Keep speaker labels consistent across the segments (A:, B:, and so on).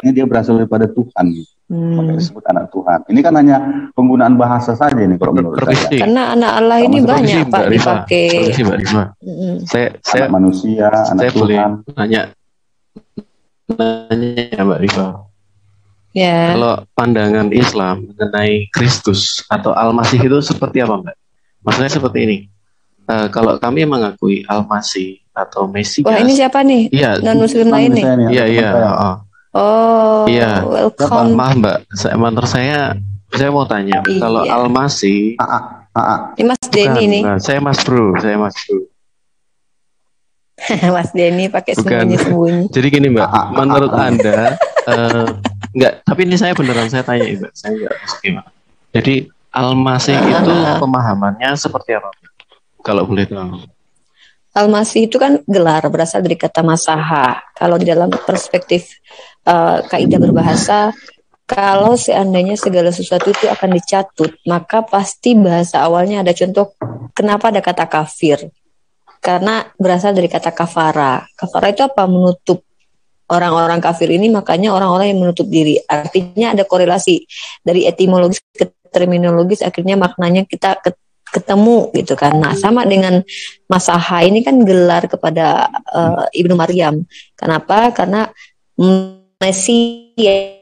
A: artinya dia berasal daripada Tuhan. Makanya disebut anak Tuhan. Ini kan hanya penggunaan bahasa saja nih kalau menurut saya.
B: Karena anak Allah ini banyak Pak dipakai.
C: Mbak Rifa. Saya
A: anak manusia, anak Tuhan.
C: Nanya ya Mbak Rifa.
B: Ya.
C: Kalau pandangan Islam mengenai Kristus atau Al-Masih itu seperti apa Mbak? Maksudnya seperti ini. Kalau kami mengakui Al-Masih atau Mesias.
B: Wah ini siapa nih?
C: Iya.
B: Non-Muslim lain nih.
C: Iya.
B: Oh.
C: Iya.
B: Welcome.
C: Maaf Mbak. Saya mau tanya.
B: Iya.
C: Kalau Al-Masih.
B: Ini Mas Denny nih.
C: Saya Mas Bro.
B: Mas Denny pakai sembunyi-sembunyi.
C: Jadi gini Mbak. Menurut Anda. Enggak. Tapi ini saya beneran saya tanya Mbak. Saya enggak gimana. Jadi Al-Masih itu pemahamannya seperti apa? Kalau boleh tahu.
B: Al-Masih itu kan gelar berasal dari kata masaha. Kalau di dalam perspektif kaidah berbahasa, kalau seandainya segala sesuatu itu akan dicatut, maka pasti bahasa awalnya ada contoh. Kenapa ada kata kafir? Karena berasal dari kata kafara. Kafara itu apa? Menutup. Orang-orang kafir ini makanya orang-orang yang menutup diri. Artinya ada korelasi dari etimologis ke terminologis, akhirnya maknanya kita ketemu gitu kan. Nah sama dengan masaha ini kan gelar kepada Ibnu Maryam. Kenapa? Karena Mesias.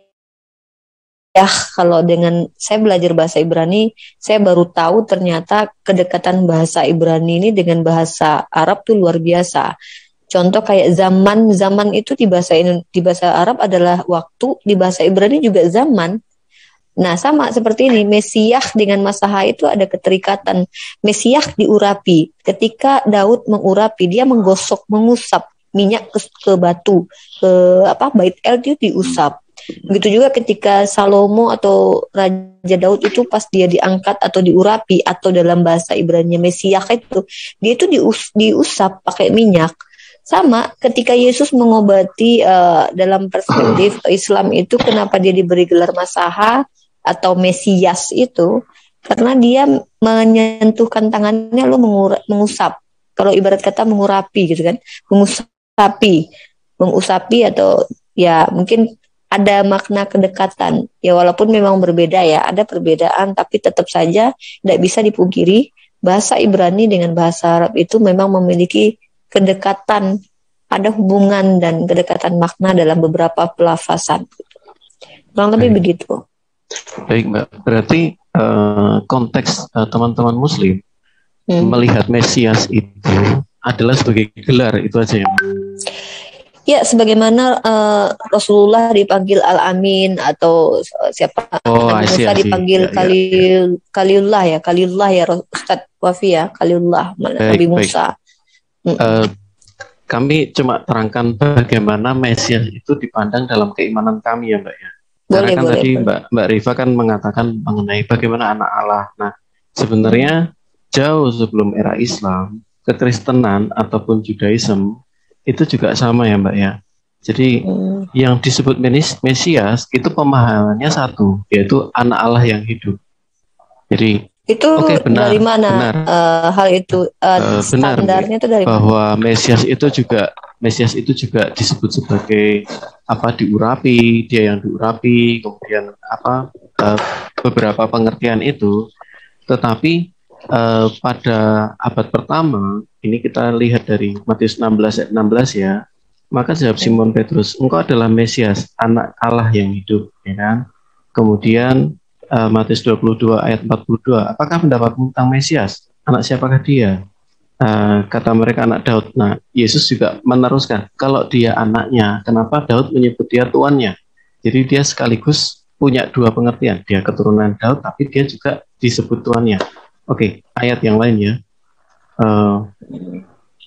B: Ya kalau dengan saya belajar bahasa Ibrani, saya baru tahu ternyata kedekatan bahasa Ibrani ini dengan bahasa Arab tuh luar biasa. Contoh kayak zaman itu di bahasa Arab adalah waktu, di bahasa Ibrani juga zaman. Nah sama seperti ini, Mesiah dengan masaha itu ada keterikatan. Mesiah diurapi. Ketika Daud mengurapi, dia menggosok, mengusap minyak ke batu, ke Bait El itu diusap. Begitu juga ketika Salomo atau Raja Daud itu pas dia diangkat atau diurapi, atau dalam bahasa Ibrani Mesiah itu, dia itu diusap pakai minyak. Sama ketika Yesus mengobati dalam perspektif Islam itu, kenapa dia diberi gelar masaha atau Mesias itu, karena dia menyentuhkan tangannya lalu mengusap. Kalau ibarat kata mengurapi gitu kan, mengusapi atau ya mungkin ada makna kedekatan. Ya walaupun memang berbeda ya, ada perbedaan, tapi tetap saja tidak bisa dipungkiri bahasa Ibrani dengan bahasa Arab itu memang memiliki kedekatan, ada hubungan dan kedekatan makna dalam beberapa pelafasan. Kurang lebih begitu.
C: Baik Mbak, berarti konteks teman-teman Muslim melihat Mesias itu adalah sebagai gelar, itu aja ya?
B: Ya, sebagaimana Rasulullah dipanggil Al-Amin atau siapa? Musa dipanggil Khalilullah ya Ustadz Wafi ya, Khalilullah Nabi Musa.
C: Kami cuma terangkan bagaimana Mesias itu dipandang dalam keimanan kami ya Mbak ya. Karena kan tadi Mbak Rifa kan mengatakan mengenai bagaimana anak Allah. Nah, sebenarnya jauh sebelum era Islam, kekristenan ataupun Judaism itu juga sama ya Mbak ya. Jadi yang disebut Mesias itu pemahamannya satu, yaitu anak Allah yang hidup. Jadi
B: itu dari mana hal itu standarnya itu dari
C: bahwa Mesias itu juga disebut sebagai diurapi, dia yang diurapi, kemudian beberapa pengertian itu. Tetapi pada abad pertama ini kita lihat dari Matius 16 ayat 16 ya, maka jawab Simon Petrus, engkau adalah Mesias, anak Allah yang hidup, ya kan? Kemudian Matius 22 ayat 42, apakah pendapatmu tentang Mesias? Anak siapakah dia? Kata mereka anak Daud. Nah, Yesus juga meneruskan, kalau dia anaknya, kenapa Daud menyebut dia tuannya? Jadi dia sekaligus punya dua pengertian, dia keturunan Daud, tapi dia juga disebut tuannya. Oke, ayat yang lain ya.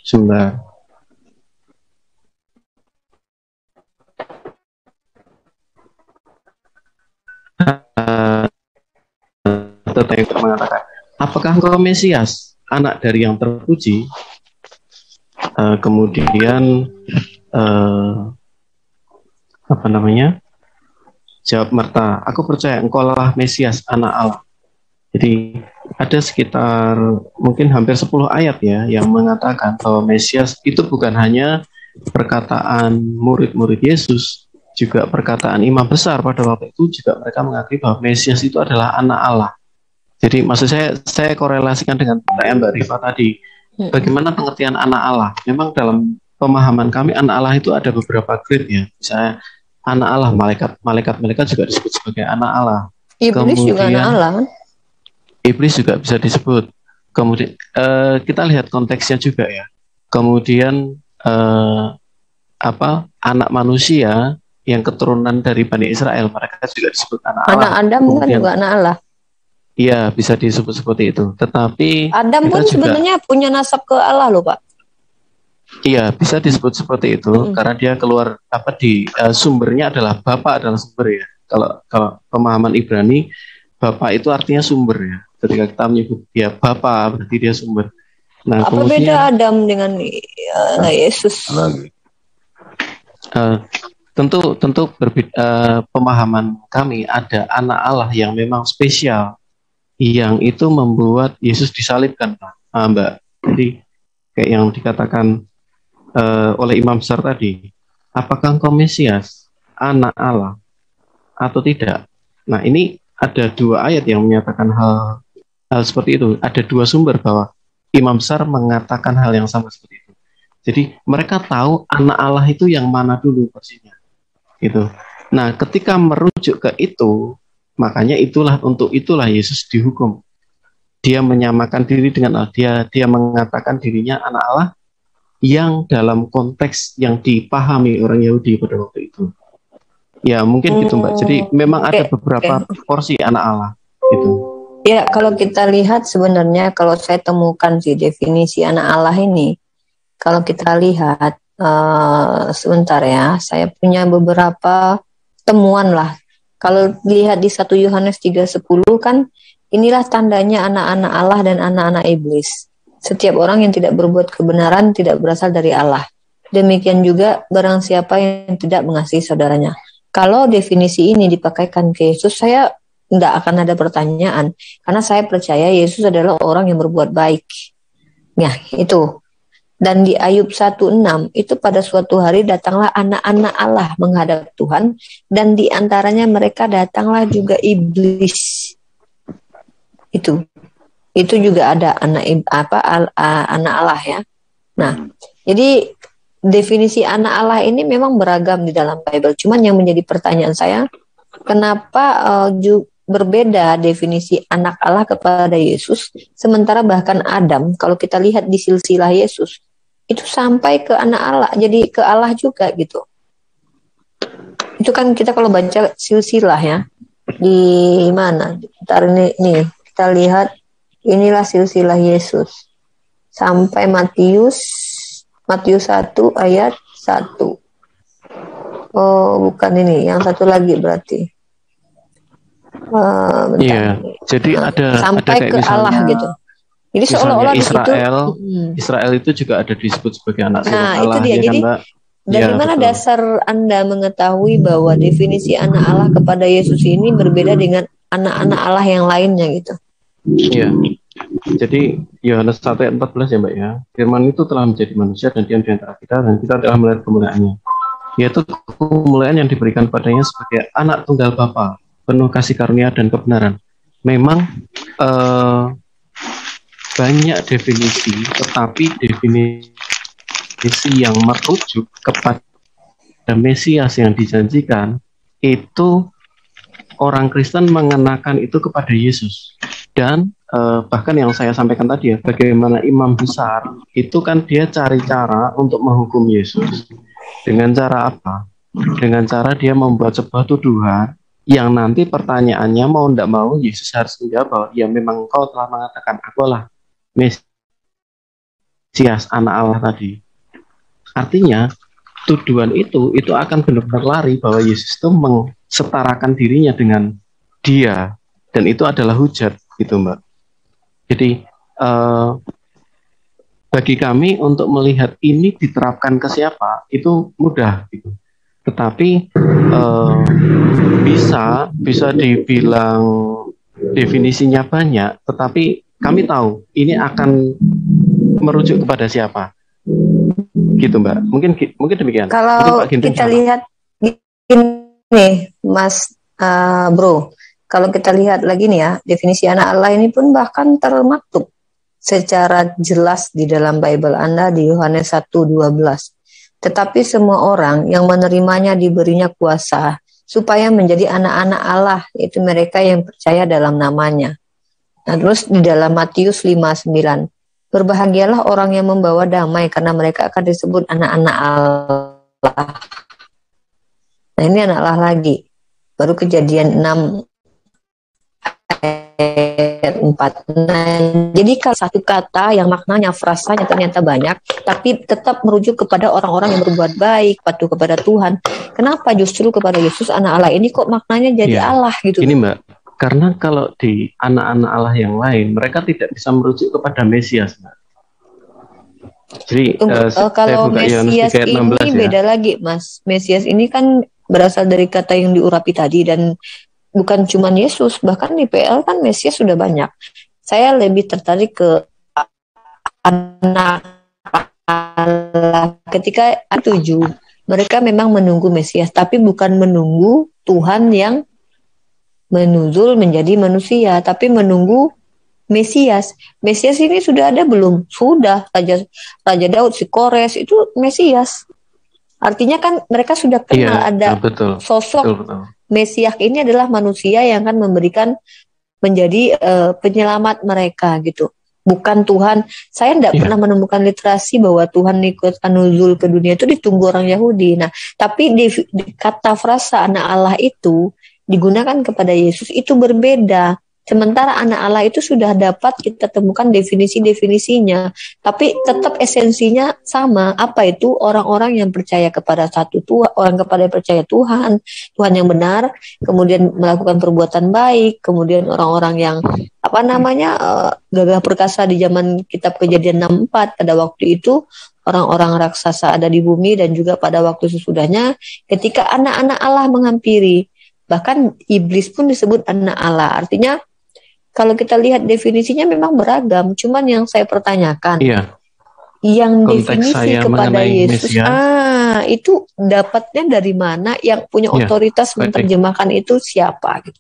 C: Sebentar. Tetapi mengatakan, apakah engkau Mesias, anak dari yang terpuji? Kemudian jawab Marta, aku percaya engkau lah Mesias, anak Allah. Jadi ada sekitar mungkin hampir 10 ayat ya yang mengatakan bahwa Mesias itu bukan hanya perkataan murid-murid Yesus, juga perkataan imam besar pada waktu itu juga mereka mengakui bahwa Mesias itu adalah anak Allah. Jadi maksud saya korelasikan dengan pertanyaan Mbak Rifa tadi, bagaimana pengertian anak Allah? Memang dalam pemahaman kami anak Allah itu ada beberapa grade ya. Misalnya anak Allah, malaikat juga disebut sebagai anak Allah.
B: Iblis juga anak Allah kan?
C: Iblis juga bisa disebut. Kemudian kita lihat konteksnya juga ya. Kemudian anak manusia yang keturunan dari Bani Israel, mereka juga disebut anak Allah.
B: Anak Adam kan juga anak Allah.
C: Iya, bisa disebut seperti itu. Tetapi
B: Adam pun sebenarnya punya nasab ke Allah loh, Pak.
C: Iya, bisa disebut seperti itu karena dia keluar sumbernya adalah Bapa adalah sumber ya. Kalau pemahaman Ibrani, Bapa itu artinya sumber ya. Ketika kita menyebut dia Bapa, berarti dia sumber. Nah,
B: apa beda Adam dengan Yesus?
C: Tentu berbeda. Pemahaman kami ada anak Allah yang memang spesial, yang itu membuat Yesus disalibkan, Mbak. Jadi kayak yang dikatakan oleh Imam besar tadi, apakah engkau Mesias, anak Allah atau tidak? Nah, ini ada 2 ayat yang menyatakan hal seperti itu. Ada 2 sumber bahwa Imam besar mengatakan hal yang sama seperti itu. Jadi mereka tahu anak Allah itu yang mana dulu versinya. Gitu. Nah, ketika merujuk ke itu, makanya untuk itulah Yesus dihukum. Dia menyamakan diri dengan Allah. Dia mengatakan dirinya anak Allah yang dalam konteks yang dipahami orang Yahudi pada waktu itu. Ya, mungkin gitu, Mbak. Jadi memang ada beberapa porsi anak Allah gitu.
B: Ya, kalau kita lihat sebenarnya kalau saya temukan sih definisi anak Allah ini, kalau kita lihat sebentar ya, saya punya beberapa temuan lah. Kalau dilihat di 1 Yohanes 3:10 kan, inilah tandanya anak-anak Allah dan anak-anak iblis. Setiap orang yang tidak berbuat kebenaran tidak berasal dari Allah. Demikian juga barang siapa yang tidak mengasihi saudaranya. Kalau definisi ini dipakaikan ke Yesus, saya tidak akan ada pertanyaan. Karena saya percaya Yesus adalah orang yang berbuat baik. Ya, itu. Dan di Ayub 1:6 itu pada suatu hari datanglah anak-anak Allah menghadap Tuhan, dan di antaranya mereka datanglah juga iblis. Itu juga ada anak Allah ya. Nah, jadi definisi anak Allah ini memang beragam di dalam Bible. Cuman yang menjadi pertanyaan saya, kenapa berbeda definisi anak Allah kepada Yesus, sementara bahkan Adam, kalau kita lihat di silsilah Yesus, itu sampai ke anak Allah, jadi ke Allah juga gitu. Itu kan kita kalau baca silsilah ya, di mana? Ntar ini kita lihat, inilah silsilah Yesus sampai Matius 1 ayat 1. Oh, bukan ini, yang satu lagi berarti.
C: Iya, jadi
B: sampai
C: ada
B: ke Allah gitu. Jadi seolah-olah
C: Israel itu juga ada disebut sebagai anak sulung Allah.
B: Nah, itu dia.
C: Ya,
B: jadi
C: kan,
B: dari mana dasar Anda mengetahui bahwa definisi anak Allah kepada Yesus ini berbeda dengan anak-anak Allah yang lainnya gitu?
C: Iya. Jadi Yohanes 1 ayat 14 ya, Mbak ya. Firman itu telah menjadi manusia dan diam di antara kita, dan kita telah melihat kemuliaannya. Yaitu kemuliaan yang diberikan padanya sebagai anak tunggal Bapa, penuh kasih karunia dan kebenaran. Memang banyak definisi, tetapi definisi yang merujuk kepada Mesias yang dijanjikan itu orang Kristen mengenakan itu kepada Yesus. Dan bahkan yang saya sampaikan tadi ya, bagaimana imam besar itu kan dia cari cara untuk menghukum Yesus. Dengan cara apa? Dengan cara dia membuat sebuah tuduhan yang nanti pertanyaannya mau tidak mau Yesus harus menjawab bahwa ya memang engkau telah mengatakan akulah Mesias anak Allah tadi. Artinya tuduhan itu akan benar-benar lari bahwa Yesus itu setarakan dirinya dengan dia, dan itu adalah hujat gitu, Mbak. Jadi bagi kami untuk melihat ini diterapkan ke siapa itu mudah gitu. Tetapi bisa dibilang definisinya banyak, tetapi kami tahu ini akan merujuk kepada siapa gitu, Mbak. Mungkin demikian.
B: Kalau kita lihat ini Mas Bro, kalau kita lihat lagi nih ya, definisi anak Allah ini pun bahkan termaktub secara jelas di dalam Bible Anda di Yohanes 1:12. Tetapi semua orang yang menerimanya diberinya kuasa supaya menjadi anak-anak Allah, yaitu mereka yang percaya dalam namanya. Nah, terus di dalam Matius 5:9, berbahagialah orang yang membawa damai karena mereka akan disebut anak-anak Allah. Nah, ini anak Allah lagi. Baru Kejadian 6 ayat 4. Nah, jadi kalau satu kata yang maknanya, frasanya ternyata banyak, tapi tetap merujuk kepada orang-orang yang berbuat baik, patuh kepada Tuhan. Kenapa justru kepada Yesus anak Allah ini kok maknanya jadi Allah gitu?
C: Ini Mbak, karena kalau di anak-anak Allah yang lain, mereka tidak bisa merujuk kepada Mesias, Mbak. Jadi
B: kalau Mesias ini beda lagi, Mas. Mesias ini kan berasal dari kata yang diurapi tadi, dan bukan cuma Yesus, bahkan di PL kan Mesias sudah banyak. Saya lebih tertarik ke anak Allah ketika 7. Mereka memang menunggu Mesias, tapi bukan menunggu Tuhan yang menuzul menjadi manusia, tapi menunggu Mesias. Mesias ini sudah ada belum? Sudah. Raja Daud, si Kores itu Mesias. Artinya kan mereka sudah kenal ada sosok Mesias ini adalah manusia yang akan memberikan menjadi penyelamat mereka gitu. Bukan Tuhan. Saya tidak pernah menemukan literasi bahwa Tuhan ikut nuzul ke dunia itu ditunggu orang Yahudi. Nah, tapi di kata frasa anak Allah itu digunakan kepada Yesus itu berbeda. Sementara anak Allah itu sudah dapat kita temukan definisi-definisinya, tapi tetap esensinya sama. Apa itu? Orang-orang yang percaya kepada satu Tuhan, orang kepada percaya Tuhan yang benar, kemudian melakukan perbuatan baik, kemudian orang-orang yang gagah perkasa di zaman kitab Kejadian 6:4 pada waktu itu. Orang-orang raksasa ada di bumi, dan juga pada waktu sesudahnya ketika anak-anak Allah menghampiri. Bahkan iblis pun disebut anak Allah. Artinya kalau kita lihat definisinya memang beragam, cuman yang saya pertanyakan, yang definisi kepada Yesus, itu dapatnya dari mana? Yang punya otoritas menerjemahkan itu siapa? Gitu.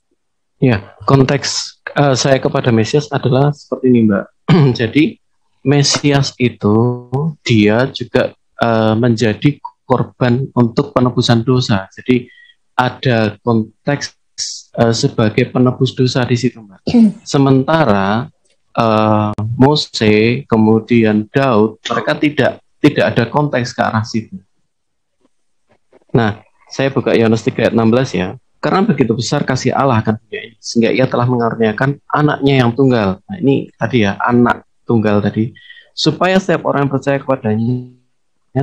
C: Ya, konteks saya kepada Mesias adalah seperti ini, Mbak. Jadi Mesias itu dia juga menjadi korban untuk penebusan dosa. Jadi ada konteks sebagai penebus dosa di situ, Mbak. Sementara Mose kemudian Daud, mereka tidak ada konteks ke arah situ. Nah, saya buka Yohanes 3 ayat 16 ya. Karena begitu besar kasih Allah akan dunia ini, sehingga ia telah mengaruniakan anaknya yang tunggal. Nah, ini tadi ya, anak tunggal tadi, supaya setiap orang yang percaya kepadanya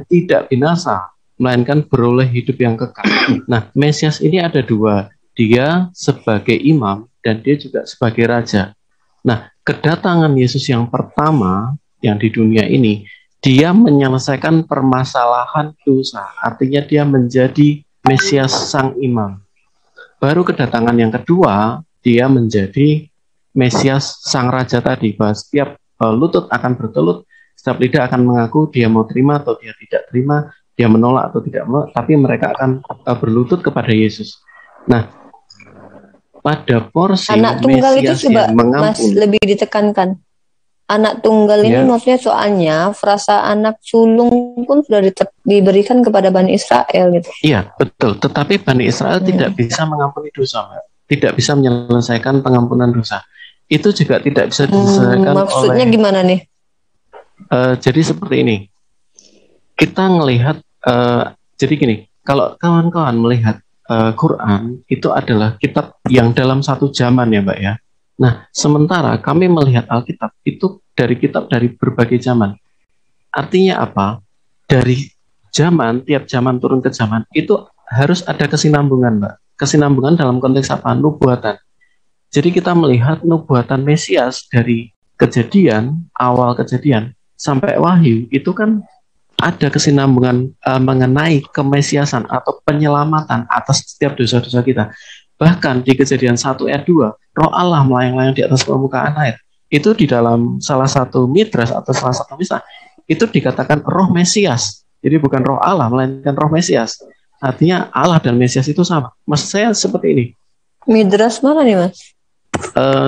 C: tidak binasa, melainkan beroleh hidup yang kekal. Nah, Mesias ini ada dua. Dia sebagai imam dan dia juga sebagai raja. Nah, kedatangan Yesus yang pertama yang di dunia ini, dia menyelesaikan permasalahan dosa. Artinya dia menjadi Mesias sang imam. Baru kedatangan yang kedua, dia menjadi Mesias sang raja tadi. Bahwa setiap lutut akan bertelut, setiap lidah akan mengaku dia mau terima atau dia tidak terima, dia menolak atau tidak menolak, tapi mereka akan berlutut kepada Yesus. Nah, pada porsi
B: anak tunggal
C: Mesias
B: itu coba
C: Mas
B: lebih ditekankan. Anak tunggal ini maksudnya soalnya frasa anak sulung pun sudah diberikan kepada Bani Israel gitu.
C: Iya, betul. Tetapi Bani Israel tidak bisa mengampuni dosa, Mbak. Tidak bisa menyelesaikan pengampunan dosa. Itu juga tidak bisa diselesaikan
B: maksudnya gimana nih?
C: Jadi seperti ini. Kita melihat jadi gini, kalau kawan-kawan melihat Quran itu adalah kitab yang dalam satu zaman ya, Mbak ya. Nah, sementara kami melihat Alkitab itu dari kitab dari berbagai zaman. Artinya apa? Dari zaman, tiap zaman turun ke zaman itu harus ada kesinambungan, Mbak. Kesinambungan dalam konteks apa? Nubuatan. Jadi kita melihat nubuatan Mesias dari Kejadian, awal Kejadian sampai Wahyu itu kan ada kesinambungan mengenai kemesiasan atau penyelamatan atas setiap dosa-dosa kita. Bahkan di Kejadian 1 ayat 2, Roh Allah melayang-layang di atas permukaan air. Itu di dalam salah satu midras atau salah satu misal, itu dikatakan Roh Mesias. Jadi bukan Roh Allah, melainkan Roh Mesias. Artinya Allah dan Mesias itu sama. Maksud saya seperti ini.
B: Midras mana nih Mas?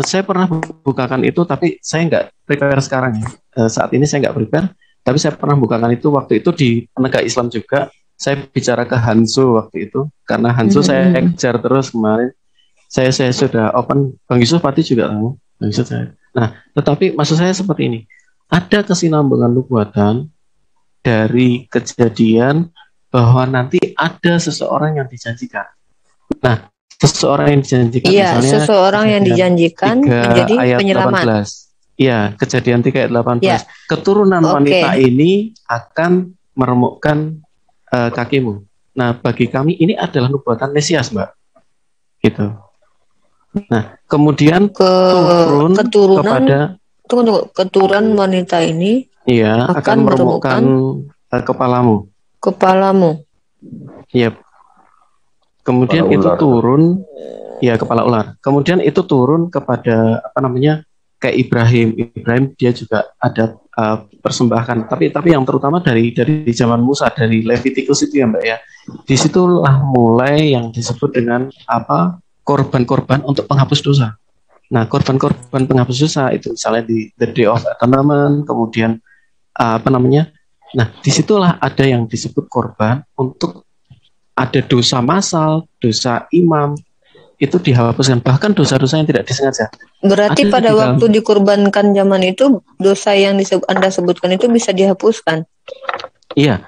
C: Saya pernah bukakan itu, tapi saya nggak prepare sekarang ya. Saat ini saya nggak prepare, tapi saya pernah bukakan itu waktu itu di penegak Islam juga. Saya bicara ke Hansu waktu itu, karena Hansu saya kejar terus kemarin. Saya sudah open, Bang Yusuf pasti juga tahu. Bang Yusuf saya. Nah, tetapi maksud saya seperti ini. Ada kesinambungan nubuatan dari kejadian bahwa nanti ada seseorang yang dijanjikan. Nah, seseorang yang dijanjikan,
B: iya, seseorang yang dijanjikan menjadi penyelamat.
C: Iya, kejadian 3 ayat 18. Ya. Keturunan wanita ini akan meremukkan kakimu. Nah, bagi kami ini adalah nubuatan Mesias, Mbak. Gitu. Nah, kemudian turun kepada
B: keturunan wanita ini
C: akan meremukkan kepalamu. Iya. Kemudian itu turun kepala ular. Kemudian itu turun kepada kayak Ibrahim. Ibrahim dia juga ada persembahkan. Tapi yang terutama dari zaman Musa, dari Leviticus itu ya Mbak ya. Disitulah mulai yang disebut dengan korban-korban untuk penghapus dosa. Nah, korban-korban penghapus dosa itu misalnya di The Day of Atonement, kemudian Nah, disitulah ada yang disebut korban untuk ada dosa massal, dosa imam, itu dihapuskan. Bahkan dosa-dosa yang tidak disengaja.
B: Berarti pada waktu dikurbankan zaman itu, dosa yang Anda sebutkan itu bisa dihapuskan?
C: Iya,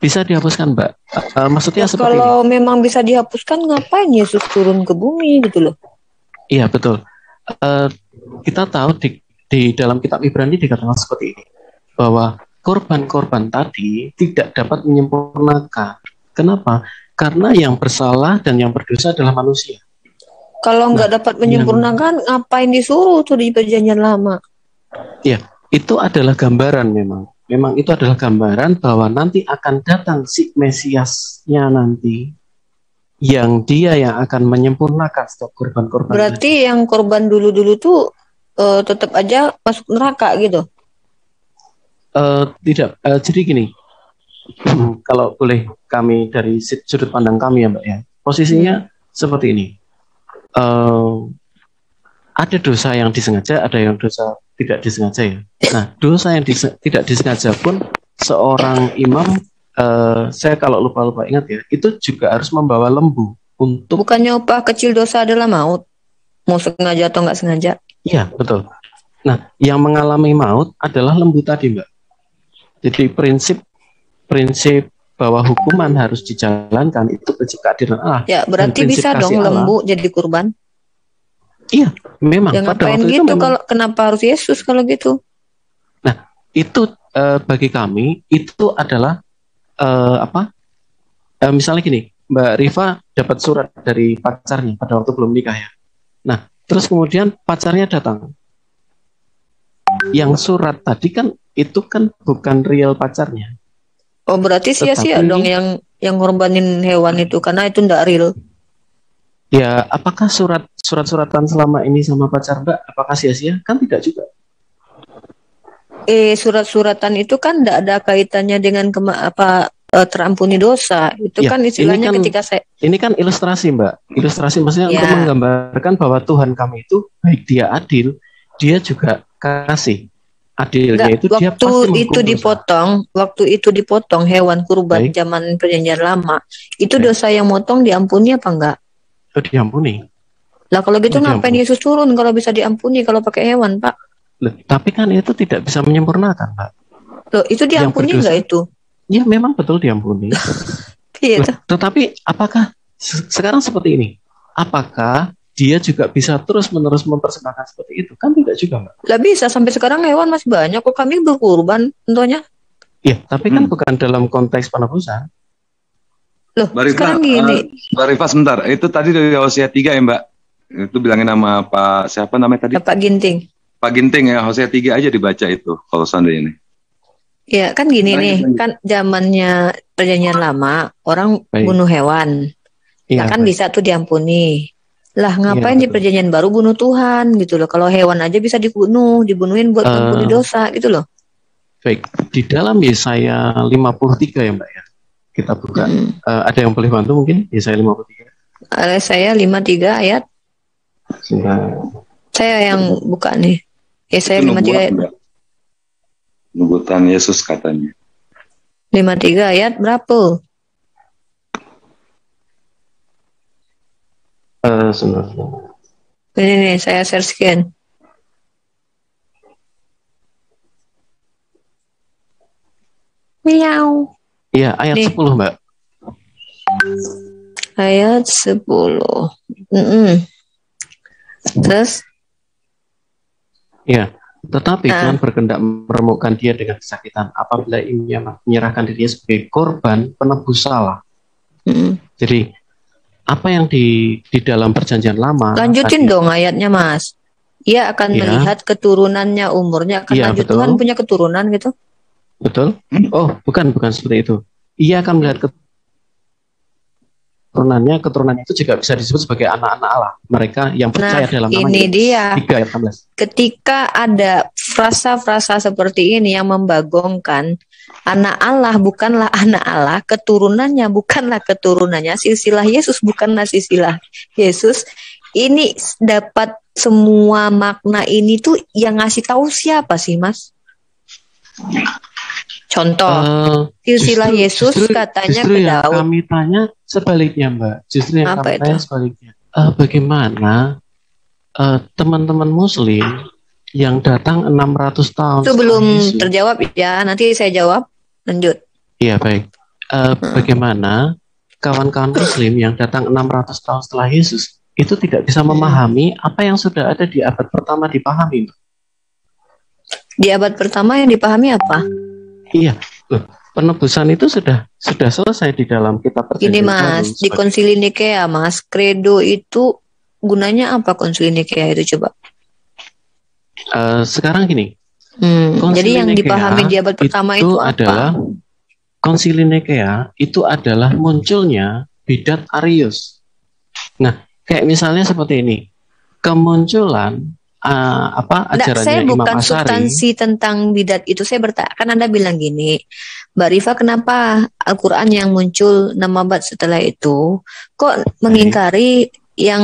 C: bisa dihapuskan, Mbak. Maksudnya seperti
B: kalau memang bisa dihapuskan, ngapain Yesus turun ke bumi gitu loh?
C: Iya, betul. Kita tahu di dalam kitab Ibrani dikatakan seperti ini, bahwa korban-korban tadi tidak dapat menyempurnakan. Kenapa? Karena yang bersalah dan yang berdosa adalah manusia.
B: Kalau nggak dapat menyempurnakan, ngapain disuruh tuh di perjanjian lama?
C: Iya, itu adalah gambaran memang. Memang itu adalah gambaran bahwa nanti akan datang si Mesiasnya nanti, yang dia yang akan menyempurnakan setiap korban-korban.
B: Berarti yang korban dulu-dulu tuh tetap aja masuk neraka gitu?
C: Tidak. Jadi gini, kalau boleh kami dari sudut pandang kami ya Mbak ya, posisinya seperti ini. Ada dosa yang disengaja, ada yang dosa tidak disengaja ya. Nah, dosa yang tidak disengaja pun seorang imam, saya kalau lupa ingat ya, itu juga harus membawa lembu untuk.
B: Bukannya upah kecil dosa adalah maut, mau sengaja atau nggak sengaja?
C: Iya, betul. Nah, yang mengalami maut adalah lembu tadi, Mbak. Jadi prinsip bahwa hukuman harus dijalankan itu prinsip keadilan Allah.
B: Ya, berarti bisa dong lembu jadi kurban?
C: Iya, memang.
B: Yang ngapain gitu memang. Kalau kenapa harus Yesus kalau gitu?
C: Nah, itu bagi kami itu adalah misalnya gini, Mbak Rifa dapat surat dari pacarnya pada waktu belum nikah ya. Nah, terus kemudian pacarnya datang. Yang surat tadi kan itu kan bukan real pacarnya.
B: Oh, berarti sia-sia dong yang ngorbanin hewan itu karena itu enggak real.
C: Ya, apakah surat-suratan selama ini sama pacar Mbak, apakah sia-sia? Kan tidak juga.
B: Surat-suratan itu kan enggak ada kaitannya dengan terampuni dosa. Itu ya, kan istilahnya ketika saya.
C: Ini kan ilustrasi Mbak. Ilustrasi maksudnya untuk menggambarkan bahwa Tuhan kami itu baik dia adil, dia juga kasih. Adilnya itu dia pasti
B: waktu itu dipotong hewan kurban zaman perjanjian lama. Itu dosa yang motong diampuni apa enggak?
C: Oh, diampuni.
B: Lah kalau gitu ngapain Yesus turun kalau bisa diampuni kalau pakai hewan, Pak?
C: Loh, tapi kan itu tidak bisa menyempurnakan, Pak.
B: Loh, itu diampuni enggak itu?
C: Ya, memang betul diampuni.
B: Gitu.
C: Tetapi apakah sekarang seperti ini? Apakah dia juga bisa terus-menerus mempersembahkan seperti itu? Kan tidak juga, Mbak.
B: Lah bisa, sampai sekarang hewan masih banyak kok, kami berkurban tentunya.
C: Ya, tapi kan bukan dalam konteks penebusan.
B: Loh, sekarang gini.
A: Mbak Rifa sebentar, itu tadi dari Hosea 3 ya Mbak? Itu bilangin nama Pak, siapa namanya tadi?
B: Pak Ginting.
A: Pak Ginting ya, Hosea 3 aja dibaca itu, kalau seandainya ini.
B: Ya, kan gini nih, kan zamannya perjanjian lama, orang bunuh hewan. Ya, kan bisa tuh diampuni. Lah ngapain di perjanjian baru bunuh Tuhan gitu loh. Kalau hewan aja bisa dibunuhin buat mengampuni dosa gitu loh.
C: Baik, di dalam Yesaya 53 ya Mbak ya. kita buka. Ada yang boleh bantu mungkin? Yesaya 53.
B: Saya 53 ayat.
C: Sebentar.
B: Saya yang buka nih. Yesaya 53 ayat.
A: Nubuatan Yesus katanya.
B: 53 ayat berapa?
C: Sebentar.
B: Ini nih, saya share scan. Miau.
C: Iya, ayat
B: Nih.
C: 10, Mbak.
B: Ayat 10. Terus?
C: Iya, tetapi Tuhan berkehendak meremukkan dia dengan kesakitan apabila ia menyerahkan dirinya sebagai korban penebus salah. Jadi apa yang di dalam perjanjian lama?
B: Lanjutin dong ayatnya, Mas. Ia akan melihat keturunannya, umurnya akan lanjut. Betul. Tuhan punya keturunan gitu?
C: Betul. Oh, bukan seperti itu. Ia akan melihat keturunannya itu juga bisa disebut sebagai anak-anak Allah. Mereka yang percaya dalam namanya.
B: Ini dia.
C: 3 ayat 16.
B: Ketika ada frasa-frasa seperti ini yang membagongkan, anak Allah bukanlah anak Allah, keturunannya bukanlah keturunannya, silsilah Yesus bukanlah silsilah Yesus. Ini dapat semua makna ini tuh yang ngasih tahu siapa sih, Mas? Contoh, silsilah Yesus katanya ke Daud.
C: Kami tanya sebaliknya, Mbak. Justru yang kami tanya sebaliknya. Bagaimana teman-teman Muslim yang datang 600 tahun
B: itu belum terjawab ya? Nanti saya jawab. Lanjut.
C: Iya, baik. Bagaimana kawan-kawan Muslim yang datang 600 tahun setelah Yesus itu tidak bisa memahami apa yang sudah ada di abad pertama dipahami, Mbak?
B: Di abad pertama yang dipahami apa?
C: Iya, penebusan itu sudah selesai di dalam kitab perjanjian.
B: Ini Mas, di Konsili Nikea, Mas, kredo itu gunanya apa Konsili Nikea itu coba?
C: Sekarang gini.
B: Jadi yang dipahami di abad pertama itu
C: adalah
B: apa?
C: Konsili Nikea itu adalah munculnya bidat Arius. Nah, kayak misalnya seperti ini. Kemunculan ajarannya
B: saya
C: Imam
B: bukan
C: Asy'ari.
B: substansi tentang bidat itu. Saya bertanya, kan Anda bilang gini, Mbak Rifa, kenapa Al-Quran yang muncul 6 abad setelah itu kok mengingkari yang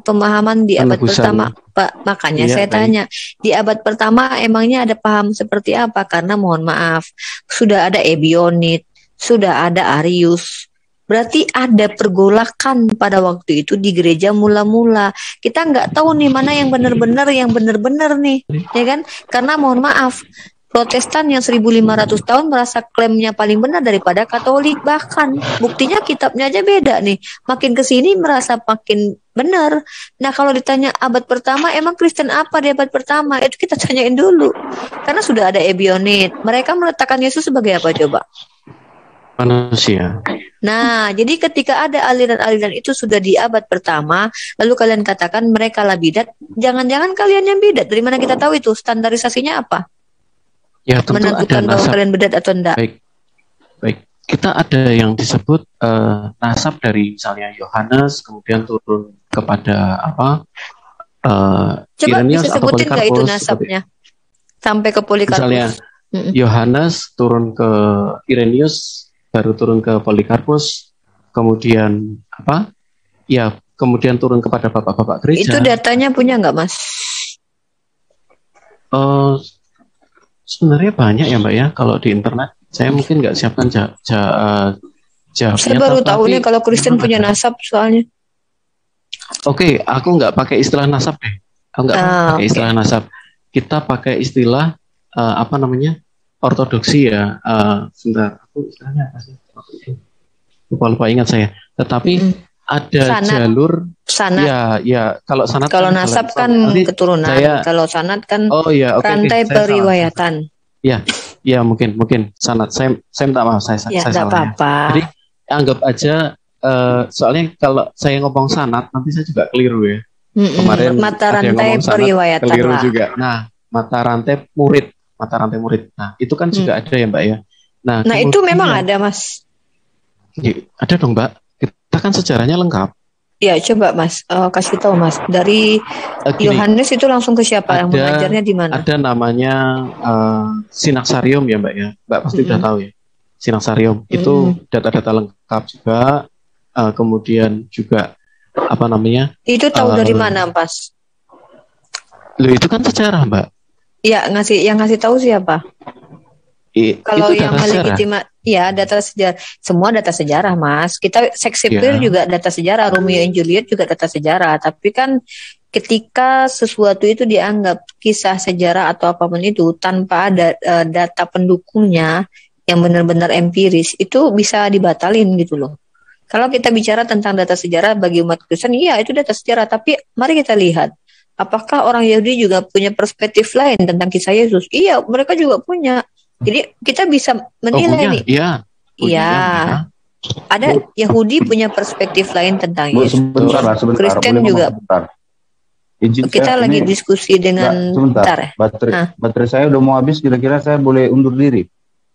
B: pemahaman di abad pertama, Pak? Makanya saya tanya, di abad pertama emangnya ada paham seperti apa? Karena mohon maaf, sudah ada Ebionit, sudah ada Arius. Berarti ada pergolakan pada waktu itu di gereja mula-mula. Kita nggak tahu nih mana yang benar-benar nih, ya kan? Karena mohon maaf, Protestan yang 1500 tahun merasa klaimnya paling benar daripada Katolik, bahkan buktinya kitabnya aja beda nih. Makin kesini merasa makin benar. Nah, kalau ditanya abad pertama, emang Kristen apa di abad pertama? Itu kita tanyain dulu. Karena sudah ada Ebionit. Mereka meletakkan Yesus sebagai apa coba?
C: Manusia.
B: Nah, jadi ketika ada aliran-aliran itu sudah di abad pertama, lalu kalian katakan mereka lah bidat, jangan-jangan kalian yang bidat. Dari mana kita tahu itu? Standarisasinya apa?
C: Ya, tentu
B: menentukan
C: ada
B: bahwa
C: nasab.
B: kalian bidat atau enggak?
C: Baik. Kita ada yang disebut nasab dari misalnya Yohanes, kemudian turun kepada
B: Coba
C: Irenaeus
B: bisa
C: atau
B: sebutin nggak itu
C: Polikarpus.
B: nasabnya? Sampai ke Polikarpus.
C: Misalnya Yohanes turun ke Irenaeus, baru turun ke Polikarpus, kemudian kemudian turun kepada bapak-bapak gereja.
B: Itu datanya punya nggak, Mas?
C: Sebenarnya banyak ya, Mbak ya, kalau di internet. Saya mungkin nggak siapkan jawabnya.
B: Saya baru tahu nih kalau Kristen punya nasab soalnya.
C: Oke, aku nggak pakai istilah nasab deh. Aku nggak pakai istilah nasab. Kita pakai istilah ortodoksi ya. Sebentar, aku istilahnya apa sih? Lupa ingat saya. Tetapi ada
B: sanad.
C: Jalur
B: sanad.
C: Ya kalau sanad.
B: Kalau nasab kan keturunan. Kalau sanad kan rantai periwayatan.
C: Ya mungkin sanad. Saya minta maaf saya salah.
B: Apa-apa.
C: Jadi anggap aja soalnya kalau saya ngomong sanad nanti saya juga keliru ya. Kemarin
B: mata rantai periwayatan
C: keliru
B: lah.
C: juga. Nah, mata rantai murid. Nah, itu kan juga ada ya, Mbak ya. Nah
B: itu memang ada, Mas.
C: Ya, ada dong, Mbak. Kita kan sejarahnya lengkap.
B: Ya, coba Mas, kasih tahu Mas. Dari Yohanes itu langsung ke siapa? Yang mengajarnya di mana?
C: Ada namanya Sinaksarium ya, Mbak ya. Mbak pasti udah tahu ya. Sinaksarium. Itu data-data lengkap juga. Kemudian juga apa namanya?
B: Itu tahu dari mana, Pas?
C: Loh, itu kan sejarah, Mbak.
B: Iya, yang ngasih tahu siapa? Kalau yang melegitimasi, ya data sejarah, semua data sejarah, Mas. Kita Shakespeare juga data sejarah, Romeo and Juliet juga data sejarah. Tapi kan ketika sesuatu itu dianggap kisah sejarah atau apapun itu tanpa ada data pendukungnya yang benar-benar empiris, itu bisa dibatalin gitu loh. Kalau kita bicara tentang data sejarah bagi umat Kristen, iya itu data sejarah. Tapi mari kita lihat, apakah orang Yahudi juga punya perspektif lain tentang kisah Yesus? Iya, mereka juga punya. Jadi kita bisa menilai nih. Iya. Ada Yahudi punya perspektif lain tentang Yesus.
A: Sebentar,
B: Kristen juga. Kita lagi diskusi dengan
A: baterai saya udah mau habis, kira-kira saya boleh undur diri.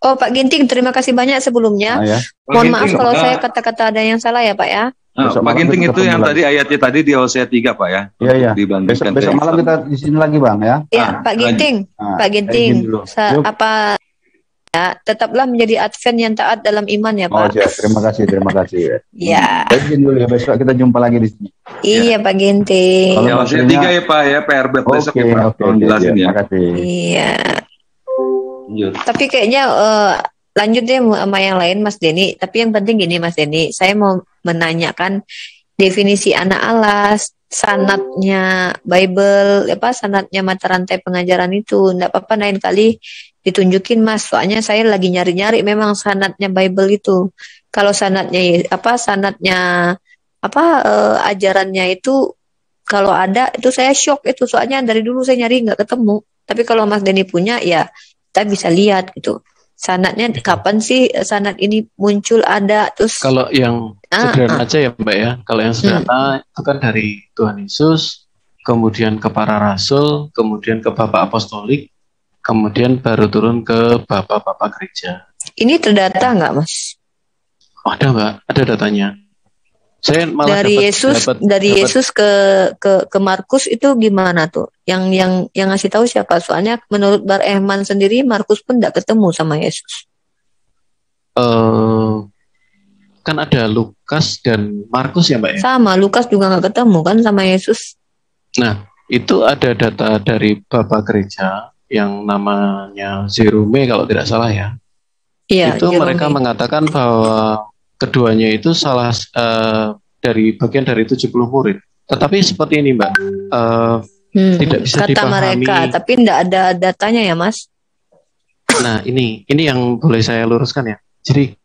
B: Oh, Pak Ginting, terima kasih banyak sebelumnya. Mohon maaf kalau saya kata-kata ada yang salah ya, Pak ya.
D: Pak Ginting itu yang tadi ayatnya tadi di Hosea 3, Pak ya.
A: Iya. Besok malam kita di sini lagi, Bang ya.
B: Iya, Pak Ginting. Pak Ginting. Ya, tetaplah menjadi Advent yang taat dalam iman ya, Pak.
A: Oh, ya, terima kasih.
B: Ya.
A: Izin dulu ya, besok kita jumpa lagi di sini.
B: Iya, Pak Ginting.
D: Ya, Hosea 3 ya, Pak ya, PR besok ya, Pak.
A: Jelasin ya. Terima kasih.
B: Iya. Tapi kayaknya lanjut deh sama yang lain, Mas Denny. Tapi yang penting gini, Mas Denny, saya mau menanyakan definisi anak Allah, sanadnya Bible, sanadnya mata rantai pengajaran itu. Nggak apa-apa lain kali ditunjukin, Mas. Soalnya saya lagi nyari-nyari memang sanadnya Bible itu. Kalau sanadnya ajarannya itu kalau ada itu saya shock itu. Soalnya dari dulu saya nyari nggak ketemu. Tapi kalau Mas Denny punya ya kita bisa lihat gitu. Sanadnya kapan sih sanad ini muncul ada terus.
C: Kalau yang sederhana aja ya, Mbak ya. Kalau yang sederhana itu kan dari Tuhan Yesus, kemudian ke para rasul, kemudian ke Bapak Apostolik, kemudian baru turun ke Bapak-Bapak gereja.
B: Ini terdata nggak, Mas?
C: Ada, Mbak. Ada datanya. Saya malah
B: dari Yesus ke Markus itu gimana tuh? Yang ngasih tahu siapa? Soalnya menurut Bar Ehman sendiri Markus pun tidak ketemu sama Yesus.
C: Kan ada Lukas dan Markus ya, Mbak ya?
B: Sama, Lukas juga nggak ketemu kan sama Yesus.
C: Nah, itu ada data dari Bapak Gereja yang namanya Zerume kalau tidak salah ya.
B: Iya,
C: itu
B: Jerome.
C: Mereka mengatakan bahwa keduanya itu salah dari bagian dari 70 murid. Tetapi seperti ini, Mbak, tidak bisa
B: kata
C: dipahami.
B: Mereka, tapi tidak ada datanya ya, Mas.
C: Nah, ini yang boleh saya luruskan ya. Jadi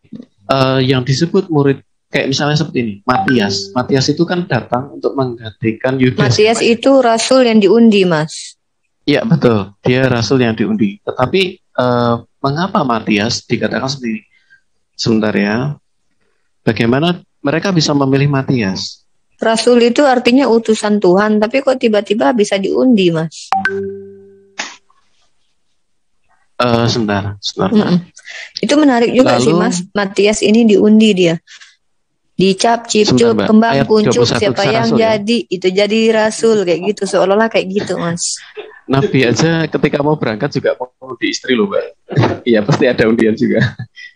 C: yang disebut murid kayak misalnya seperti ini, Matias. Matias itu kan datang untuk menggantikan Yudas.
B: Matias itu rasul yang diundi, Mas.
C: Iya, betul. Dia rasul yang diundi. Tetapi mengapa Matias dikatakan seperti ini? Sebentar ya. Bagaimana mereka bisa memilih Matias?
B: Rasul itu artinya utusan Tuhan, tapi kok tiba-tiba bisa diundi, Mas?
C: Sebentar.
B: Itu menarik juga sih, Mas. Matias ini diundi dia. Dicap, cip-cup, kembang kuncup, siapa yang jadi, itu jadi rasul, kayak gitu. Seolah-olah kayak gitu, Mas.
C: Nabi aja ketika mau berangkat juga mau di istri loh, Mbak. Iya, pasti ada undian juga.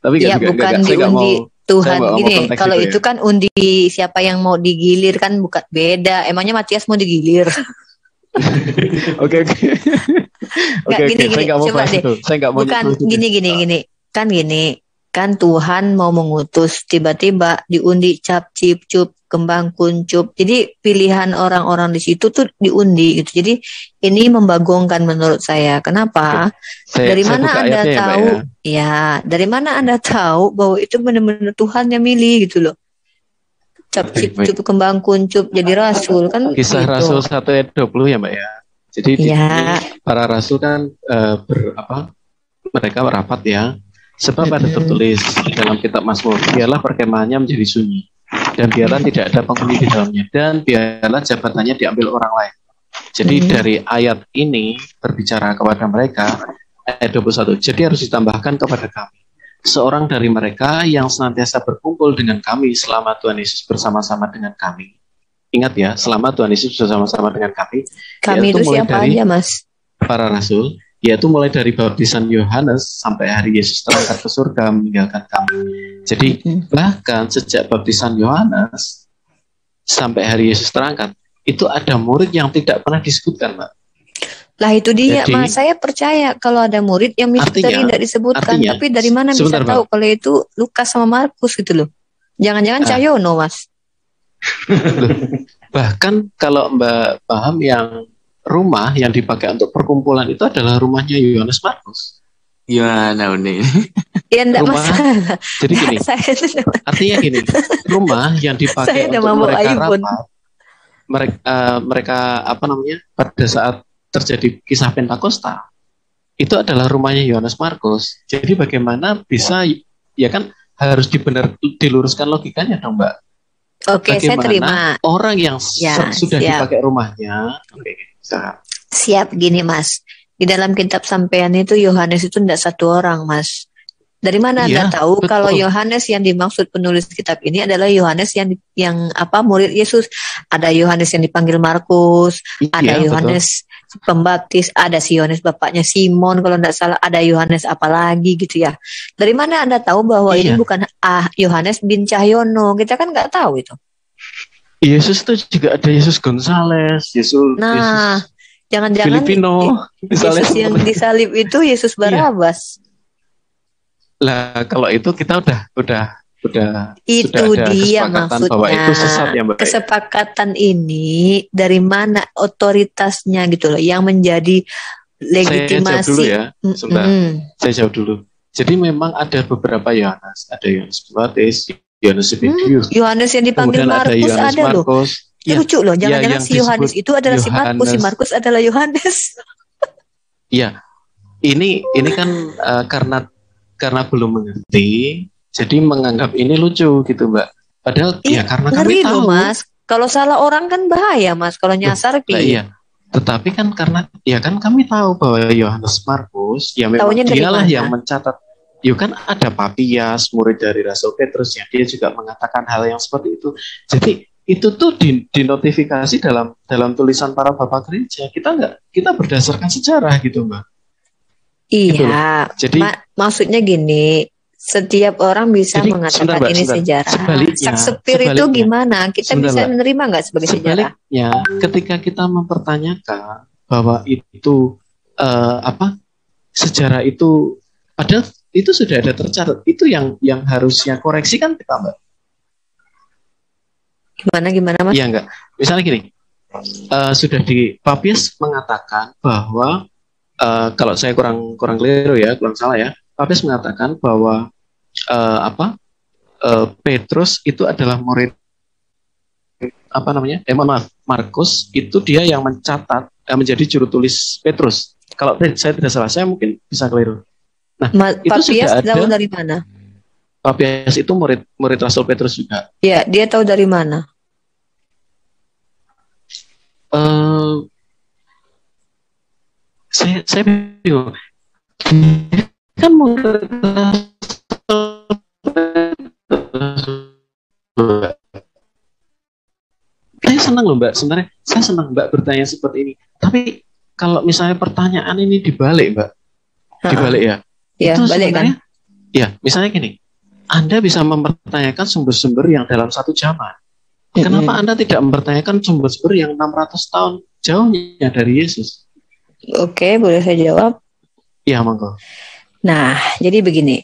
C: Tapi
B: ya, bukan diundi Tuhan gini. Kalau itu kan undi siapa yang mau digilir kan bukan beda. Emangnya Matias mau digilir?
C: Oke.
B: Gini. Coba deh. Bukan gini. Kan Tuhan mau mengutus, tiba-tiba diundi cap, cip, cup, kembang kuncup. Jadi pilihan orang-orang di situ tuh diundi gitu. Jadi ini membagongkan menurut saya. Kenapa? Dari mana Anda tahu? Ya, dari mana Anda tahu bahwa itu benar-benar Tuhan yang milih gitu loh. Cap, cip, cup, kembang kuncup jadi rasul kan.
C: Kisah gitu. Rasul 1 ayat 20 ya, Mbak ya. Jadi para rasul kan mereka merapat ya. Sebab ada tertulis dalam kitab Mazmur, biarlah perkemahannya menjadi sunyi, dan biarlah tidak ada penghuni di dalamnya, dan biarlah jabatannya diambil orang lain. Jadi dari ayat ini berbicara kepada mereka, ayat 21, jadi harus ditambahkan kepada kami. Seorang dari mereka yang senantiasa berkumpul dengan kami selama Tuhan Yesus bersama-sama dengan kami. Ingat ya, selama Tuhan Yesus bersama-sama dengan kami.
B: Kami itu siapa aja, Mas?
C: Para rasul, yaitu mulai dari baptisan Yohanes sampai hari Yesus terangkat ke surga meninggalkan kami. Jadi bahkan sejak baptisan Yohanes sampai hari Yesus terangkat, itu ada murid yang tidak pernah disebutkan, Mbak.
B: Lah itu dia,
C: Jadi,
B: Mas. Saya percaya kalau ada murid yang misteri tidak disebutkan.
C: artinya,
B: tapi dari mana bisa
C: sebentar,
B: tahu
C: Bang.
B: kalau itu Lukas sama Markus gitu loh. Jangan-jangan Cahyono, Mas.
C: Bahkan kalau Mbak paham yang rumah yang dipakai untuk perkumpulan itu adalah rumahnya Yohanes Markus.
E: Gimana ini?
B: Ya enggak
C: Rumah,
B: masalah.
C: Jadi gini, artinya gini, rumah yang dipakai untuk mereka rapat, mereka apa namanya, pada saat terjadi kisah Pentakosta, itu adalah rumahnya Yohanes Markus. Jadi bagaimana bisa, ya kan harus diluruskan logikanya dong, Mbak.
B: Oke, saya terima.
C: Orang yang sudah
B: siap.
C: dipakai rumahnya,
B: siap gini, Mas. Di dalam kitab Sampean itu Yohanes itu tidak satu orang, Mas. Dari mana Anda tahu betul. Kalau Yohanes yang dimaksud penulis kitab ini adalah Yohanes yang murid Yesus? Ada Yohanes yang dipanggil Markus, ada Yohanes Pembaptis, ada si Yohanes bapaknya Simon kalau tidak salah, ada Yohanes apalagi gitu ya. Dari mana Anda tahu bahwa ini bukan Yohanes bin Cahyono? Kita kan nggak tahu itu.
C: Yesus itu juga ada Yesus Gonzales, Yesus.
B: Nah, jangan-jangan
C: Filipino,
B: Yesus yang disalib itu Yesus Barabas.
C: Lah kalau itu kita udah
B: itu
C: sudah ada
B: dia
C: kesepakatan
B: maksudnya
C: bahwa itu sesat ya, Mbak.
B: Kesepakatan ini dari mana otoritasnya gitu loh yang menjadi legitimasi.
C: Saya jawab dulu ya. Sebentar. Saya jawab dulu. Jadi memang ada beberapa Yohanes, ada Yohanes Pembaptis, Yohanes Zebedius.
B: Yohanes yang dipanggil Markus ada loh. Ya, lucu loh, jangan-jangan si Yohanes itu adalah si Markus adalah Yohanes.
C: Iya. Ini kan karena belum mengerti, jadi menganggap ini lucu gitu, Mbak. Padahal karena kami tahu,
B: Mas. Kalau salah orang kan bahaya, Mas. Kalau nyasar
C: iya. Tetapi kan karena kan kami tahu bahwa Yohanes Markus memang dialah yang mencatat. Kan ada Papias, murid dari Rasul Petrus, yang dia juga mengatakan hal yang seperti itu. Jadi itu tuh dinotifikasi dalam tulisan para bapak gereja. Kita berdasarkan sejarah gitu, Mbak.
B: Iya, jadi maksudnya gini, setiap orang bisa mengatakan ini sejarah. Seperti itu gimana? Kita bisa menerima nggak sebagai sejarah?
C: Ketika kita mempertanyakan bahwa itu sejarah itu padahal itu sudah ada tercatat, itu yang harusnya koreksi kan kita, Mbak.
B: Gimana Mas?
C: Iya enggak. Misalnya gini, sudah di Papias mengatakan bahwa kalau saya kurang keliru ya, kurang salah ya. Papias mengatakan bahwa Petrus itu adalah murid Markus, itu dia yang mencatat menjadi juru tulis Petrus. Kalau saya tidak salah, saya mungkin bisa keliru. Nah, itu
B: Papias
C: sudah ada.
B: Tahu dari mana?
C: Papias itu murid Rasul Petrus juga.
B: Ya, dia tahu dari mana?
C: Saya bingung. Kan murid saya senang loh, Mbak. Sebenarnya saya senang, Mbak, bertanya seperti ini. Tapi kalau misalnya pertanyaan ini dibalik, Mbak, ya.
B: Ya,
C: itu
B: balik kan?
C: Ya, misalnya gini. Anda bisa mempertanyakan sumber-sumber yang dalam satu zaman. Kenapa Anda tidak mempertanyakan sumber-sumber yang 600 tahun jauhnya dari Yesus?
B: Oke, boleh saya jawab?
C: Ya, monggo.
B: Nah, jadi begini.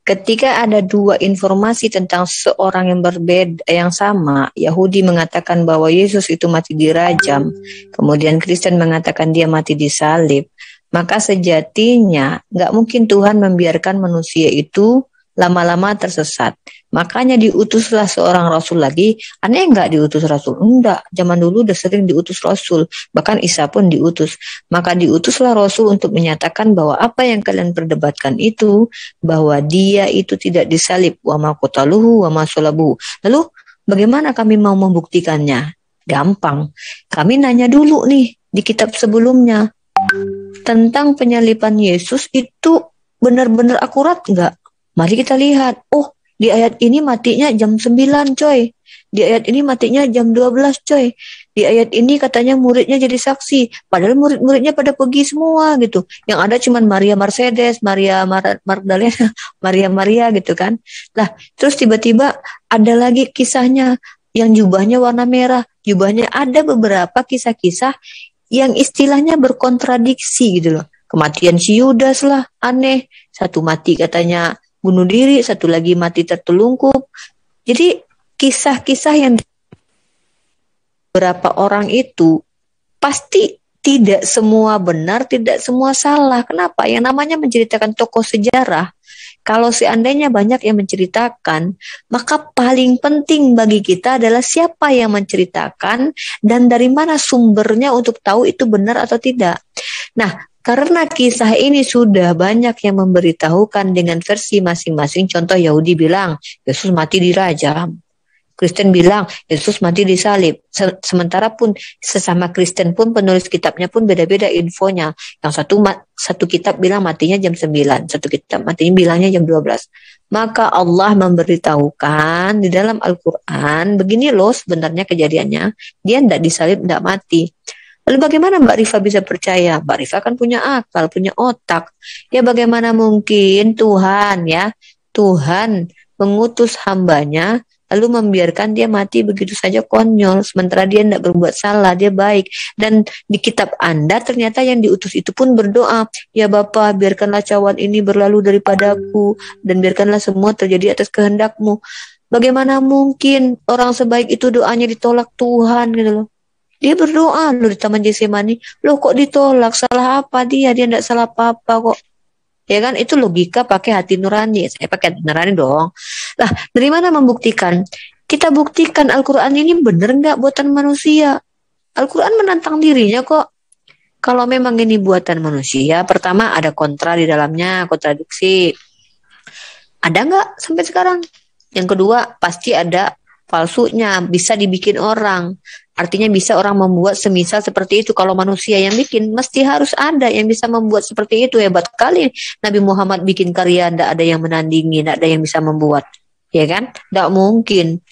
B: Ketika ada dua informasi tentang seorang yang berbeda yang sama, Yahudi mengatakan bahwa Yesus itu mati dirajam, kemudian Kristen mengatakan dia mati disalib, maka sejatinya nggak mungkin Tuhan membiarkan manusia itu lama-lama tersesat. Makanya diutuslah seorang rasul lagi. Aneh enggak diutus rasul? Enggak. Zaman dulu udah sering diutus rasul. Bahkan Isa pun diutus. Maka diutuslah rasul untuk menyatakan bahwa apa yang kalian perdebatkan itu, bahwa dia itu tidak disalib. Wa ma qataluhu wa ma salabuhu. Lalu bagaimana kami mau membuktikannya? Gampang. Kami nanya dulu nih di kitab sebelumnya. Tentang penyaliban Yesus itu benar-benar akurat enggak? Mari kita lihat. Oh, di ayat ini matinya jam 9 coy. Di ayat ini matinya jam 12 coy. Di ayat ini katanya muridnya jadi saksi, padahal murid-muridnya pada pergi semua gitu. Yang ada cuman Maria Mercedes, Maria Magdalena, Maria gitu kan. Lah, terus tiba-tiba ada lagi kisahnya yang jubahnya warna merah. Jubahnya ada beberapa kisah-kisah yang istilahnya berkontradiksi gitu loh. Kematian si Yudas lah, aneh. Satu mati katanya bunuh diri, satu lagi mati tertelungkup. Jadi kisah-kisah yang beberapa orang itu pasti tidak semua benar, tidak semua salah. Kenapa? Yang namanya menceritakan tokoh sejarah, kalau seandainya banyak yang menceritakan, maka paling penting bagi kita adalah siapa yang menceritakan dan dari mana sumbernya untuk tahu itu benar atau tidak. Nah, karena kisah ini sudah banyak yang memberitahukan dengan versi masing-masing. Contoh, Yahudi bilang Yesus mati dirajam. Kristen bilang Yesus mati disalib. Sementara pun sesama Kristen pun penulis kitabnya pun beda-beda infonya. Yang satu kitab bilang matinya jam 9, satu kitab matinya bilangnya jam 12. Maka Allah memberitahukan di dalam Al-Qur'an, begini loh sebenarnya kejadiannya, dia tidak disalib, tidak mati. Lalu bagaimana Mbak Rifa bisa percaya? Mbak Rifa kan punya akal, punya otak. Ya bagaimana mungkin Tuhan mengutus hambanya lalu membiarkan dia mati begitu saja konyol, sementara dia tidak berbuat salah, dia baik. Dan di kitab Anda ternyata yang diutus itu pun berdoa, ya Bapa, biarkanlah cawan ini berlalu daripadaku, dan biarkanlah semua terjadi atas kehendak-Mu. Bagaimana mungkin orang sebaik itu doanya ditolak Tuhan gitu loh. Dia berdoa loh di Taman Getsemani, loh kok ditolak, salah apa dia tidak salah apa-apa kok. Ya kan, itu logika pakai hati nurani. Saya pakai hati nurani dong. Lah, dari mana membuktikan? Kita buktikan Al-Quran ini benar nggak buatan manusia. Al-Quran menantang dirinya kok. Kalau memang ini buatan manusia, pertama ada kontra di dalamnya, kontradiksi. Ada nggak sampai sekarang? Yang kedua, pasti ada palsunya, bisa dibikin orang. Artinya bisa orang membuat semisal seperti itu. Kalau manusia yang bikin, mesti harus ada yang bisa membuat seperti itu. Hebat kali Nabi Muhammad bikin karya, tidak ada yang menandingi, tidak ada yang bisa membuat. Ya kan? Tidak mungkin.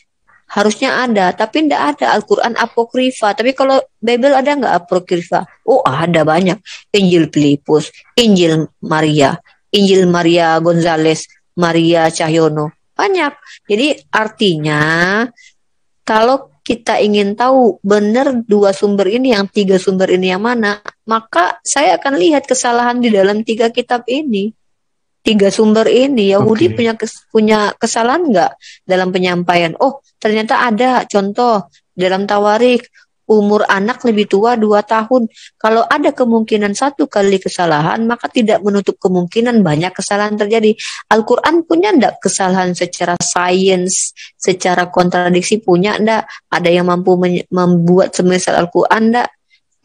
B: Harusnya ada, tapi tidak ada. Al-Quran apokrifa. Tapi kalau Bible ada nggak apokrifa? Oh, ada banyak. Injil Filipus, Injil Maria Gonzales, Maria Cahyono. Banyak. Jadi artinya, kalau kita ingin tahu benar dua sumber ini, yang tiga sumber ini yang mana, maka saya akan lihat kesalahan di dalam tiga kitab ini. Tiga sumber ini, Yahudi punya kesalahan nggak dalam penyampaian? Oh, ternyata ada contoh dalam Tawarik, umur anak lebih tua 2 tahun. Kalau ada kemungkinan 1 kali kesalahan, maka tidak menutup kemungkinan banyak kesalahan terjadi. Al-Quran punya enggak kesalahan secara sains, secara kontradiksi punya enggak? Ada yang mampu membuat semisal Al-Quran enggak?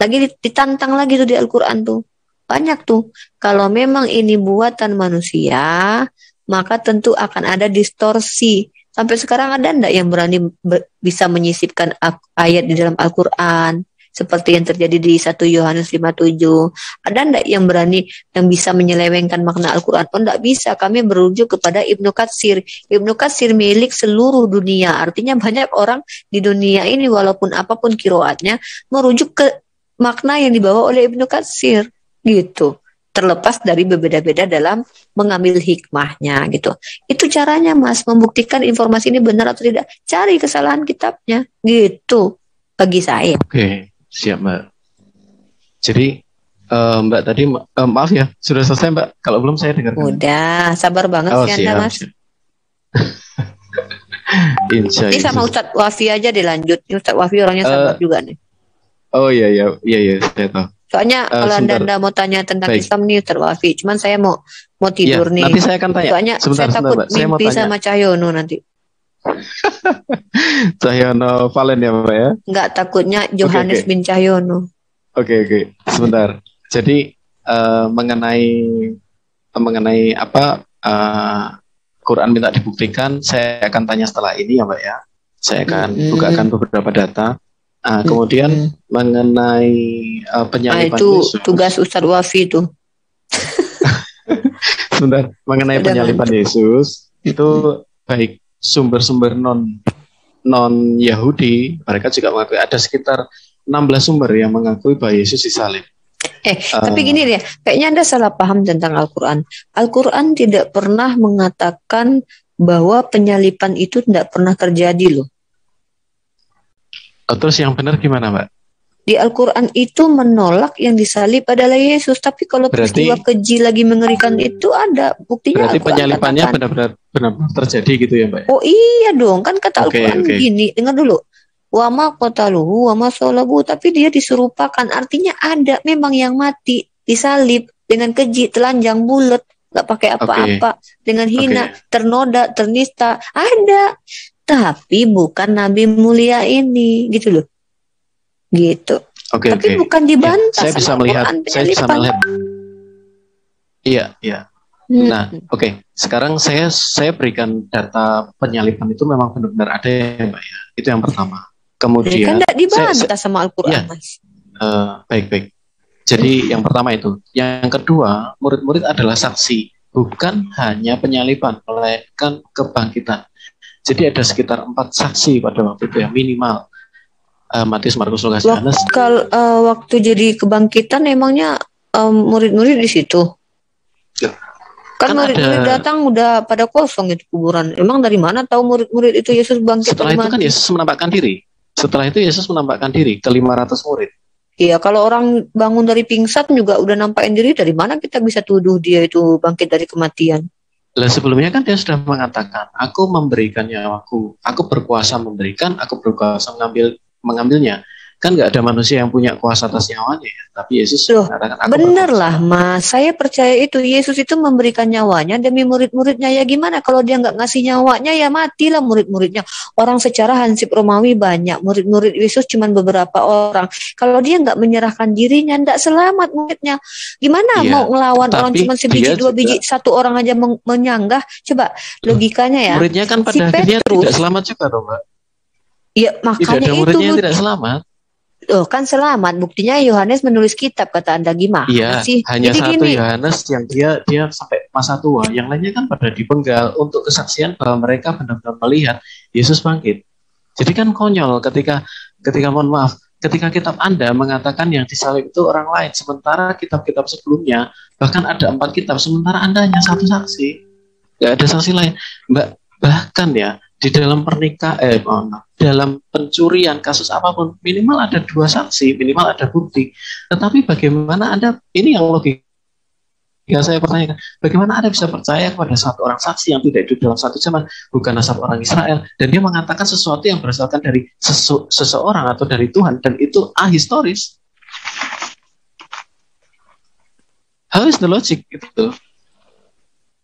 B: Lagi ditantang lagi tuh di Al-Quran tuh. Banyak tuh. Kalau memang ini buatan manusia, maka tentu akan ada distorsi. Sampai sekarang ada enggak yang berani bisa menyisipkan ayat di dalam Al-Quran seperti yang terjadi di 1 Yohanes 5:7? Ada enggak yang berani yang bisa menyelewengkan makna Al-Quran? Oh, enggak bisa. Kami merujuk kepada Ibnu Katsir. Ibnu Katsir milik seluruh dunia. Artinya banyak orang di dunia ini walaupun apapun kiroatnya merujuk ke makna yang dibawa oleh Ibnu Katsir gitu. Terlepas dari berbeda-beda dalam mengambil hikmahnya gitu. Itu caranya Mas, membuktikan informasi ini benar atau tidak. Cari kesalahan kitabnya gitu bagi saya.
C: Oke, siap Mbak. Jadi Mbak tadi maaf ya, sudah selesai Mbak? Kalau belum saya dengarkan.
B: Udah, sabar banget sih Anda Mas. Ini sama Ustadz Wafi aja dilanjut. Ustadz Wafi orangnya sabar juga nih.
C: Oh iya, saya tahu.
B: Soalnya kalau Anda mau tanya tentang Islam nih Ustaz Wafi, cuman saya mau tidur nih.
C: Nanti saya akan tanya.
B: Soalnya saya takut mimpi sama Cahyono nanti.
C: Cahyono Valen ya Mbak ya?
B: Enggak, takutnya Johannes bin Cahyono.
C: Oke. Sebentar. Jadi mengenai apa Quran minta dibuktikan, saya akan tanya setelah ini ya Mbak ya. Saya akan bukakan beberapa data. Kemudian mengenai penyaliban
B: itu
C: Yesus.
B: Tugas Ustadz Wafi itu.
C: Sebentar, mengenai penyaliban Yesus itu baik sumber-sumber non Yahudi, mereka juga mengakui ada sekitar 16 sumber yang mengakui bahwa Yesus disalib.
B: Tapi gini deh, kayaknya Anda salah paham tentang Al-Quran. Al-Quran tidak pernah mengatakan bahwa penyalipan itu tidak pernah terjadi loh.
C: Terus yang benar gimana, Mbak?
B: Di Al-Quran itu menolak yang disalib adalah Yesus. Tapi kalau peristiwa keji lagi mengerikan itu ada buktinya.
C: Berarti penyalipannya benar-benar terjadi gitu ya, Mbak?
B: Oh iya dong, kan kata Al-Quran gini, dengar dulu. Wa ma qataluhu wa ma salabu, tapi dia diserupakan. Artinya ada memang yang mati, disalib dengan keji, telanjang, bulat, nggak pakai apa-apa, dengan hina, ternoda, ternista, ada. Tapi bukan Nabi mulia ini, gitu loh. Gitu. Tapi bukan dibantah.
C: Ya, saya bisa melihat. Iya. Nah, sekarang saya berikan data penyalipan itu memang benar-benar ada ya, Mbak ya. Itu yang pertama. Kemudian
B: kan tidak dibantah sama Al-Quran, Mas.
C: Baik. Jadi yang pertama itu. Yang kedua, murid-murid adalah saksi, bukan hanya penyalipan, melainkan kebangkitan. Jadi ada sekitar 4 saksi pada waktu itu yang minimal. Matius, Markus, Lukas, Yohanes.
B: Waktu jadi kebangkitan emangnya murid-murid di situ? Kan murid-murid datang udah pada kosong itu kuburan. Emang dari mana tahu murid-murid itu Yesus bangkit?
C: Setelah itu kan Yesus menampakkan diri. Setelah itu Yesus menampakkan diri ke 500 murid.
B: Iya, kalau orang bangun dari pingsan juga udah nampakin diri, dari mana kita bisa tuduh dia itu bangkit dari kematian?
C: Lah sebelumnya kan dia sudah mengatakan, aku memberikan nyawaku, aku berkuasa memberikan, aku berkuasa mengambilnya. Kan nggak ada manusia yang punya kuasa atas nyawanya ya. Tapi Yesus mengatakan, aku
B: bener lah Mas, saya percaya itu. Yesus itu memberikan nyawanya demi murid-muridnya. Ya gimana kalau dia nggak ngasih nyawanya, ya matilah murid-muridnya. Orang secara hansip Romawi banyak, murid-murid Yesus cuma beberapa orang. Kalau dia nggak menyerahkan dirinya, nggak selamat muridnya. Gimana mau ngelawan orang cuma sebiji, 2 biji, 1 orang aja menyanggah? Coba logikanya ya.
C: Muridnya kan pada akhirnya tidak selamat juga dong, Mbak.
B: Iya, makanya
C: tidak ada muridnya yang tidak selamat.
B: Kan selamat, buktinya Yohanes menulis kitab, kata Anda gimana sih?
C: Hanya jadi 1 Yohanes yang dia sampai masa tua, yang lainnya kan pada dipenggal untuk kesaksian bahwa mereka benar-benar melihat Yesus bangkit. Jadi kan konyol ketika mohon maaf, ketika kitab Anda mengatakan yang disalib itu orang lain, sementara kitab-kitab sebelumnya bahkan ada 4 kitab, sementara Anda hanya 1 saksi, nggak ada saksi lain. Bahkan ya di dalam dalam pencurian kasus apapun minimal ada 2 saksi, minimal ada bukti. Tetapi bagaimana Anda, ini yang logika saya pertanyakan, bagaimana Anda bisa percaya kepada 1 orang saksi yang tidak hidup dalam 1 zaman, bukan asal orang Israel, dan dia mengatakan sesuatu yang berasalkan dari seseorang atau dari Tuhan, dan itu ahistoris. How is the logic gitu?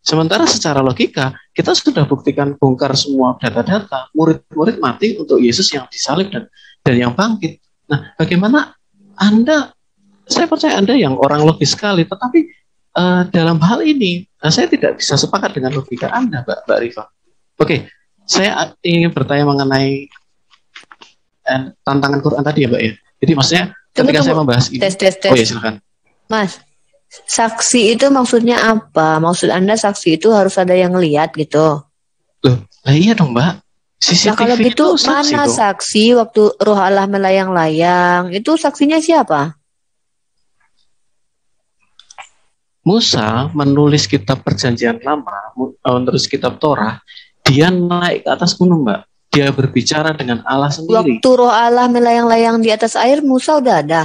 C: Sementara secara logika, kita sudah buktikan, bongkar semua data-data, murid-murid mati untuk Yesus yang disalib dan yang bangkit. Nah, bagaimana Anda, saya percaya Anda yang orang logis sekali, tetapi dalam hal ini, saya tidak bisa sepakat dengan logika Anda, Mbak Rifa. Oke, saya ingin bertanya mengenai tantangan Quran tadi ya, Mbak ya. Jadi maksudnya, ketika saya membahas ini, oh ya silakan.
B: Mas, saksi itu maksudnya apa? Maksud Anda saksi itu harus ada yang lihat gitu?
C: Loh, iya dong Mbak. CCTV
B: kalau gitu mana
C: dong.
B: Saksi waktu Roh Allah melayang-layang? Itu saksinya siapa?
C: Musa menulis kitab Perjanjian Lama, menulis kitab Torah, dia naik ke atas gunung Mbak. Dia berbicara dengan Allah sendiri.
B: Waktu Roh Allah melayang-layang di atas air, Musa udah ada.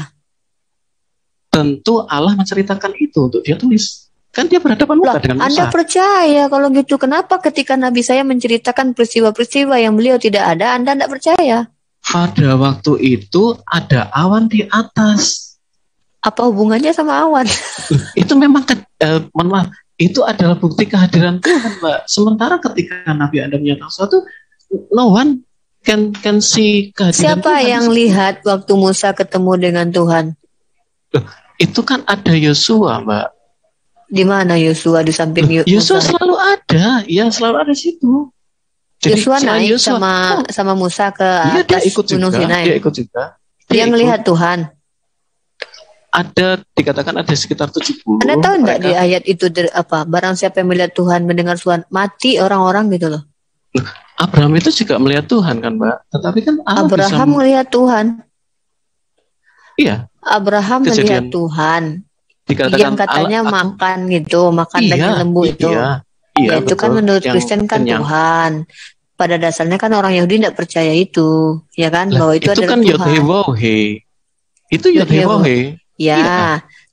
C: Tentu Allah menceritakan itu untuk dia tulis. Kan dia berhadapan muka dengan Musa.
B: Anda percaya kalau gitu? Kenapa ketika Nabi saya menceritakan peristiwa-peristiwa yang beliau tidak ada, Anda tidak percaya?
C: Pada waktu itu ada awan di atas.
B: Apa hubungannya sama awan?
C: Itu memang, mohon maaf, itu adalah bukti kehadiran Tuhan, Mbak. Sementara ketika Nabi Anda menyatakan sesuatu, no one can see kehadiran
B: Siapa
C: Tuhan.
B: Yang lihat waktu Musa ketemu dengan Tuhan?
C: Itu kan ada Yosua, Mbak.
B: Di mana Yosua di samping Musa?
C: Yosua selalu ada, ya selalu ada situ.
B: Yosua naik sama Musa ke atas Gunung Sinai.
C: Dia ikut juga.
B: Dia melihat Tuhan.
C: Ada, dikatakan ada sekitar 70.
B: Anda tahu enggak di ayat itu apa? Barang siapa yang melihat Tuhan, mendengar Tuhan, mati orang-orang gitu loh.
C: Abraham itu juga melihat Tuhan kan, Mbak. Tetapi kan Allah
B: Abraham melihat Tuhan.
C: Iya.
B: Abraham melihat
C: Kejadian
B: Tuhan
C: dikatakan
B: yang katanya
C: Allah,
B: makan gitu, makan
C: iya,
B: daging lembu itu.
C: iya,
B: Ya itu kan
C: betul.
B: menurut
C: Yang
B: Kristen kan
C: kenyang.
B: Tuhan. Pada dasarnya kan orang Yahudi tidak percaya itu, ya kan,
C: Lah,
B: bahwa itu adalah
C: kan
B: Tuhan.
C: Yod-Heh-Waw-He. Itu Yod-Heh-Waw-He.
B: Ya,
C: Iya.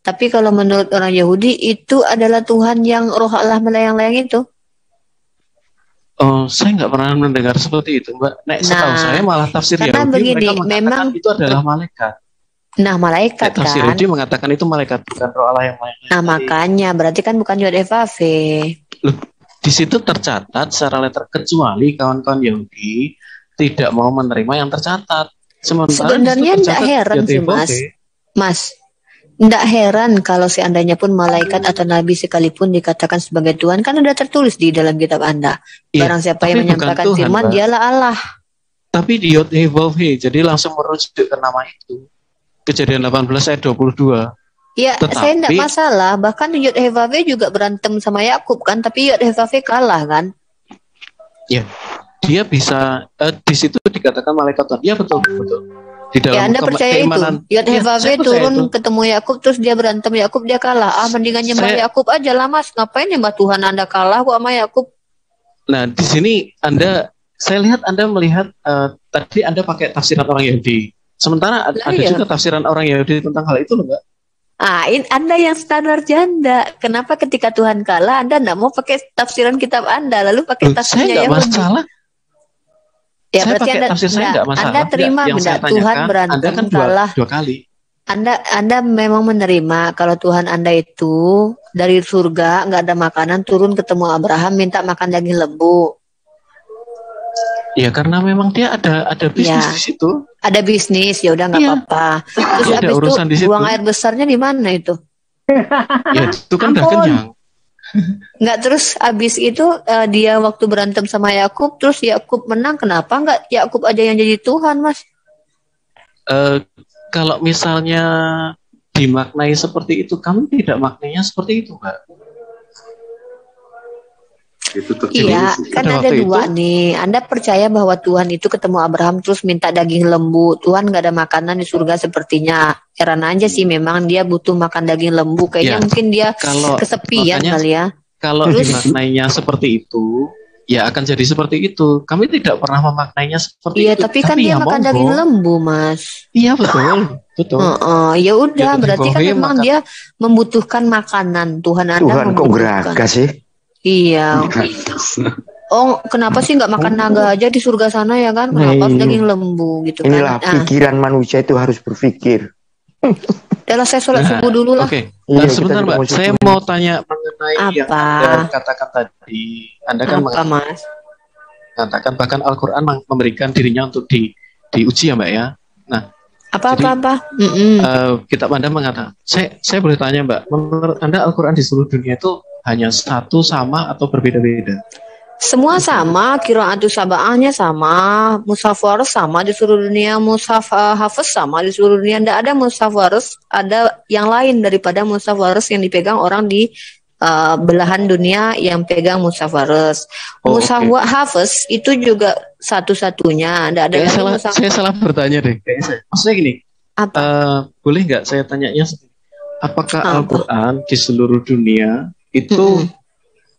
B: tapi kalau menurut orang Yahudi itu adalah Tuhan yang roh Allah melayang-layang itu.
C: Oh, saya nggak pernah mendengar seperti itu, Mbak. Setahu saya malah tafsir
B: karena
C: Yahudi
B: begini,
C: mereka mengatakan
B: memang
C: itu adalah malaikat.
B: Nah, malaikat
C: Tafsir
B: kan.
C: Yahudi mengatakan itu malaikat, bukan roh Allah yang lain.
B: Nah, makanya berarti kan bukan Yod-Heh-Vav.
C: Loh, di situ tercatat secara letter kecuali kawan-kawan Yahudi tidak mau menerima yang tercatat. Sementara
B: sebenarnya tidak heran sih, Mas. Tidak heran kalau seandainya pun malaikat atau nabi sekalipun dikatakan sebagai Tuhan, kan sudah tertulis di dalam kitab Anda. Barang siapa yang menyampaikan Tuhan, firman, dialah Allah.
C: Tapi di Yod-Heh-Vav-He, jadi langsung merujuk ke nama itu. Kejadian 18 ayat 22.
B: Ya, saya tidak masalah. Bahkan Yod-Heh-Vav-He juga berantem sama Yakub kan, tapi Yod-Heh-Vav-He kalah kan?
C: Ya, dia bisa di situ dikatakan malaikat Tuhan. Ya, betul. Di dalam
B: Anda percaya itu? Yod-Heh-Vav-He turun ketemu Yakub, terus dia berantem Yakub, dia kalah. Mendingan nyembah Yakub aja lah, Mas. Ngapain nyembah Tuhan Anda kalah kok sama Yakub?
C: Nah, di sini saya lihat Anda melihat tadi Anda pakai tafsiran orang Yahudi. Sementara ada juga tafsiran orang Yahudi tentang hal itu loh, Mbak.
B: Anda yang standar janda. Kenapa ketika Tuhan kalah Anda tidak mau pakai tafsiran kitab Anda, lalu pakai tafsirnya Yahudi? Saya
C: masalah.
B: Ya, saya berarti Anda tafsir saya enggak masalah. Anda terima tidak Tuhan berantem
C: Anda kan
B: kalah
C: dua kali.
B: Anda memang menerima kalau Tuhan Anda itu dari surga nggak ada makanan, turun ketemu Abraham minta makan daging lembu.
C: Ya karena memang dia ada bisnis di situ. Ada
B: bisnis, ya udah nggak apa-apa. Terus
C: ya,
B: habis itu buang air besarnya di mana itu?
C: Ya itu kan udah kenyang.
B: Nggak, terus abis itu dia waktu berantem sama Yakub, terus Yakub menang, kenapa nggak Yakub aja yang jadi Tuhan, Mas?
C: Kalau misalnya dimaknai seperti itu, kami tidak maknainya seperti itu, Mbak.
B: Iya, kan ada dua nih. Anda percaya bahwa Tuhan itu ketemu Abraham terus minta daging lembu. Tuhan nggak ada makanan di surga sepertinya. Heran aja sih, memang dia butuh makan daging lembu. Kayaknya mungkin dia kesepian kali ya.
C: Kalau dimaknainya seperti itu, ya akan jadi seperti itu. Kami tidak pernah memaknainya seperti itu.
B: Iya, tapi kan dia makan daging lembu, Mas.
C: Iya, betul.
B: Ya udah, berarti kan memang dia membutuhkan makanan. Tuhan
F: kok geragas sih?
B: Iya. Oh, kenapa sih nggak makan naga aja di surga sana ya kan? Kenapa harus daging lembu gitu kan?
F: Inilah pikiran manusia itu harus berpikir.
B: Udah saya sholat subuh dulu lah.
C: Oke. Sebentar Mbak, saya mau tanya mengenai yang Anda katakan tadi. Anda kan mengatakan bahkan Al-Quran memberikan dirinya untuk diuji ya Mbak ya. Nah,
B: apa?
C: Kitab Anda mengatakan, saya boleh tanya Mbak, menurut Anda Al-Quran di seluruh dunia itu hanya satu, sama, atau berbeda-beda?
B: Semua sama, qira'atu sab'ahnya sama, mushaf waras sama di seluruh dunia, mushaf hafiz sama di seluruh dunia. Tidak ada mushaf waras, ada yang lain daripada mushaf waras yang dipegang orang di belahan dunia yang pegang mushaf waras. Mushaf hafiz itu juga satu-satunya. Tidak ada.
C: Saya salah bertanya deh. Maksudnya gini, boleh nggak saya tanyanya? Apakah Al-Quran di seluruh dunia itu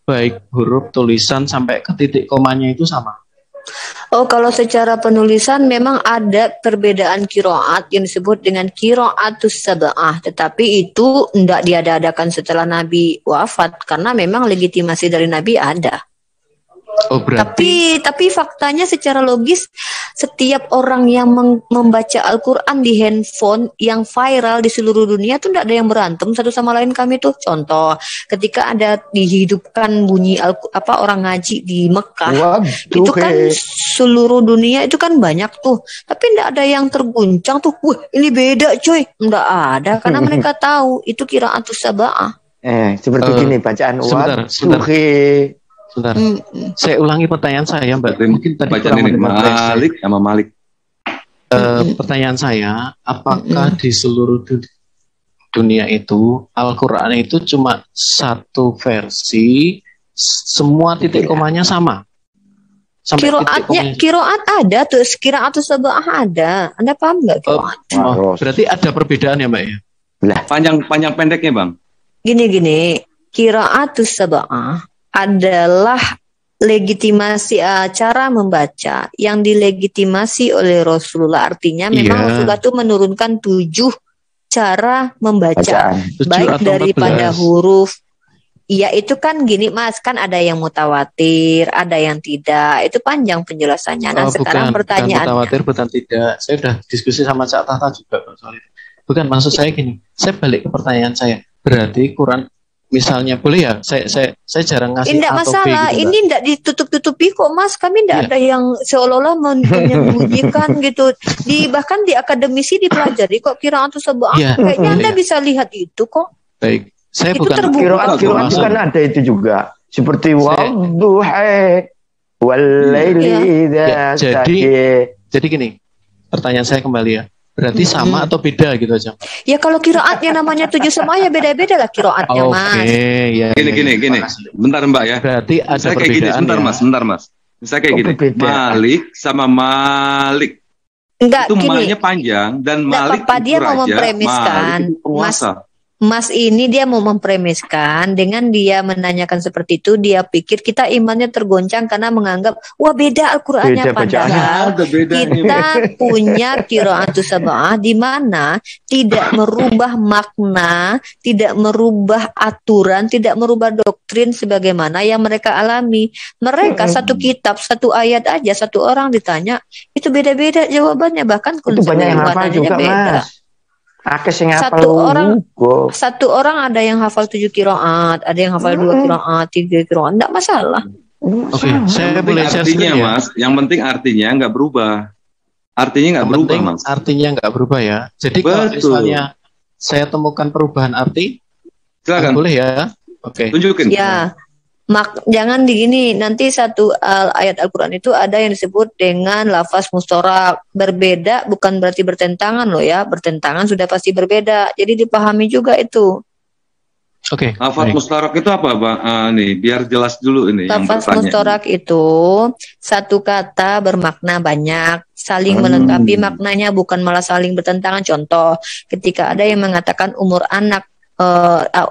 C: baik huruf, tulisan, sampai ke titik komanya itu sama?
B: Oh, kalau secara penulisan memang ada perbedaan qiraat yang disebut dengan qiraatus sab'ah, tetapi itu tidak diadakan setelah Nabi wafat karena memang legitimasi dari Nabi ada.
C: Oh, berarti...
B: Tapi faktanya secara logis setiap orang yang membaca Al-Quran di handphone yang viral di seluruh dunia tuh tidak ada yang berantem satu sama lain. Kami tuh contoh ketika ada dihidupkan bunyi orang ngaji di Mekah, itu kan seluruh dunia itu kan banyak tuh, tapi tidak ada yang terguncang tuh. Wah, ini beda coy, tidak ada karena mereka tahu itu qiraatus sab'ah.
F: Seperti gini bacaan
C: sebentar. Saya ulangi pertanyaan saya Mbak. Mungkin tadi
D: bacaan ini Malik sama Malik.
C: Pertanyaan saya, apakah di seluruh dunia itu Al-Quran itu cuma satu versi, semua titik komanya sama? sampai titik komunikasi.
B: Kiroat ada tuh, kiraatus sab'ah ada. Anda paham nggak kiroat?
C: Berarti ada perbedaan ya Mbak ya?
D: Panjang pendeknya Bang.
B: Gini, kiraatus sab'ah adalah legitimasi cara membaca yang dilegitimasi oleh Rasulullah. Artinya memang Rasulullah itu menurunkan 7 cara membaca, baik daripada huruf. Iya itu kan gini Mas, kan ada yang mutawatir, ada yang tidak. Itu panjang penjelasannya. Nah sekarang pertanyaannya.
C: Mutawatir bukan tidak. Saya sudah diskusi sama Cak Tata juga soal itu. Bukan, maksud saya gini. Saya balik ke pertanyaan saya. Berarti Quran misalnya boleh ya? Saya jarang ngasih
B: tidak masalah. Gitu, ini tidak ditutup-tutupi kok Mas. Kami tidak ada yang seolah-olah menyembunyikan gitu. Bahkan di akademisi dipelajari kok kiraatus sab'ah. Kayaknya Anda bisa lihat itu kok.
C: Baik. Saya
F: itu
C: bukan
F: kiroat kan ada itu juga seperti wadduha walaili idza
C: jadi gini, pertanyaan saya kembali ya, berarti sama atau beda gitu aja?
B: Ya kalau kiroat yang namanya 7 sama ya beda-beda lah kiroatnya Mas.
C: Ya,
D: gini. Bentar Mbak ya.
C: Berarti ada
D: misalnya
C: perbedaan
D: kayak gini, sebentar Mas. Misalnya kayak gini, Malik sama Malik.
B: Enggak,
D: itu malnya panjang dan Malik
B: apa dia mau mempremiskan Mas ini dia mau mempremiskan dengan dia menanyakan seperti itu, dia pikir kita imannya tergoncang karena menganggap wah beda Al-Qur'annya, padahal kita punya qiraatus sab'ah di mana tidak merubah makna, tidak merubah aturan, tidak merubah doktrin sebagaimana yang mereka alami. Mereka satu kitab, satu ayat aja, satu orang ditanya itu beda-beda jawabannya, bahkan konsep jawabannya beda.
F: Mas.
B: Satu orang ada yang hafal 7 qiraat, ada yang hafal 2 qiraat, 3 qiraat, enggak masalah.
C: Oke, saya boleh
D: artinya ya? Mas, yang penting artinya enggak berubah. Artinya enggak berubah, Mas.
C: Artinya enggak berubah ya. Jadi kalau misalnya saya temukan perubahan arti, silakan. Boleh ya? Oke.
D: Tunjukin.
B: Ya. Jangan digini, nanti satu ayat Al-Quran itu ada yang disebut dengan lafaz mustarak. Berbeda bukan berarti bertentangan loh ya, bertentangan sudah pasti berbeda, jadi dipahami juga itu.
C: Oke.
D: Lafaz mustarak itu apa Bang? Nih biar jelas dulu ini.
B: Lafaz mustarak itu satu kata bermakna banyak, saling melengkapi maknanya, bukan malah saling bertentangan. Contoh, ketika ada yang mengatakan umur anak,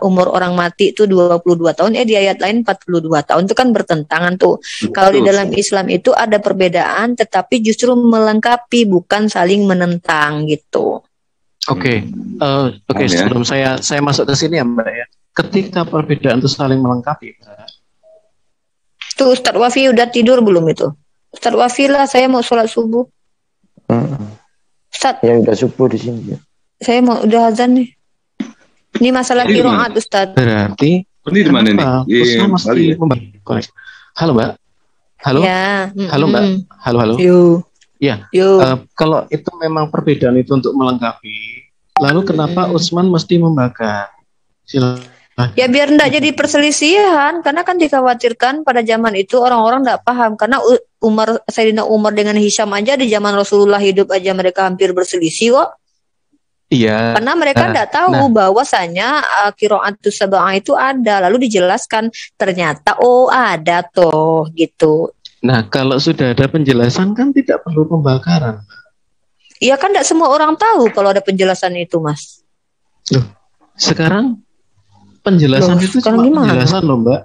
B: umur orang mati itu 22 tahun, di ayat lain 42 tahun, itu kan bertentangan tuh. Kalau di dalam Islam itu ada perbedaan tetapi justru melengkapi, bukan saling menentang gitu.
C: Oke. Sebelum saya masuk ke sini ya Mbak ya. Ketika perbedaan itu saling melengkapi, Mbak.
B: Tuh Ustadz Wafi udah tidur belum itu? Ustadz Wafi lah, saya mau sholat subuh. Ustadz.
F: Ya udah subuh di sini.
B: Saya mau udah azan nih. Ini masalah qiraat Ustadz.
C: Berarti
D: ini di mana nih?
C: Halo Mbak. Halo.
B: Ya.
C: Halo Mbak. Halo. Ya. Kalau itu memang perbedaan itu untuk melengkapi, lalu kenapa Utsman mesti membakar? Silakan.
B: Ya biar tidak jadi perselisihan, karena kan dikhawatirkan pada zaman itu orang-orang tidak paham, karena Sayyidina Umar dengan Hisham aja di zaman Rasulullah hidup aja mereka hampir berselisih kok.
C: Iya.
B: Karena mereka tidak tahu bahwasanya qiraatus sab'ah itu ada, lalu dijelaskan ternyata ada toh gitu.
C: Nah kalau sudah ada penjelasan kan tidak perlu pembakaran.
B: Iya kan tidak semua orang tahu kalau ada penjelasan itu Mas.
C: Loh, sekarang penjelasan itu cuma penjelasan loh Mbak.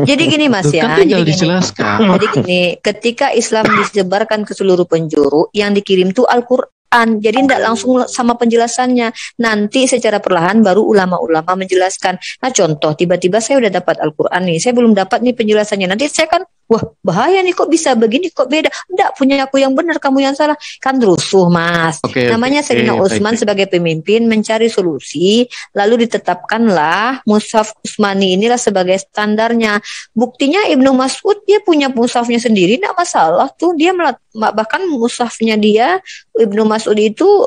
B: Jadi gini Mas ya,
C: kan tinggal dijelaskan.
B: Jadi gini, ketika Islam disebarkan ke seluruh penjuru, yang dikirim tuh Al-Quran. Jadi tidak langsung sama penjelasannya. Nanti secara perlahan baru ulama-ulama menjelaskan. Nah contoh, tiba-tiba saya udah dapat Al-Quran nih, saya belum dapat nih penjelasannya. Nanti saya kan, wah bahaya nih, kok bisa begini, kok beda. Enggak, punya aku yang benar, kamu yang salah. Kan rusuh Mas. Namanya Sayyidina Utsman sebagai pemimpin mencari solusi, lalu ditetapkanlah mushaf Utsmani inilah sebagai standarnya. Buktinya Ibnu Mas'ud dia punya mushafnya sendiri, tidak masalah tuh. Dia bahkan mushafnya dia Ibnu Mas'ud itu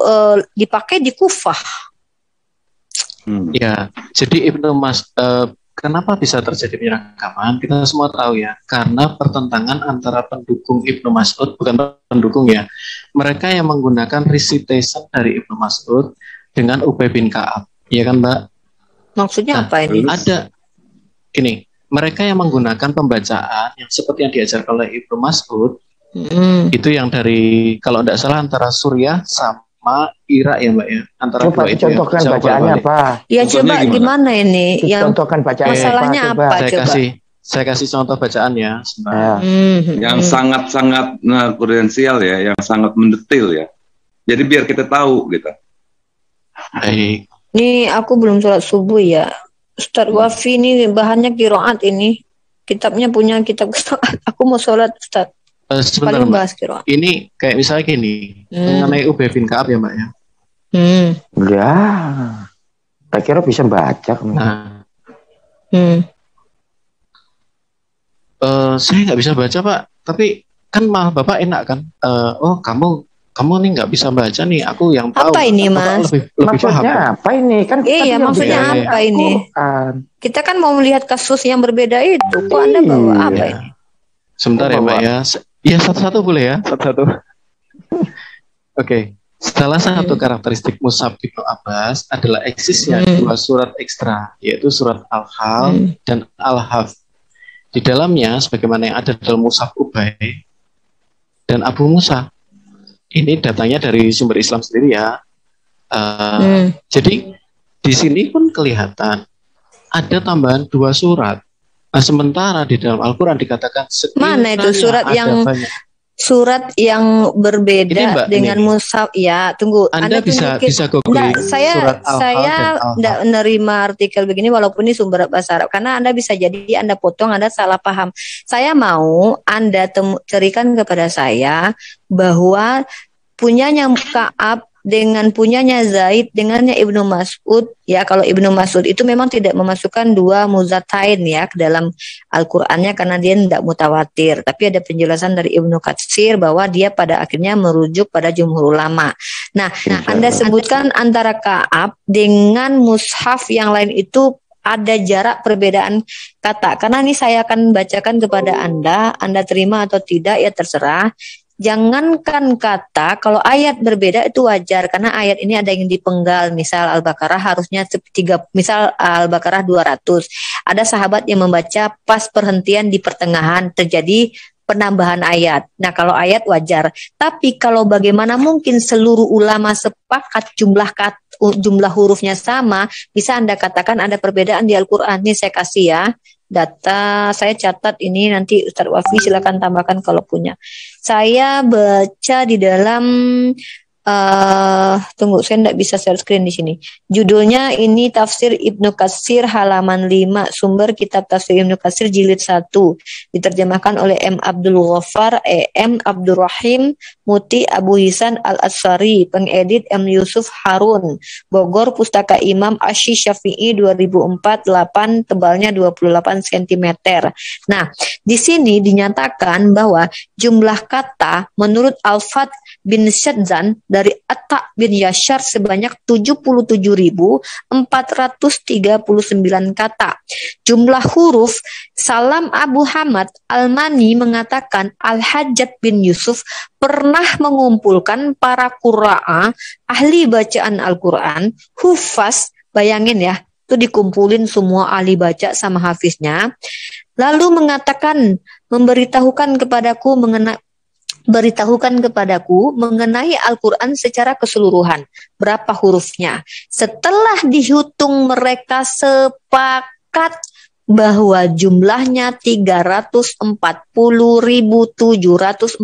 B: dipakai di Kufah.
C: Ya, jadi kenapa bisa terjadi penyeragaman? Kita semua tahu ya, karena pertentangan antara pendukung Ibnu Mas'ud, bukan pendukung ya, mereka yang menggunakan recitation dari Ibnu Mas'ud dengan Ubay bin Ka'ab, ya kan Mbak?
B: Maksudnya apa ini?
C: Ada, gini, mereka yang menggunakan pembacaan yang seperti yang diajarkan oleh Ibnu Mas'ud, itu yang dari kalau tidak salah antara Suriah sama Irak ya Mbak ya, antara
F: coba
C: dua itu
F: contohkan
C: ya.
F: Bacaannya apa?
B: Ya coba gimana ini? Yang
F: Contohkan bacaan
B: masalahnya apa?
C: Saya kasih contoh bacaannya.
D: Yang sangat-sangat prudensial ya, yang sangat mendetail ya. Jadi biar kita tahu gitu.
C: Baik.
B: Ini aku belum sholat subuh ya. Ustadz Wafi ini bahannya qiraat ini. Kitabnya punya kitab qiraat. Aku mau sholat Ustadz.
C: Sebentar Mbak. Ini kayak misalnya gini, mengenai Ubay bin Ka'ab ya Mbak ya.
F: Ya, saya kira bisa baca.
C: Nah. Saya nggak bisa baca Pak, tapi kan malah Bapak enak kan. Oh kamu nih nggak bisa baca nih, aku yang tahu.
B: Apa ini Mas?
C: Lebih
F: maksudnya
C: paham.
F: Apa ini kan?
B: Iya maksudnya apa ini? Kita kan mau melihat kasus yang berbeda itu. Kok Anda bawa apa ini?
C: Sebentar ya Mbak ya. Ya satu-satu boleh ya, satu-satu. Oke. Salah satu karakteristik Mushaf Ibnu Abbas adalah eksisnya dua surat ekstra, yaitu surat Al-Hal dan Al-Haf. Di dalamnya, sebagaimana yang ada dalam Mushaf Ubay dan Abu Musa, ini datanya dari sumber Islam sendiri ya. Jadi di sini pun kelihatan ada tambahan dua surat. Nah, sementara di dalam Al-Quran dikatakan
B: mana itu surat yang berbeda ini, Mbak, dengan Mushaf ya. Tunggu,
C: Anda bisa googling
B: saya tidak menerima artikel begini walaupun ini sumber bahasa Arab, karena Anda bisa jadi Anda potong, Anda salah paham. Saya mau Anda cerikan kepada saya bahwa punyanya Ka'ab dengan punyanya Zaid dengannya Ibnu Mas'ud ya. Kalau Ibnu Mas'ud itu memang tidak memasukkan dua muzatain ya ke dalam Al-Qur'annya karena dia tidak mutawatir, tapi ada penjelasan dari Ibnu Katsir bahwa dia pada akhirnya merujuk pada jumhur ulama. Nah, Anda sebutkan antara Ka'ab dengan mushaf yang lain itu ada jarak perbedaan kata. Karena ini saya akan bacakan kepada Anda terima atau tidak ya terserah. Jangankan kata, kalau ayat berbeda itu wajar karena ayat ini ada yang dipenggal. Misal Al-Baqarah harusnya misal Al-Baqarah 200. Ada sahabat yang membaca pas perhentian di pertengahan terjadi penambahan ayat. Nah, kalau ayat wajar. Tapi kalau bagaimana mungkin seluruh ulama sepakat jumlah hurufnya sama, bisa Anda katakan ada perbedaan di Al-Qur'an. Ini saya kasih ya. Data saya catat ini, nanti Ustadz Wafi silakan tambahkan kalau punya. Saya baca di dalam tunggu, saya tidak bisa share screen di sini. Judulnya ini Tafsir Ibnu Katsir halaman 5, sumber kitab Tafsir Ibnu Katsir jilid 1, diterjemahkan oleh M. Abdul Ghaffar, M. Abdurrahim Muti Abu Hisan Al-Asyari, pengedit M. Yusuf Harun, Bogor, Pustaka Imam Asy Syafi'i 2004, 8, tebalnya 28 cm. Nah, di sini dinyatakan bahwa jumlah kata menurut Al-Fat bin Syadzan dari Atta bin Yashar sebanyak 77.439 kata. Jumlah huruf Salam Abu Hamad Al-Mani mengatakan Al-Hajjaj bin Yusuf pernah mengumpulkan para qurra'a, ahli bacaan Al-Quran, hufaz, bayangin ya, itu dikumpulin semua ahli baca sama hafiznya, lalu mengatakan, beritahukan kepadaku mengenai Al-Quran secara keseluruhan. Berapa hurufnya? Setelah dihitung mereka sepakat bahwa jumlahnya 340.740.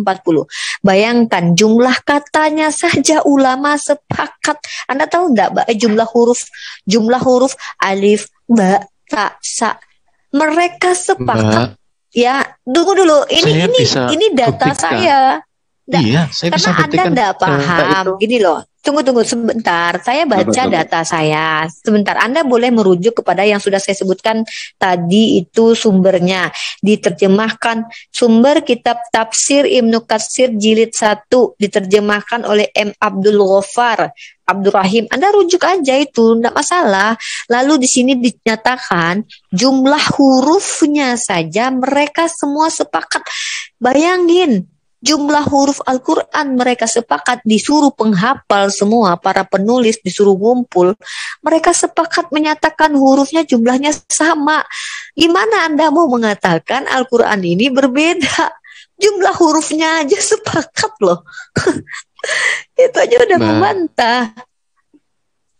B: Bayangkan jumlah katanya saja ulama sepakat. Anda tahu enggak jumlah huruf alif, ba, ta, sa. Mereka sepakat. Ya, tunggu dulu. Ini data saya.
C: Iya, saya
B: karena
C: bisa
B: Anda tidak paham. Gini loh. Tunggu sebentar. Saya baca data saya. Sebentar. Anda boleh merujuk kepada yang sudah saya sebutkan tadi itu sumbernya. Diterjemahkan sumber kitab Tafsir Ibnu Katsir jilid 1 diterjemahkan oleh M. Abdul Ghaffar Abdurrahim. Anda rujuk aja itu, tidak masalah. Lalu di sini dinyatakan jumlah hurufnya saja mereka semua sepakat. Bayangin, Jumlah huruf Al-Quran mereka sepakat disuruh penghafal semua, para penulis disuruh ngumpul. Mereka sepakat menyatakan hurufnya jumlahnya sama. Gimana Anda mau mengatakan Al-Quran ini berbeda? Jumlah hurufnya aja sepakat loh. Itu aja udah membantah.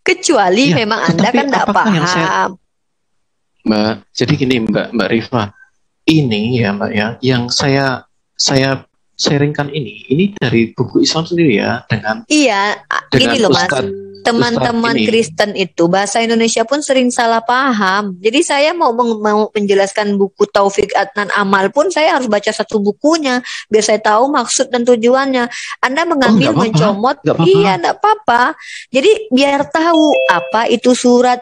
B: Kecuali memang Anda kan tidak paham.
C: Mbak, jadi gini Mbak Rifa, ini ya Mbak ya, yang saya sharingkan ini dari buku Islam sendiri ya, dengan
B: gini loh Mas, teman-teman Kristen itu bahasa Indonesia pun sering salah paham. Jadi saya mau menjelaskan buku Taufik Adnan Amal pun saya harus baca satu bukunya biar saya tahu maksud dan tujuannya. Anda mengambil mencomot, enggak apa-apa. Jadi biar tahu apa itu surat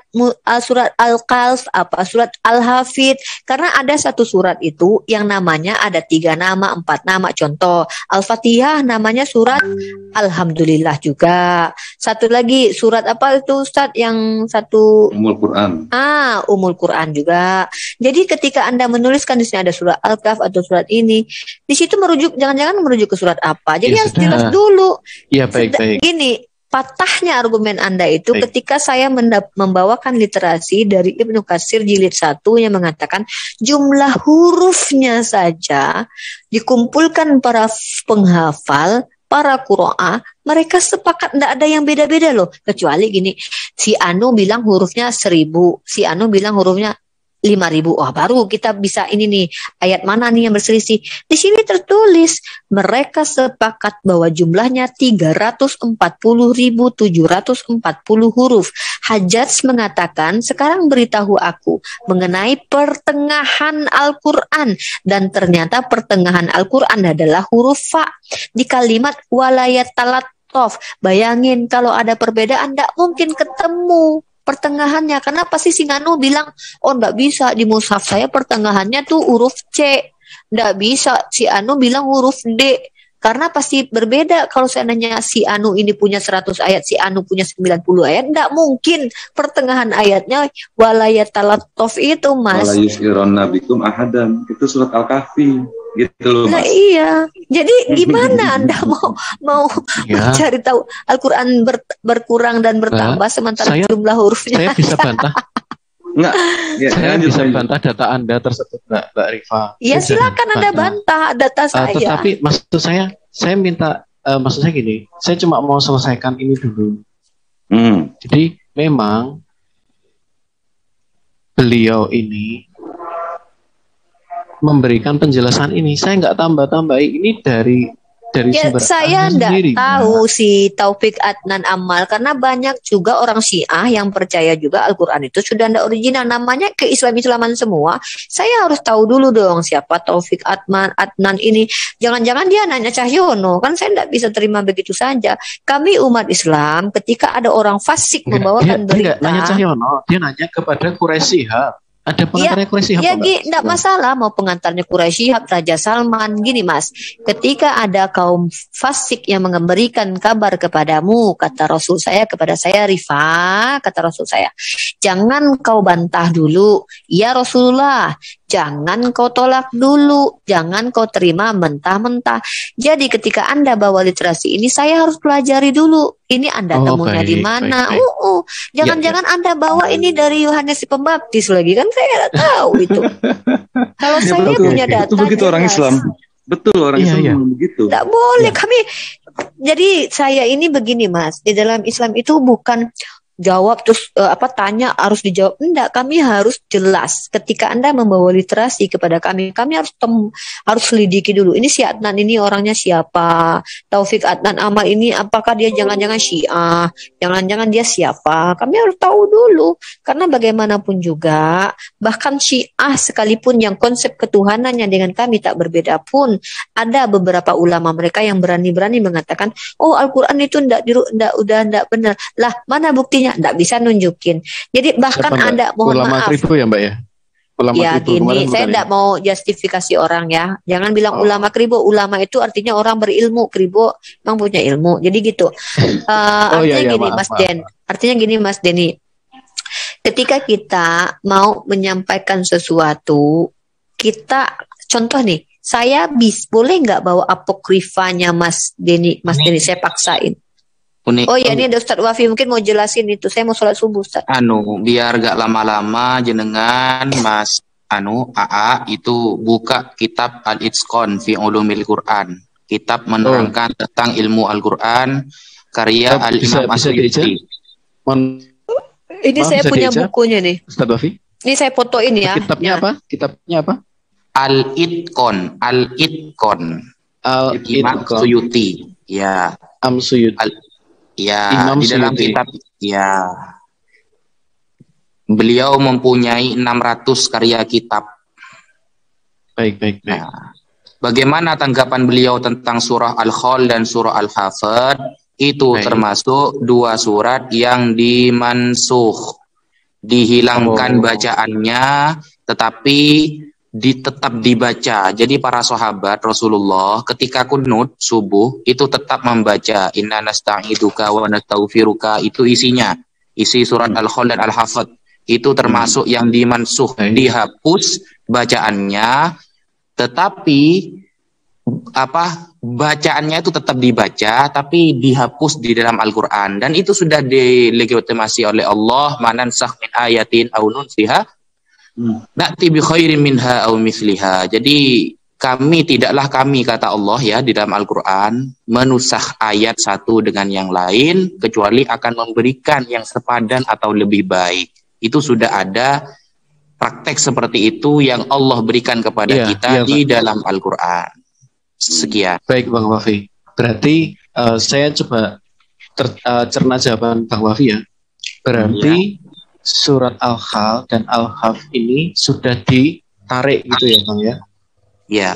B: Al-Kahf, apa surat Al-Hafid. Karena ada satu surat itu yang namanya ada 3 nama, 4 nama. Contoh Al-Fatihah namanya surat Alhamdulillah juga. Satu lagi surat apa itu Ustaz yang satu?
D: Ummul Quran.
B: Ummul Quran juga. Jadi ketika Anda menuliskan di sini ada surat Al-Kahf atau surat ini, di situ jangan-jangan merujuk ke surat apa. Jadi harus jelas dulu.
C: Iya, baik.
B: Gini, patahnya argumen Anda itu ketika saya membawakan literasi dari Ibnu Katsir jilid 1 yang mengatakan jumlah hurufnya saja dikumpulkan para penghafal, para qura'ah, mereka sepakat tidak ada yang beda-beda loh. Kecuali gini, si Anu bilang hurufnya 1000, si Anu bilang hurufnya 5.000. Wah, baru kita bisa ini nih, ayat mana nih yang berselisih. Di sini tertulis mereka sepakat bahwa jumlahnya 340.740 huruf. Hajjaj mengatakan, sekarang beritahu aku mengenai pertengahan Al-Quran. Dan ternyata pertengahan Al-Quran adalah huruf fa. Di kalimat walayat talatof. Bayangin kalau ada perbedaan, tidak mungkin ketemu pertengahannya. Kenapa sih si Nganu bilang, oh enggak bisa, di mushaf saya pertengahannya tuh huruf C. Enggak bisa, si Anu bilang huruf D. Karena pasti berbeda. Kalau seandainya si Anu ini punya 100 ayat, si Anu punya 90 ayat, enggak mungkin pertengahan ayatnya walayatalattof itu, Mas.
D: Walayusironna bikum ahadan. Itu surat Al-Kahfi. Gitu loh, Mas.
B: Nah iya, jadi gimana Anda mau mencari tahu Al-Quran berkurang dan bertambah sementara jumlah hurufnya?
C: Saya bisa bantah.
D: Enggak,
C: saya bisa bantah data Anda tersebut, Mbak Rifa.
B: Iya, silakan Anda bantah data saya.
C: Tetapi maksud saya minta, maksud saya gini, saya cuma mau selesaikan ini dulu. Jadi memang beliau ini memberikan penjelasan ini, saya nggak tambah-tambahi ini dari sumber
B: saya tidak tahu si Taufik Adnan Amal, karena banyak juga orang Syiah yang percaya juga Al-Quran itu sudah tidak original, namanya ke-Islam-Islaman semua. Saya harus tahu dulu dong siapa Taufik Adnan ini. Jangan-jangan dia nanya Cahyono, kan saya tidak bisa terima begitu saja. Kami umat Islam ketika ada orang fasik membawakan berita,
C: dia nanya Cahyono, dia nanya kepada Quraisy Shihab. Ada pengantarnya Quraisy Shihab? Ya,
B: tidak masalah mau pengantarnya Quraisy Shihab, Raja Salman. Gini Mas, ketika ada kaum fasik yang memberikan kabar kepadamu, kata Rasul saya kepada saya, Rifa, kata Rasul saya, jangan kau bantah dulu, ya Rasulullah, jangan kau tolak dulu, jangan kau terima mentah-mentah. Jadi ketika Anda bawa literasi ini, saya harus pelajari dulu. Ini Anda temunya di mana? Jangan-jangan Anda bawa ini dari Yohanes si Pembaptis lagi, kan saya tidak tahu itu. Kalau saya punya data,
D: itu begitu orang Islam. Betul orang Islam begitu.
B: Tidak boleh kami. Jadi saya ini begini Mas, di dalam Islam itu bukan jawab terus tanya harus dijawab, enggak, kami harus jelas. Ketika Anda membawa literasi kepada kami harus selidiki dulu, ini si Adnan ini orangnya siapa, Taufik Adnan Amal ini apakah dia jangan-jangan Syiah, jangan-jangan dia siapa, kami harus tahu dulu. Karena bagaimanapun juga bahkan Syiah sekalipun yang konsep ketuhanannya dengan kami tak berbeda pun, ada beberapa ulama mereka yang berani-berani mengatakan, oh Al-Quran itu udah enggak benar. Lah, mana buktinya? Tidak bisa nunjukin. Jadi bahkan Anda mohon maaf.
C: Ulama kribo ya Mbak ya? Ulama
B: ya gini, saya tidak mau justifikasi orang ya. Jangan bilang ulama kribo. Ulama itu artinya orang berilmu. Kribo memang punya ilmu. Jadi gitu. Artinya gini Mas Den. Artinya gini Mas Denny. Ketika kita mau menyampaikan sesuatu, kita contoh nih, saya boleh nggak bawa apokrifanya Mas Denny? Mas Denny, saya paksain.
E: Unik.
B: Oh ya, ini ada Ustadz Wafi mungkin mau jelasin itu. Saya mau sholat subuh, Ustadz.
E: Biar gak lama-lama jenengan Mas AA itu buka kitab Al-Itqan fi Ulumil Quran. Kitab menerangkan tentang ilmu Al-Quran karya Al-Imam As-Suyuti.
B: Ini saya punya bukunya nih.
C: Ustadz Wafi.
B: Ini saya fotoin ya.
C: Kitabnya apa? Kitabnya apa?
E: Al-Itqan. Imam Suyuti. Ya.
C: Suyuti.
E: Ya,
C: Imam
E: di dalam
C: Suyuti.
E: kitab ya. Beliau mempunyai 600 karya kitab.
C: Baik.
E: Nah, bagaimana tanggapan beliau tentang surah Al-Khol dan surah Al-Hafid? Itu termasuk 2 surat yang dimansuh, dihilangkan bacaannya, tetapi tetap dibaca. Jadi para sahabat Rasulullah ketika kunut subuh itu tetap membaca inna nasta'iduka wa nastaghfiruka, itu isi surat Al-Khol dan Al-Hafid. Itu termasuk yang dimansuh, dihapus bacaannya, tetapi bacaannya itu tetap dibaca tapi dihapus di dalam Al-Qur'an, dan itu sudah dilegitimasi oleh Allah, manansakh min ayatin aw nunsiha na'ti bi khairin minha aw misliha. Jadi tidaklah kami kata Allah ya di dalam Al-Qur'an menusakh ayat satu dengan yang lain kecuali akan memberikan yang sepadan atau lebih baik. Itu sudah ada praktek seperti itu yang Allah berikan kepada kita di dalam Al-Qur'an. Sekian.
C: Baik Bang Wafi. Berarti saya coba cerna jawaban Bang Wafi ya. Berarti surat Al-Khal dan Al-Haf ini sudah ditarik gitu ya Bang ya?
E: Ya.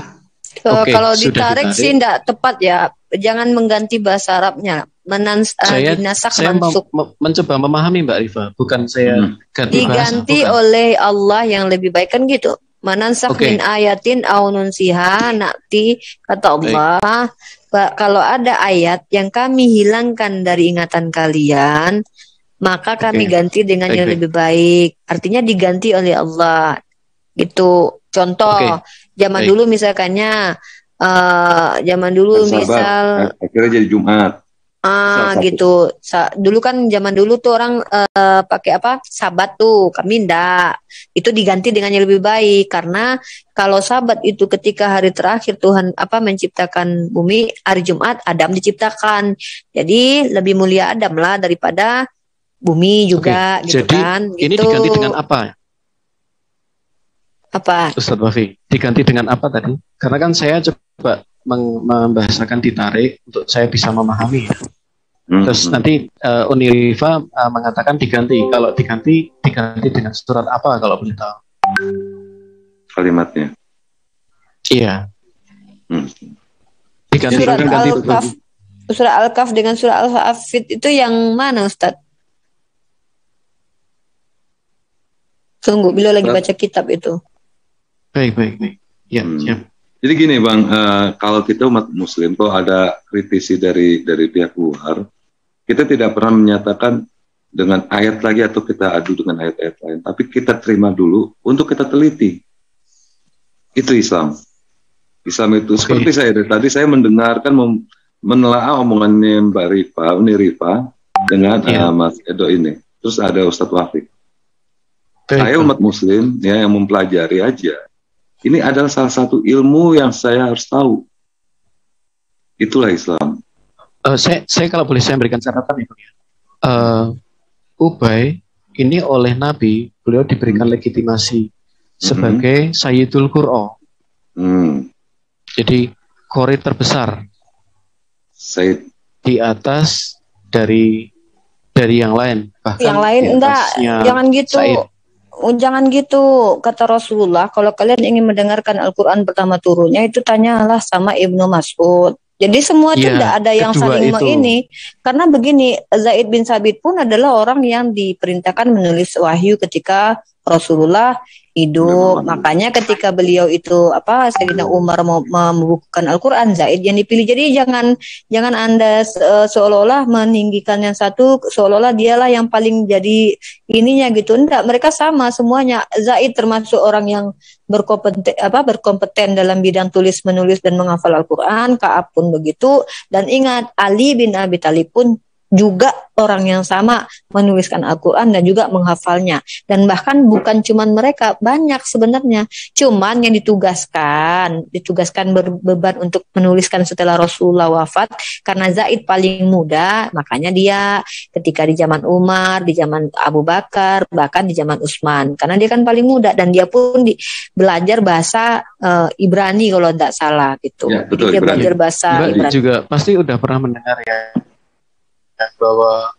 B: Kalau ditarik sih tidak tepat ya. Jangan mengganti bahasa Arabnya.
C: Saya mencoba memahami Mbak Rifa. Bukan saya
B: diganti oleh Allah yang lebih baik kan gitu. Manansakh min ayatin aw nunsiha na'ti, kata Allah. Kalau ada ayat yang kami hilangkan dari ingatan kalian, maka kami ganti dengan yang lebih baik. Artinya diganti oleh Allah. Gitu. Contoh, zaman dulu misalkannya, misal
D: akhirnya jadi Jumat.
B: Gitu. Dulu kan zaman dulu tuh orang pakai Sabat tuh, kami ndak. Itu diganti dengan yang lebih baik, karena kalau Sabat itu ketika hari terakhir Tuhan menciptakan bumi, hari Jumat Adam diciptakan. Jadi lebih mulia Adam lah daripada bumi juga gitu. Jadi, kan.
C: Ini
B: gitu.
C: Diganti dengan apa? Ustadz Wafi, diganti dengan apa tadi? Karena kan saya coba membahasakan ditarik untuk saya bisa memahami ya. Terus nanti Unirifa mengatakan diganti. Kalau diganti dengan surat apa kalau boleh tahu?
D: Kalimatnya.
C: Iya. Diganti
B: surat Al-Kahf. Surat Al-Kahf dengan surat Al-Hafid itu yang mana Ustadz? Tunggu, beliau lagi baca kitab itu.
C: Baik. Ya, siap.
D: Jadi gini Bang, kalau kita umat Muslim tuh ada kritisi dari pihak luar, kita tidak pernah menyatakan dengan ayat lagi atau kita adu dengan ayat-ayat lain, tapi kita terima dulu untuk kita teliti. Itu Islam. Islam itu seperti saya dari tadi saya mendengarkan menelaah omongannya Mbak Rifa dengan Mas Edo ini. Terus ada Ustadz Wafi. Saya umat Muslim ya yang mempelajari aja. Ini adalah salah satu ilmu yang saya harus tahu. Itulah Islam.
C: Saya kalau boleh saya berikan catatan itu ya. Ubay ini oleh Nabi, beliau diberikan legitimasi sebagai Sayyidul Qur'an. Jadi qori terbesar.
D: Sayyid.
C: Di atas dari yang lain. Bahkan
B: yang lain enggak, jangan gitu. Said. Jangan gitu, kata Rasulullah, kalau kalian ingin mendengarkan Al-Quran pertama turunnya itu tanyalah sama Ibnu Mas'ud. Jadi semua itu tidak ada yang saling ini. Karena begini, Zaid bin Sabit pun adalah orang yang diperintahkan menulis wahyu ketika Rasulullah hidup. Makanya ketika beliau itu Sayyidina Umar mau membukukan Al-Qur'an, Zaid yang dipilih. Jadi jangan Anda seolah-olah meninggikan yang satu, seolah-olah dialah yang paling jadi ininya gitu. Enggak, mereka sama semuanya. Zaid termasuk orang yang berkompeten dalam bidang tulis menulis dan menghafal Al-Qur'an, Ka'ab pun begitu. Dan ingat, Ali bin Abi Thalib pun juga orang yang sama menuliskan Al-Quran dan juga menghafalnya. Dan bahkan bukan cuman mereka, banyak sebenarnya. Cuman yang ditugaskan berbeban untuk menuliskan setelah Rasulullah wafat, karena Zaid paling muda, makanya dia ketika di zaman Umar, di zaman Abu Bakar, bahkan di zaman Utsman, karena dia kan paling muda dan dia pun belajar bahasa Ibrani kalau tidak salah gitu.
D: Ya, betul,
B: dia belajar bahasa Ibrani.
C: Juga pasti udah pernah mendengar ya bahwa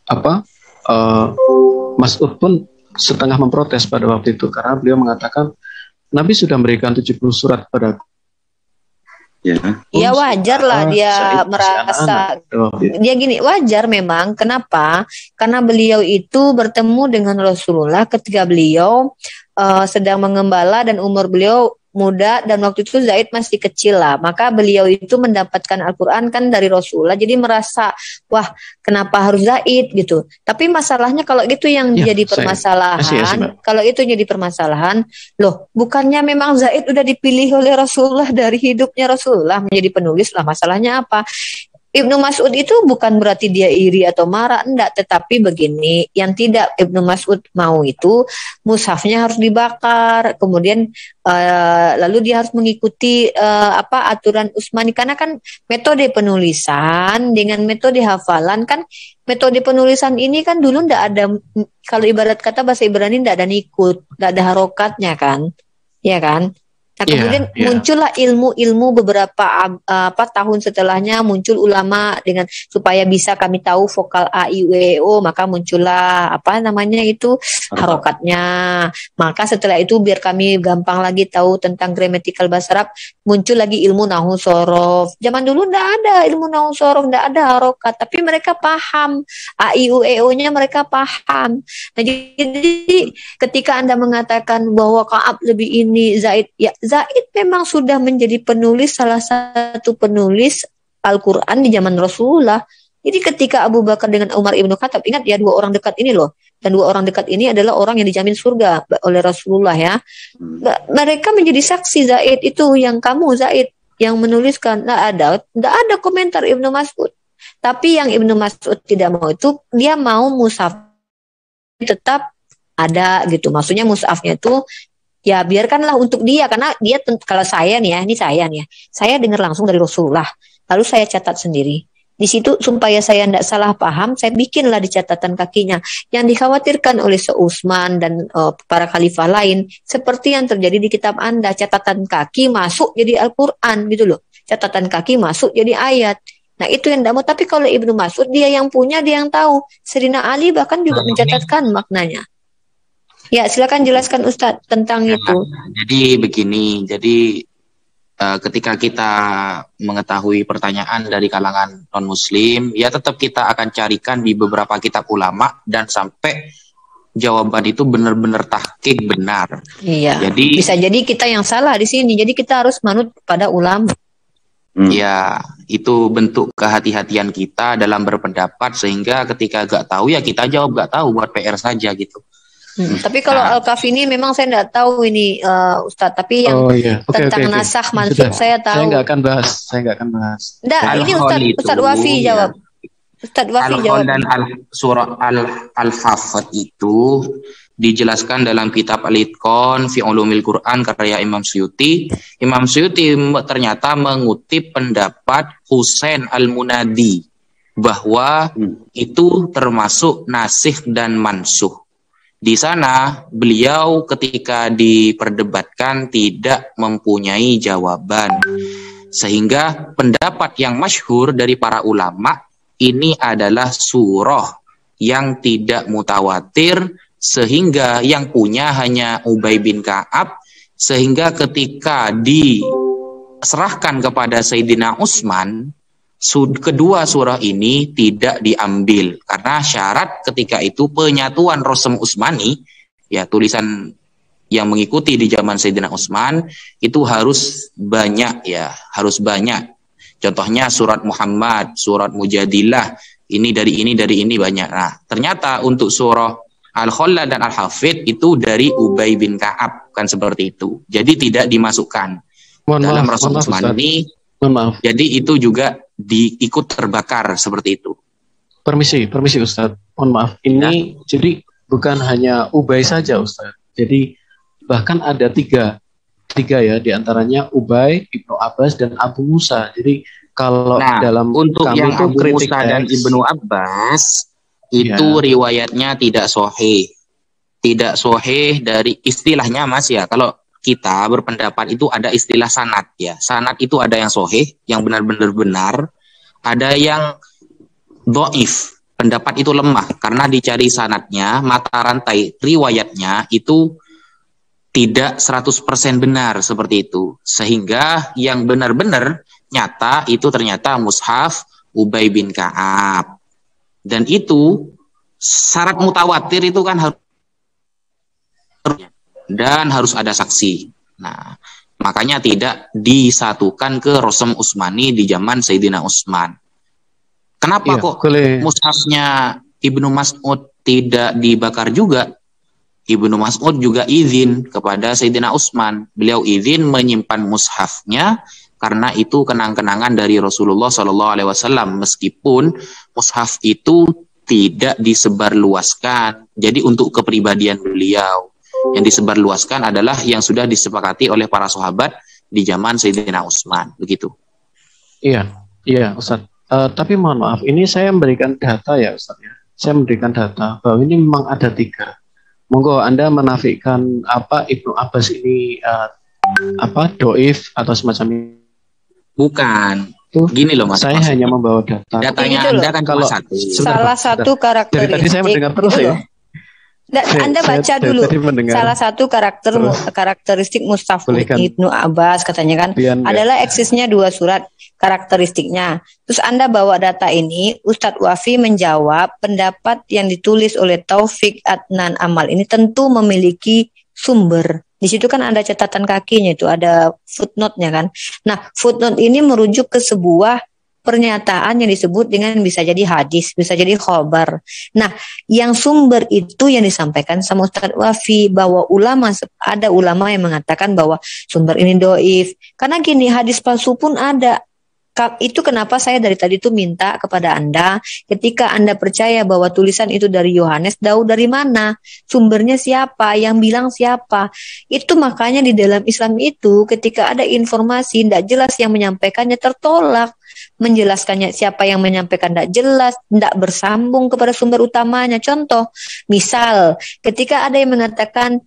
C: Mas'ud pun setengah memprotes pada waktu itu karena beliau mengatakan Nabi sudah memberikan 70 surat pada
B: ya wajar lah dia merasa dia gini, wajar memang. Kenapa? Karena beliau itu bertemu dengan Rasulullah ketika beliau sedang mengembala dan umur beliau muda, dan waktu itu Zaid masih kecil lah. Maka beliau itu mendapatkan Al-Quran kan dari Rasulullah, jadi merasa wah kenapa harus Zaid gitu. Tapi masalahnya kalau gitu yang jadi permasalahan, kalau itu jadi permasalahan, loh bukannya memang Zaid udah dipilih oleh Rasulullah dari hidupnya Rasulullah menjadi penulis lah, masalahnya apa? Ibnu Mas'ud itu bukan berarti dia iri atau marah, enggak, tetapi begini, yang tidak Ibnu Mas'ud mau itu mushafnya harus dibakar, kemudian lalu dia harus mengikuti aturan Utsmani, karena kan metode penulisan dengan metode hafalan kan, metode penulisan ini kan dulu enggak ada, kalau ibarat kata bahasa Ibrani enggak ada nikut, enggak ada harokatnya kan, ya kan? Nah, kemudian muncullah ilmu-ilmu beberapa tahun setelahnya, muncul ulama dengan supaya bisa kami tahu vokal A, I, U, E, O, maka muncullah harokatnya. Maka setelah itu biar kami gampang lagi tahu tentang gramatikal bahasa Arab, muncul lagi ilmu nahwu sorof. Zaman dulu enggak ada ilmu nahwu sorof, enggak ada harokat, tapi mereka paham A, I, U, E, O-nya mereka paham. Nah, jadi ketika Anda mengatakan bahwa Ka'ab lebih ini, Zaid, ya Zaid memang sudah menjadi penulis, salah satu penulis Al-Quran di zaman Rasulullah. Jadi ketika Abu Bakar dengan Umar ibnu Khattab, ingat ya, dua orang dekat ini loh, dan dua orang dekat ini adalah orang yang dijamin surga oleh Rasulullah ya. Mereka menjadi saksi Zaid itu, yang kamu Zaid yang menuliskan. Tidak ada komentar Ibnu Mas'ud. Tapi yang Ibnu Mas'ud tidak mau itu, dia mau mushaf tetap ada gitu. Maksudnya mushafnya itu ya biarkanlah untuk dia, karena dia kalau saya nih ya, ini saya dengar langsung dari Rasulullah, lalu saya catat sendiri. Di situ supaya saya tidak salah paham, saya bikinlah di catatan kakinya. Yang dikhawatirkan oleh Utsman dan para khalifah lain, seperti yang terjadi di kitab Anda, catatan kaki masuk jadi Al-Quran gitu loh. Catatan kaki masuk jadi ayat. Nah itu yang tidak mau. Tapi kalau Ibnu Mas'ud, dia yang punya, dia yang tahu. Sayyidina Ali bahkan juga mencatatkan maknanya. Ya, silakan jelaskan Ustadz tentang itu.
E: Jadi begini, ketika kita mengetahui pertanyaan dari kalangan non-muslim, ya tetap kita akan carikan di beberapa kitab ulama dan sampai jawaban itu benar-benar tahqiq benar.
B: Iya. Jadi bisa jadi kita yang salah di sini. Jadi kita harus manut pada ulama.
E: Ya, itu bentuk kehati-hatian kita dalam berpendapat, sehingga ketika gak tahu ya kita jawab gak tahu, buat PR saja gitu.
B: Tapi kalau Al-Kafi ini memang saya tidak tahu ini Ustadz, tapi yang tentang nasakh mansukh saya tahu.
C: Saya nggak akan bahas.
B: Nggak, ini Ustadz Wafi jawab. Ustadz Wafi jawab.
E: Dan surah Al-Hafat itu dijelaskan dalam kitab Al-Itqan fi Ulumil Quran karya Imam Suyuti. Imam Suyuti ternyata mengutip pendapat Husain Al-Munadi bahwa itu termasuk nasikh dan mansukh. Di sana beliau ketika diperdebatkan tidak mempunyai jawaban, sehingga pendapat yang masyhur dari para ulama ini adalah surah yang tidak mutawatir, sehingga yang punya hanya Ubay bin Ka'ab, sehingga ketika diserahkan kepada Sayyidina Utsman, kedua surah ini tidak diambil karena syarat ketika itu penyatuan Rasm Utsmani, ya tulisan yang mengikuti di zaman Sayyidina Utsman itu harus banyak ya, harus banyak. Contohnya surat Muhammad, surat Mujadilah, ini dari ini banyak. Nah, ternyata untuk surah Al-Khala dan Al-Hafid itu dari Ubay bin Ka'ab, kan seperti itu. Jadi tidak dimasukkan dalam Rasul Utsman ini. Jadi itu juga ikut terbakar seperti itu.
C: Permisi Ustaz. Mohon maaf. Ini jadi bukan hanya Ubay saja Ustaz. Jadi bahkan ada tiga ya, diantaranya Ubay, Ibnu Abbas, dan Abu Musa. Jadi kalau dalam
E: untuk
C: kami
E: yang
C: itu
E: Abu Musa dan Ibnu Abbas itu riwayatnya tidak sahih. Tidak sahih dari istilahnya Mas ya. Kalau kita berpendapat itu ada istilah sanad ya. Sanad itu ada yang sahih, yang benar-benar benar, ada yang dhaif. Pendapat itu lemah karena dicari sanadnya, mata rantai riwayatnya itu tidak 100% benar seperti itu. Sehingga yang benar-benar nyata itu ternyata mushaf Ubay bin Ka'ab. Dan itu syarat mutawatir itu kan harus ada saksi. Nah, makanya tidak disatukan ke Rasul Utsmani di zaman Sayyidina Utsman. Kenapa kok mushafnya Ibnu Mas'ud tidak dibakar juga? Ibnu Mas'ud juga izin kepada Sayyidina Utsman. Beliau izin menyimpan mushafnya karena itu kenang-kenangan dari Rasulullah SAW. Meskipun mushaf itu tidak disebarluaskan. Jadi untuk kepribadian beliau. Yang disebarluaskan adalah yang sudah disepakati oleh para sahabat di zaman Sayyidina Utsman. Begitu.
C: Iya Ustaz. Tapi mohon maaf, ini saya memberikan data ya Ustaz ya. Saya memberikan data bahwa ini memang ada 3. Monggo Anda menafikan Ibnu Abbas ini doif atau semacam ini.
E: Bukan. Gini loh Mas.
C: Saya hanya membawa data.
E: Datanya Anda kan cuma satu.
B: Salah satu karakteristik.
C: Dari tadi saya mendengar terus ya.
B: Anda baca dulu salah satu karakteristik mushaf Ibnu Abbas katanya kan adalah eksisnya 2 surat karakteristiknya. Terus Anda bawa data ini, Ustadz Wafi menjawab pendapat yang ditulis oleh Taufik Adnan Amal ini tentu memiliki sumber. Di situ kan ada catatan kakinya, itu ada footnote-nya kan. Nah, footnote ini merujuk ke sebuah pernyataan yang disebut dengan bisa jadi hadis, bisa jadi khobar. Nah, yang sumber itu yang disampaikan sama Ustadz Wafi, bahwa ada ulama yang mengatakan bahwa sumber ini doif. Karena gini, hadis palsu pun ada. Itu kenapa saya dari tadi tuh minta kepada Anda, ketika Anda percaya bahwa tulisan itu dari Yohanes, tahu dari mana? Sumbernya siapa? Yang bilang siapa? Itu makanya di dalam Islam itu ketika ada informasi tidak jelas yang menyampaikannya tertolak. Menjelaskannya siapa yang menyampaikan tidak jelas, tidak bersambung kepada sumber utamanya. Contoh, misal ketika ada yang mengatakan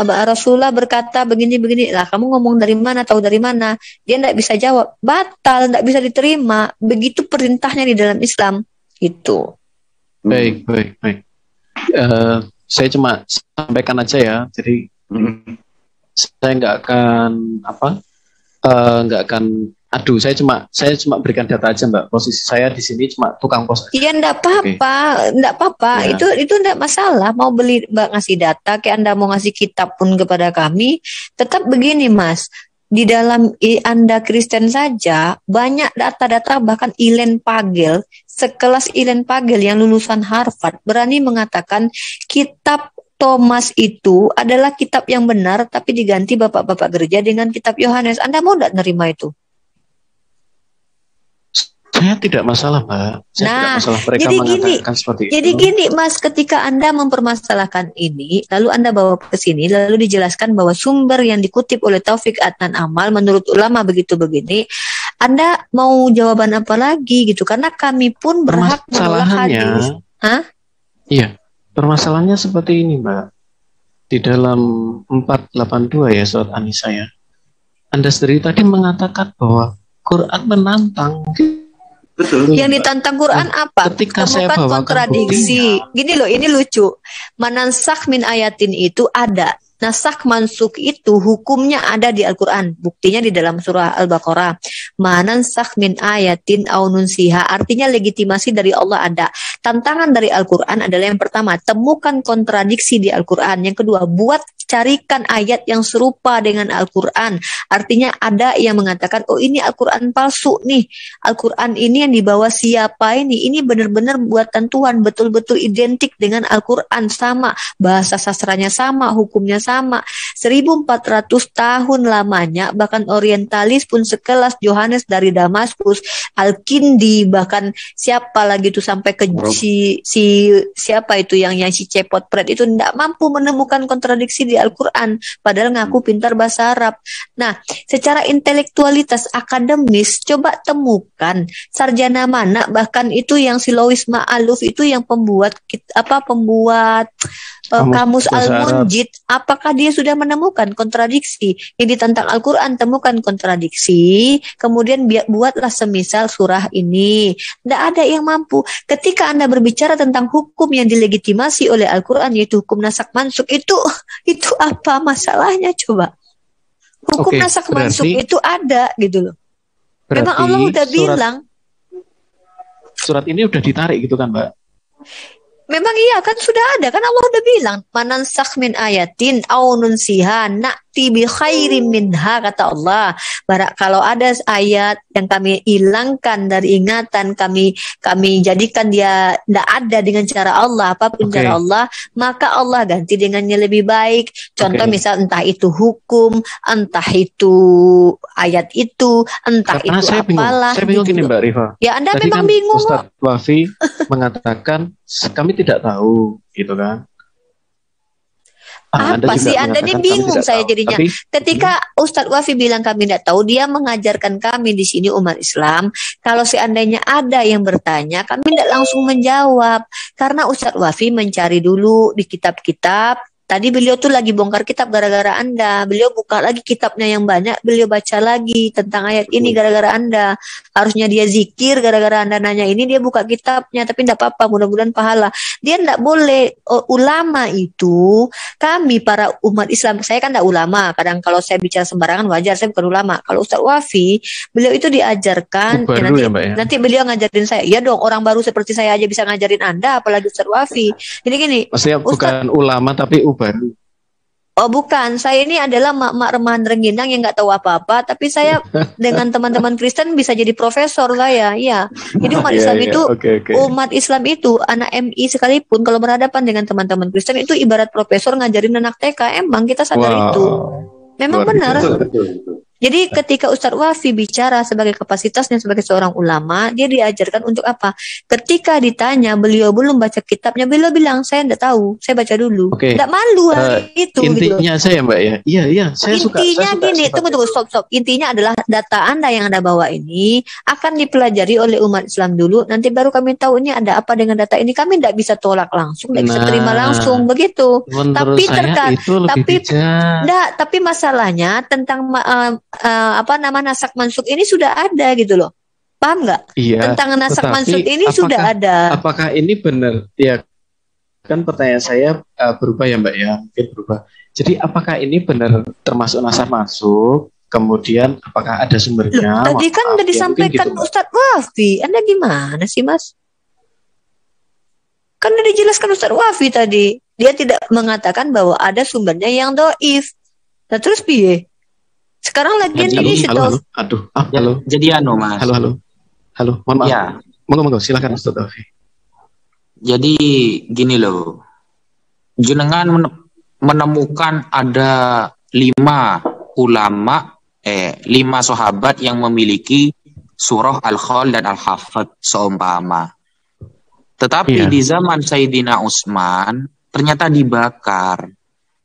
B: Rasulullah berkata begini-begini, lah kamu ngomong dari mana, tahu dari mana? Dia tidak bisa jawab, batal, tidak bisa diterima. Begitu perintahnya di dalam Islam. Itu.
C: Baik. Saya cuma sampaikan aja ya. Jadi saya nggak akan saya cuma berikan data aja Mbak. Posisi saya di sini cuma tukang pos.
B: Iya, enggak apa-apa. Ya. Itu enggak masalah. Mau beli Mbak ngasih data, kayak Anda mau ngasih kitab pun kepada kami, tetap begini Mas. Di dalam Anda Kristen saja banyak data-data, bahkan Ilen Pagel, sekelas Ilen Pagel yang lulusan Harvard berani mengatakan kitab Thomas itu adalah kitab yang benar, tapi diganti bapak-bapak gereja dengan kitab Yohanes. Anda mau enggak nerima itu?
C: Saya tidak masalah, Mbak. Saya tidak masalah mereka mengatakan seperti itu.
B: Jadi gini, Mas, ketika Anda mempermasalahkan ini, lalu Anda bawa ke sini, lalu dijelaskan bahwa sumber yang dikutip oleh Taufik Adnan Amal menurut ulama begitu begini, Anda mau jawaban apa lagi gitu? Karena kami pun berhak menolak hadis.
C: Iya, permasalahannya seperti ini, Mbak. Di dalam 482 ya surat An-Nisa ya. Anda sendiri tadi mengatakan bahwa Quran menantang.
E: Betul.
B: Yang ditantang Quran apa?
C: Ketika saya
B: bawakan kontradiksi. Gini loh, ini lucu. Manansakh min ayatin itu ada. Nasakh mansukh itu hukumnya ada di Al-Quran. Buktinya di dalam surah Al-Baqarah. Manansakh min ayatin aw nunsiha. Artinya legitimasi dari Allah ada. Tantangan dari Al-Quran adalah yang pertama, temukan kontradiksi di Al-Quran. Yang kedua, carikan ayat yang serupa dengan Al-Quran. Artinya ada yang mengatakan, oh ini Al-Quran palsu nih. Al-Quran ini yang dibawa siapa ini? Ini benar-benar buatan Tuhan. Betul-betul identik dengan Al-Quran. Sama. Bahasa sastranya sama. Hukumnya sama. 1400 tahun lamanya, bahkan orientalis pun sekelas Johannes dari Damaskus, Al-Kindi, bahkan siapa lagi itu sampai ke siapa itu yang si cepot pret itu tidak mampu menemukan kontradiksi di Al-Quran, padahal ngaku pintar bahasa Arab. Nah, secara intelektualitas akademis, coba temukan sarjana mana, bahkan itu yang si Louis Ma'aluf itu yang pembuat Kamus Al-Munjid, apakah dia sudah menemukan kontradiksi yang ditentang Al-Quran? Temukan kontradiksi, kemudian buatlah semisal surah ini. Tidak ada yang mampu. Ketika Anda berbicara tentang hukum yang dilegitimasi oleh Al-Quran, yaitu hukum nasakh mansukh, itu apa masalahnya coba? Hukum nasakh mansukh itu ada gitu loh. Memang Allah udah bilang.
C: Surat ini udah ditarik gitu kan, Mbak?
B: Memang iya kan, sudah ada kan, Allah udah bilang manansakh min ayatin aw nunsiha na'ti bi khairim minha, kata Allah. Kalau ada ayat yang kami hilangkan dari ingatan, kami jadikan dia tidak ada dengan cara Allah, apapun cara Allah, maka Allah ganti dengannya lebih baik. Contoh misal entah itu hukum, entah itu ayat itu, entah
C: karena
B: itu
C: saya bingung
B: gitu
C: gini Mbak Rifa.
B: Ya Anda
C: tadi
B: memang
C: kan
B: bingung.
C: Ustadz Wafi mengatakan kami tidak tahu gitu kan.
B: Apa sih Anda ini bingung saya jadinya. Ketika Ustadz Wafi bilang kami tidak tahu, dia mengajarkan kami di sini umat Islam. Kalau seandainya ada yang bertanya, kami tidak langsung menjawab. Karena Ustadz Wafi mencari dulu di kitab-kitab. Tadi beliau tuh lagi bongkar kitab gara-gara Anda. Beliau buka lagi kitabnya yang banyak, beliau baca lagi tentang ayat ini gara-gara Anda. Harusnya dia zikir gara-gara Anda nanya ini, dia buka kitabnya, tapi tidak apa-apa, mudah-mudahan pahala. Dia tidak boleh. Ulama itu, kami para umat Islam, saya kan tidak ulama, kadang kalau saya bicara sembarangan wajar, saya bukan ulama. Kalau Ustadz Wafi, beliau itu diajarkan, nanti beliau ngajarin saya. Ya dong, orang baru seperti saya aja bisa ngajarin Anda, apalagi Ustadz Wafi. Jadi gini,
C: maksudnya bukan ulama tapi baru.
B: Oh bukan, saya ini adalah mak remahan rengginang yang nggak tahu apa-apa, tapi saya dengan teman-teman Kristen bisa jadi profesor saya, ya. Jadi umat Islam itu, umat Islam itu anak MI sekalipun kalau berhadapan dengan teman-teman Kristen itu ibarat profesor ngajarin anak TK. Emang kita sadar itu, memang benar. Jadi ketika Ustadz Wafi bicara sebagai kapasitasnya sebagai seorang ulama, dia diajarkan untuk apa? Ketika ditanya, beliau belum baca kitabnya, beliau bilang, saya tidak tahu, saya baca dulu. Tidak malu hari itu.
C: Intinya
B: gitu.
C: Saya Mbak ya, iya, saya
B: intinya
C: suka.
B: Gini, tunggu, stop. Intinya adalah data Anda yang Anda bawa ini akan dipelajari oleh umat Islam dulu, nanti baru kami tahu ini ada apa dengan data ini. Kami tidak bisa tolak langsung, tidak bisa terima langsung, begitu. Tapi masalahnya tentang nasakh mansukh ini sudah ada gitu loh. Paham nggak?
C: Iya,
B: tentang nasakh mansukh ini sudah ada.
C: Apakah ini benar? Ya kan pertanyaan saya berubah ya Mbak ya, mungkin berubah. Jadi apakah ini benar termasuk nasakh mansukh? Kemudian apakah ada sumbernya?
B: Tadi kan udah disampaikan gitu, Ustadz Wafi. Anda gimana sih Mas? Kan udah dijelaskan Ustadz Wafi tadi. Dia tidak mengatakan bahwa ada sumbernya yang doif. Nah terus piye? Sekarang lagi ini
C: halo.
E: Jadi Mas.
C: Halo. Mohon maaf.
E: Ya.
C: Monggo silakan Ustaz Wafi.
E: Jadi gini loh. Jenengan menemukan ada 5 sahabat yang memiliki surah Al-Khal dan Al-Hafid seumpama. Tetapi di zaman Sayyidina Utsman ternyata dibakar.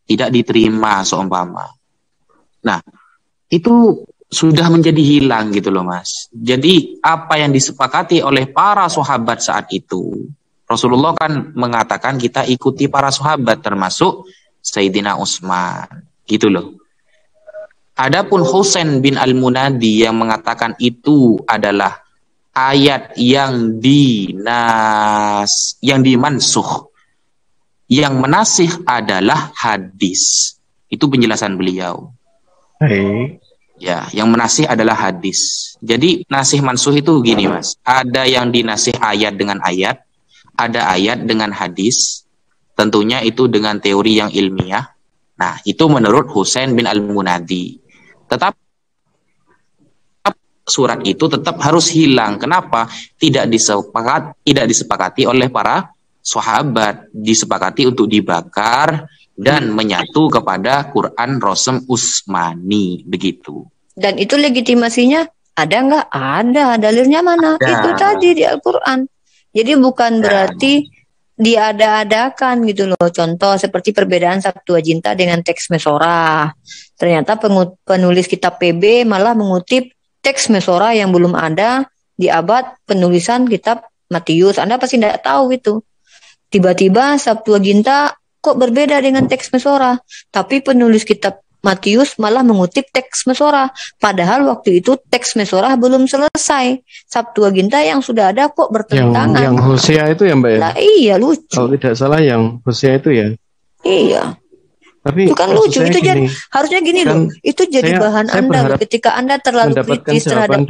E: Tidak diterima seumpama. Nah, itu sudah menjadi hilang gitu loh Mas. Jadi apa yang disepakati oleh para sahabat saat itu, Rasulullah kan mengatakan kita ikuti para sahabat termasuk Sayyidina Utsman gitu loh. Adapun Husain bin Al-Munadi yang mengatakan itu adalah ayat yang dimansuh, yang menasih adalah hadis. Itu penjelasan beliau.
C: Baik.
E: Ya, yang menasih adalah hadis. Jadi nasih mansuh itu gini, Mas. Ada yang dinasih ayat dengan ayat, ada ayat dengan hadis. Tentunya itu dengan teori yang ilmiah. Nah, itu menurut Husain bin Al-Munadi. Tetap surat itu tetap harus hilang. Kenapa? Tidak disepakati oleh para sahabat, disepakati untuk dibakar dan menyatu kepada Quran Rosem Utsmani, begitu.
B: Dan itu legitimasinya ada nggak? Ada. Dalilnya mana?
E: Ada.
B: Itu tadi di Al-Quran. Jadi bukan berarti diada-adakan gitu loh. Contoh seperti perbedaan Septuaginta dengan teks Mesorah. Ternyata penulis kitab PB malah mengutip teks Mesorah yang belum ada di abad penulisan kitab Matius. Anda pasti tidak tahu itu. Tiba-tiba Septuaginta kok berbeda dengan teks Mesorah. Tapi penulis kitab Matius malah mengutip teks Mesorah. Padahal waktu itu teks Mesorah belum selesai. Septuaginta yang sudah ada kok bertentangan.
C: Yang Hosea itu ya, Mbak ya?
B: Lah, iya, lucu.
C: Kalau tidak salah yang Hosea itu ya.
B: Iya.
C: Tapi
B: itu kan lucu. Itu jadi harusnya gini
C: kan
B: loh. Itu jadi bahan Anda loh, ketika Anda terlalu kritis terhadap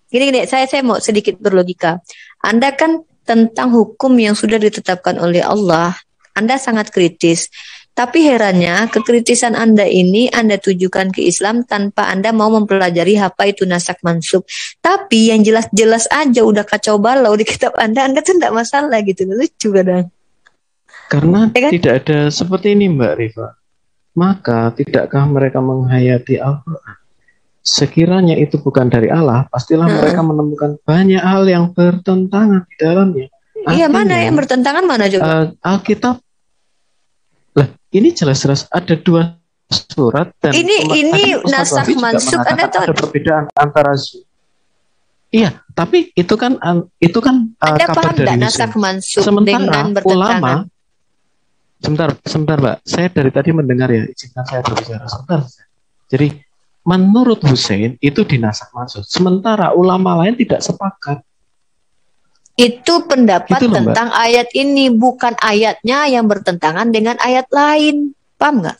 B: Gini, saya mau sedikit berlogika. Anda kan tentang hukum yang sudah ditetapkan oleh Allah, Anda sangat kritis. Tapi herannya, kekritisan Anda ini Anda tujukan ke Islam tanpa Anda mau mempelajari apa itu nasak mansukh. Tapi yang jelas-jelas aja udah kacau balau di kitab Anda tuh tidak masalah gitu. Lucu kadang.
C: Karena
B: ya kan?
C: Tidak ada seperti ini, Mbak Rifa. Maka tidakkah mereka menghayati Al-Quran? Sekiranya itu bukan dari Allah, pastilah mereka menemukan banyak hal yang bertentangan di dalamnya.
B: Iya, mana yang bertentangan mana coba?
C: Alkitab. Lah, ini jelas-jelas ada dua surat dan
B: ini nasak mansukh. Anda tahu
C: ada perbedaan antara iya, tapi itu kan
B: Anda
C: kabar
B: paham
C: dari
B: nasak mansukh
C: sementara
B: dengan bertentangan.
C: ulama sebentar Mbak, saya dari tadi mendengar ya, izinkan saya berbicara sebentar. Jadi menurut Husain itu dinasak mansukh, sementara ulama lain tidak sepakat.
B: Itu pendapat
C: gitu loh,
B: tentang
C: Mbak.
B: ayat ini, bukan ayatnya yang bertentangan dengan ayat lain. Paham nggak?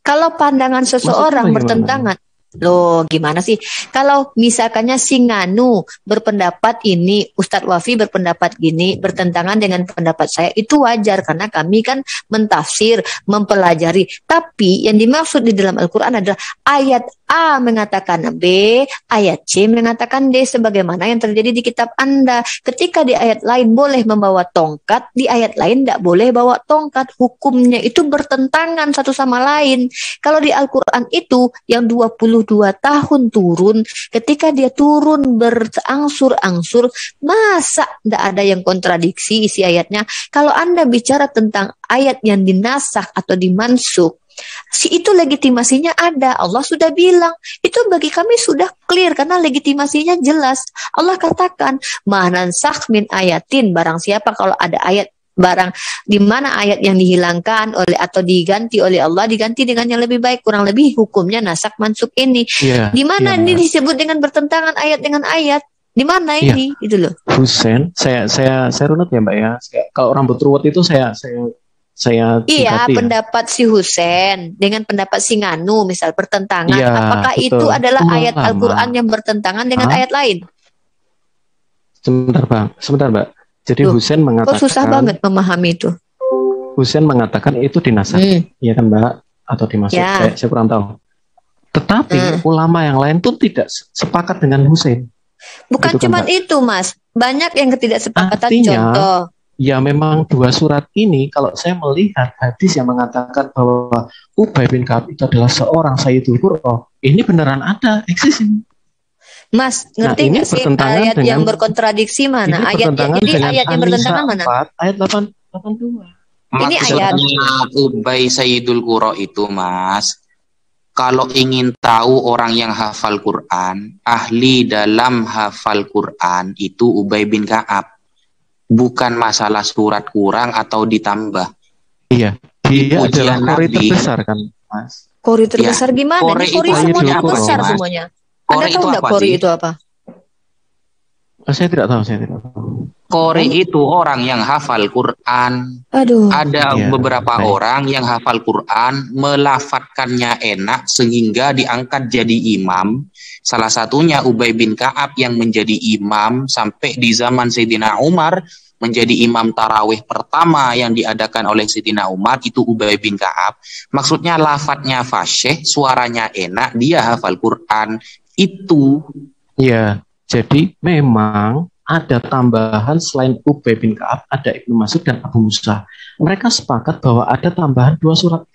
B: Kalau pandangan seseorang bertentangan, loh gimana sih? Kalau misalkannya si Nganu berpendapat ini, Ustadz Wafi berpendapat gini, bertentangan dengan pendapat saya, itu wajar karena kami kan mentafsir, mempelajari. Tapi yang dimaksud di dalam Al-Quran adalah ayat A mengatakan B, ayat C mengatakan D, sebagaimana yang terjadi di kitab Anda. Ketika di ayat lain boleh membawa tongkat, di ayat lain tidak boleh bawa tongkat. Hukumnya itu bertentangan satu sama lain. Kalau di Al-Quran itu yang 22 tahun turun, ketika dia turun berangsur-angsur, masa tidak ada yang kontradiksi isi ayatnya? Kalau Anda bicara tentang ayat yang dinasakh atau dimansukh, itu legitimasinya ada. Allah sudah bilang, itu bagi kami sudah clear karena legitimasinya jelas. Allah katakan, "Manansakh min ayatin", barang siapa kalau ada ayat, barang di mana ayat yang dihilangkan oleh atau diganti oleh Allah diganti dengan yang lebih baik, kurang lebih hukumnya nasak mansukh ini. Di mana ini disebut dengan bertentangan ayat dengan ayat? Di mana ini? Itu loh.
C: Husain, saya runut ya, Mbak ya. Kalau rambut ruwet itu saya
B: iya, pendapat si Husain dengan pendapat si Nganu misal bertentangan, apakah betul. Itu adalah ayat Al-Quran yang bertentangan dengan ayat lain?
C: Sebentar Mbak. Jadi Husain mengatakan,
B: kok susah banget memahami itu.
C: Husain mengatakan itu dinasak, ya kan Mbak, atau dimasuk? Saya kurang tahu. Tetapi ulama yang lain pun tidak sepakat dengan Husain.
B: Bukan cuma itu, Mas. Banyak yang ketidaksepakatan. Contoh.
C: Ya memang dua surat ini, kalau saya melihat hadis yang mengatakan bahwa Ubay bin Ka'ab itu adalah seorang Sayyidul Qurra, ini beneran ada, eksis ini.
B: Mas, ngerti nggak sih ayat yang berkontradiksi mana? Jadi ayat yang bertentangan mana?
C: Ayat 82.
B: Ini ayat
E: Ubay Sayyidul Qurra itu, Mas. Kalau ingin tahu orang yang hafal Quran, ahli dalam hafal Quran itu Ubay bin Ka'ab. Bukan masalah surat kurang atau ditambah.
C: Iya, dia adalah qori terbesar kan, Mas.
B: Qori terbesar gimana? Qori semuanya besar semuanya. Anda tahu nggak qori itu apa?
C: Saya tidak tahu.
E: Qori itu orang yang hafal Quran.
B: Aduh.
E: Ada
C: Iya,
E: beberapa
C: baik.
E: orang yang hafal Quran, melafatkannya enak sehingga diangkat jadi imam. Salah satunya Ubay bin Ka'ab yang menjadi imam sampai di zaman Sayyidina Umar, menjadi imam tarawih pertama yang diadakan oleh Sayyidina Umar itu Ubay bin Ka'ab. Maksudnya lafadznya fasyih, suaranya enak, dia hafal Quran. Itu.
C: Iya, jadi memang ada tambahan selain Ubay bin Ka'ab, ada Ibnu Mas'ud dan Abu Musa. Mereka sepakat bahwa ada tambahan 2 surat.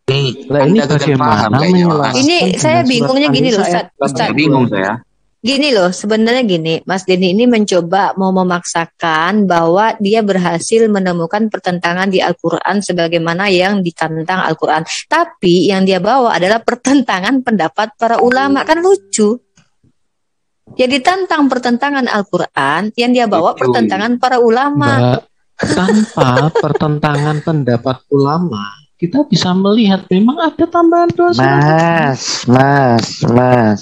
C: Lah ini
E: Anda gagal
C: bagaimana
E: paham kayaknya, Mas.
C: menjelaskan
B: Ini saya
C: dengan
B: bingungnya
C: surat
B: gini loh,
C: An-Nisa
B: Ustaz.
C: ayat
E: Bingung saya.
B: Gini loh, sebenarnya gini, Mas Denny ini mencoba mau memaksakan bahwa dia berhasil menemukan pertentangan di Al-Quran sebagaimana yang ditantang Al-Quran. Tapi yang dia bawa adalah pertentangan pendapat para ulama. Kan lucu. Yang ditantang pertentangan Al-Quran, yang dia bawa
E: Lucu.
B: pertentangan para ulama.
C: Mbak, tanpa pertentangan pendapat ulama, kita bisa melihat memang ada tambahan 2 surat.
F: Mas.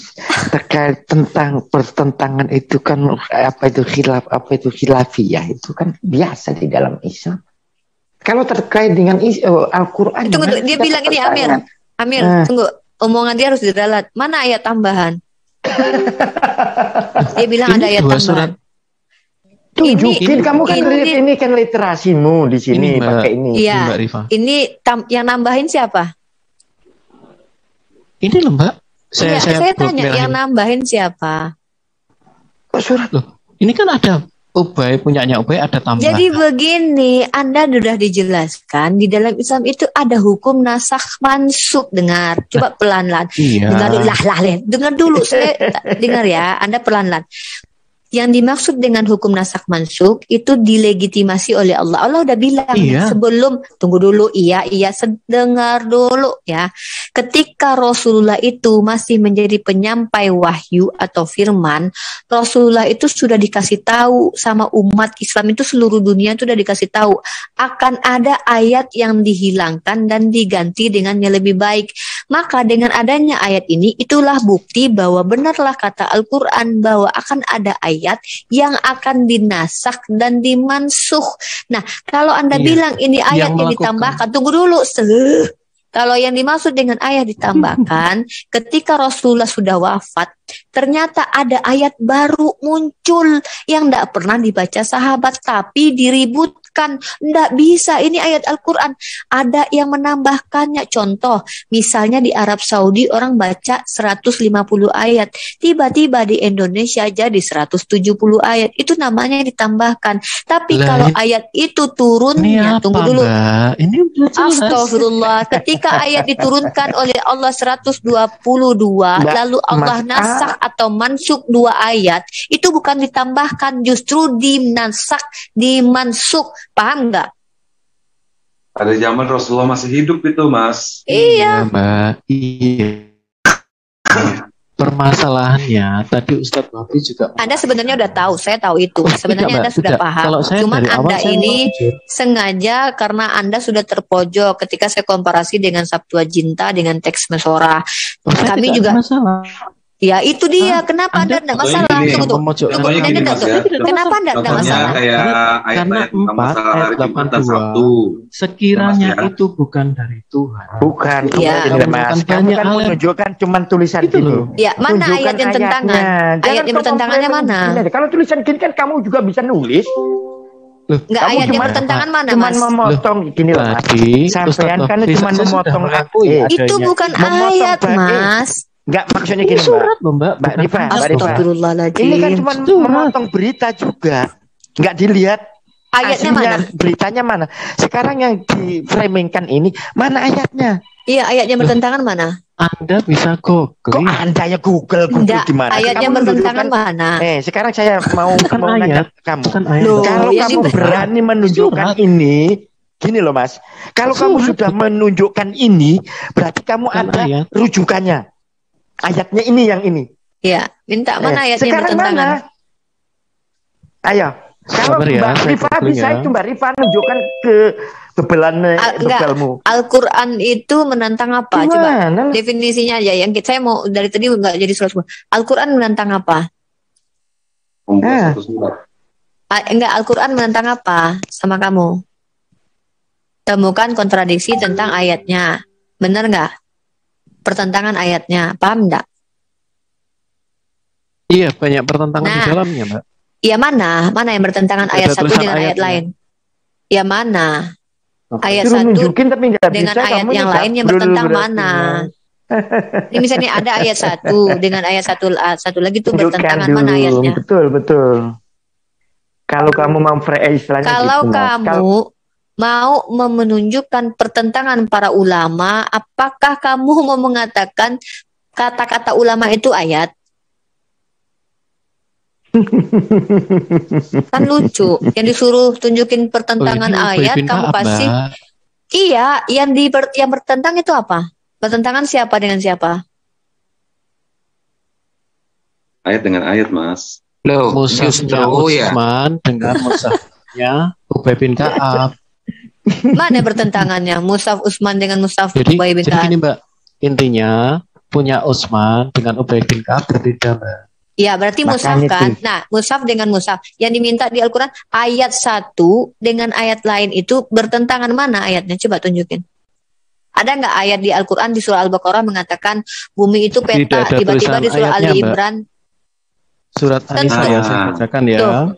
F: Terkait tentang pertentangan itu kan apa itu khilafiyah itu kan biasa di dalam Islam. Kalau terkait dengan Al-Quran,
B: Tunggu, dia bilang ini Amir, tunggu, omongan dia harus diralat. Mana ayat tambahan? Dia bilang
C: Ini
B: ada ayat
C: 2
B: tambahan.
C: surat.
F: tunjukin
B: Ini-
F: kamu kan
B: ini-
F: ini kan literasimu di sini
C: Mbak.
F: pakai ini.
B: Iya,
C: Mbak Rifa.
B: ini yang nambahin siapa?
C: Ini loh Mbak.
B: Iya, saya
C: buat
B: tanya
C: merahin.
B: yang nambahin siapa?
F: Kok surat
C: Loh, ini kan ada Ubay, punyanya Ubay ada tambahan.
B: Jadi begini, Anda sudah dijelaskan di dalam Islam itu ada hukum nasakh mansukh. Dengar, coba pelan-pelan.
C: Iya.
B: Dengar dulu, dengar dulu. Saya dengar ya, Anda pelan-pelan. Yang dimaksud dengan hukum nasakh mansukh itu dilegitimasi oleh Allah. Allah udah bilang
C: Iya.
B: sebelum, tunggu dulu, iya, dengar dulu ya. Ketika Rasulullah itu masih menjadi penyampai wahyu atau firman, Rasulullah itu sudah dikasih tahu sama umat Islam itu seluruh dunia itu sudah dikasih tahu akan ada ayat yang dihilangkan dan diganti dengan yang lebih baik. Maka dengan adanya ayat ini itulah bukti bahwa benarlah kata Al-Quran bahwa akan ada ayat yang akan dinasak dan dimansuh. Nah, kalau Anda
C: Iya.
B: bilang ini ayat yang
C: melakukan.
B: ditambahkan, tunggu dulu. Kalau yang dimaksud dengan ayat ditambahkan, ketika Rasulullah sudah wafat, ternyata ada ayat baru muncul yang tidak pernah dibaca sahabat, tapi diributkan. Tidak bisa, ini ayat Al-Quran. Ada yang menambahkannya. Contoh, misalnya di Arab Saudi orang baca 150 ayat. Tiba-tiba di Indonesia jadi 170 ayat. Itu namanya ditambahkan. Tapi
C: Lah,
B: kalau
C: ini-
B: ayat itu
C: Ini
B: turunnya,
C: apa
B: tunggu dulu.
C: Mbak? Ini udah jelas.
B: Astagfirullah, ketika ayat diturunkan oleh Allah 122,
F: Mbak,
B: lalu Allah
F: Mas,
B: nasak atau mansuk 2 ayat, itu bukan ditambahkan, justru dinasak, dimansuk. Paham nggak?
D: Pada zaman Rasulullah masih hidup itu, Mas.
B: Iya.
C: Mbak. Iya. Permasalahannya tadi Ustadz Wafi juga
B: Anda sebenarnya udah tahu, saya tahu itu.
C: Oh,
B: Sebenarnya
C: tidak,
B: Anda
C: Mbak,
B: sudah
C: tidak.
B: paham.
C: Kalau saya
B: Cuman
C: dari awal
B: Anda
C: saya
B: ini
C: mau jujur.
B: sengaja karena Anda sudah terpojok ketika saya komparasi dengan Sabtua Jinta dengan teks Mesora.
C: Oh, saya
B: Kami
C: tidak
B: juga
C: ada masalah.
B: Ya itu dia, kenapa Anda tidak
D: Contohnya
B: masalah?
D: gini,
B: Tunggu.
C: memojok.
B: Tunggu,
D: Contohnya gini,
B: Anda
D: Mas,
B: nggak-
D: ya.
B: Kenapa Anda tidak
D: Contohnya
B: masalah?
D: kayak
C: Karena
D: ayat-ayat tentang
C: 4
D: masalah hari
C: ayat
D: Jumat dan
C: 82.
D: Sabtu.
C: Sekiranya
D: Mas, ya.
C: itu bukan dari Tuhan.
F: Bukan,
B: Iya.
F: ini Mas. Kamu
C: Banyak
F: kan
C: hal yang-
F: menunjukkan cuman tulisan
C: Itu
F: gitu.
C: loh.
B: Ya, mana
F: Tunjukkan
B: ayat yang tentangan?
F: ayatnya.
B: Ayat
F: Jangan
B: yang
F: kau
B: bertentangannya
F: komplain
B: mana?
F: begini. Kalau tulisan gini kan kamu juga bisa nulis.
C: Loh,
B: Enggak,
F: Kamu
B: ayat yang
F: cuma-
B: bertentangan mana,
F: Cuman
B: Mas?
F: memotong gini loh, Mas.
C: tadi
F: Sampean kan
C: Wafi
F: cuma
C: saja
F: memotong
C: sudah mengakui
F: ayat.
B: Itu
C: adanya.
B: bukan
F: Memotong
B: ayat,
F: bagian.
B: Mas.
F: Enggak, maksudnya
C: Ini
F: gini, Mbak.
C: surat loh Mbak.
F: Mbak
C: bukan
F: Rifa,
C: ayat.
F: Mbak Rifa.
B: Astagfirullahaladzim.
F: Ini kan cuma
C: Surat.
F: memotong berita juga. Enggak dilihat
B: Ayatnya
F: aslinya,
B: mana?
F: beritanya mana. Sekarang yang di-framingkan ini, mana ayatnya?
B: Iya, ayat yang bertentangan mana?
C: Anda bisa
F: Kok
C: googling.
F: Anda ya Google
B: Enggak,
F: gimana?
B: ayat yang
F: Kamu
B: bertentangan
F: menunjukkan-
B: mana?
F: sekarang saya mau
C: Bukan
F: nanya
C: ayat.
F: kamu.
C: Bukan ayat.
B: Loh,
F: Kalau
B: yang
F: kamu
B: di-
F: berani menunjukkan
C: Surat.
F: ini, gini loh Mas. Kalau kamu
C: Surat.
F: sudah menunjukkan ini, berarti kamu
C: Bukan
F: ada
C: ayat.
F: rujukannya. Ayatnya ini yang ini.
B: Iya, minta mana ayat yang
F: Sekarang
B: bertentangan?
F: mana? Ayo. Kalau
C: Sabar ya,
F: Mbak
C: saya
F: Rifa
C: googling
F: bisa
C: ya.
F: itu Mbak Rifa nunjukkan ke bebelan
B: Enggak.
F: bebelmu.
B: Al-Quran itu menantang apa? Coba
F: Gimana?
B: definisinya aja. Yang saya mau dari tadi nggak jadi surat semua. Al-Quran menantang apa?
D: Membuat satu surat.
B: Enggak, Al-Quran menentang apa sama kamu? Temukan kontradiksi tentang ayatnya. Benar nggak? Pertentangan ayatnya. Paham nggak?
C: Iya, banyak pertentangan di dalamnya, Mbak.
B: Ya mana? Mana yang bertentangan ayat satu dengan ayat lain? Ya mana? Ayat satu dengan ayat yang lain yang bertentang mana? Ini misalnya ada ayat satu dengan ayat satu lagi tuh bertentangan mana ayatnya?
F: Betul. Kalau kamu istilahnya
B: kalau kamu mau menunjukkan pertentangan para ulama, apakah kamu mau mengatakan kata-kata ulama itu ayat? Kan lucu. Yang disuruh tunjukin pertentangan ayat, kamu pasti iya. Yang bertentang itu apa? Bertentangan siapa dengan siapa?
D: Ayat dengan ayat, Mas.
C: Loh, Musafnya Utsman dengan Musafnya Ubay bin Ka'ab.
B: Mana bertentangannya? Musaf Utsman dengan Musaf Ubay bin Ka'ab.
C: Jadi gini, Mbak, intinya punya Utsman dengan Ubay bin Ka'ab berbeda, Mbak.
B: Ya, berarti Musaf kan. Nah, Musaf dengan Musaf. Yang diminta di Al-Quran ayat satu dengan ayat lain itu bertentangan mana ayatnya? Coba tunjukin. Ada nggak ayat di Al-Quran di surah Al-Baqarah mengatakan bumi itu peta, tiba-tiba di surah Ali Imran?
C: Surat An-Nisa yang saya bacakan ya.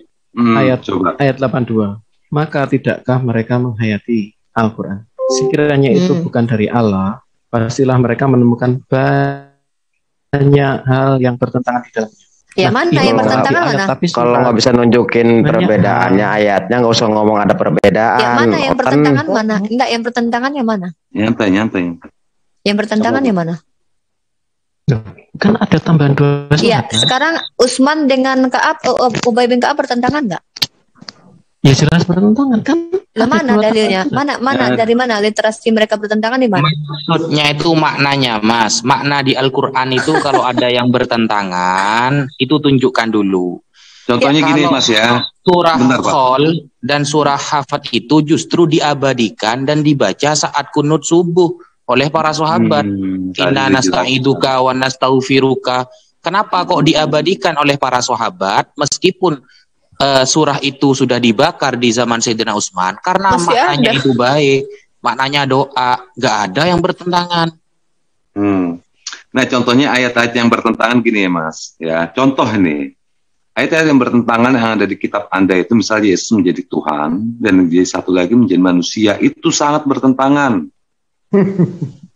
C: Ayat 82. Maka tidakkah mereka menghayati Al-Quran? Sekiranya itu bukan dari Allah, pastilah mereka menemukan banyak hal yang bertentangan di dalamnya.
B: Ya mana yang bertentangan mana?
F: Kalau nggak bisa nunjukin perbedaannya ayatnya, nggak usah ngomong ada perbedaan.
B: Ya mana yang bertentangan mana? Enggak, yang bertentangan yang mana?
D: Nyantai.
B: Yang bertentangan yang mana?
C: Kan ada tambahan 2 surat.
B: Iya, sekarang Utsman dengan Ka'ab, Ubay bin Ka'ab bertentangan nggak?
C: Ya jelas bertentangan kan.
B: Lah mana dalilnya? Mana dari mana literasi mereka bertentangan di mana?
E: Maksudnya itu maknanya, Mas. Makna di Al-Qur'an itu kalau ada yang bertentangan, itu tunjukkan dulu.
D: Contohnya gini, Mas ya.
E: Surah Qol dan surah Hafat itu justru diabadikan dan dibaca saat kunut subuh oleh para sahabat. Inna nasta'iduka wa nastaghfiruka. Kenapa kok diabadikan oleh para sahabat meskipun surah itu sudah dibakar di zaman Sayyidina Utsman? Karena maknanya itu baik, maknanya doa, gak ada yang bertentangan.
D: Nah, contohnya ayat-ayat yang bertentangan gini ya, Mas. Ya, contoh ini. Ayat-ayat yang bertentangan yang ada di kitab Anda itu misalnya Yesus menjadi Tuhan dan menjadi satu lagi menjadi manusia, itu sangat bertentangan.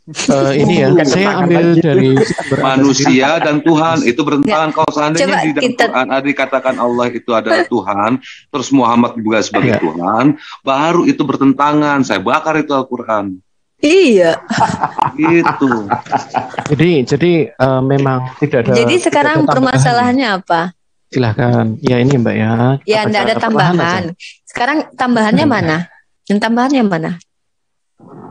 C: Ini ya, saya ambil dari
D: manusia dan Tuhan itu bertentangan. Kalau seandainya di dalam Quran ada dikatakan Allah itu adalah Tuhan, terus Muhammad juga sebagai Tuhan, baru itu bertentangan. Saya bakar itu Al-Quran.
B: Iya.
D: Gitu.
C: Jadi memang tidak ada.
B: Jadi sekarang permasalahannya apa?
C: Silahkan. Ya ini Mbak ya.
B: Ya, tidak ada tambahan. Sekarang tambahannya mana? Yang tambahannya mana?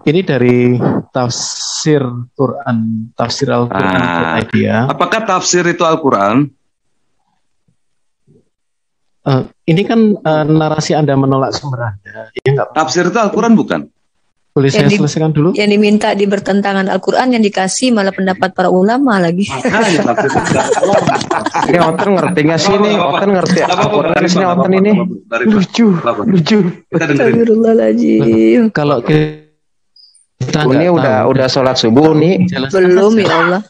C: Ini dari tafsir Quran, tafsir Al-Quran idea.
D: Apakah tafsir itu Al-Quran?
C: Ini kan narasi Anda menolak sumber Anda. Ya, enggak?
D: Tafsir itu Al-Quran bukan?
C: Boleh saya selesaikan dulu?
B: Yang diminta di bertentangan Al-Quran, yang dikasih malah pendapat para ulama lagi.
F: Ini Oten ngerti nggak sih ini? Oten ngerti Al-Quran sini Oten ini? Lucu.
B: Astagfirullahaladzim.
C: Kalau
F: ini udah sholat subuh nih.
B: Belum ya Allah.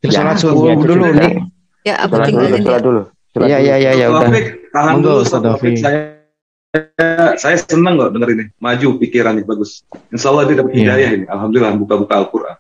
F: Sholat subuh dulu nih.
B: Ya aku tinggalin
F: sholat dulu. Ya udah.
D: Tahan dulu, saya senang kok denger ini. Maju pikirannya bagus. Insya Allah dia dapat hidayah ini. Alhamdulillah buka-buka Al-Quran.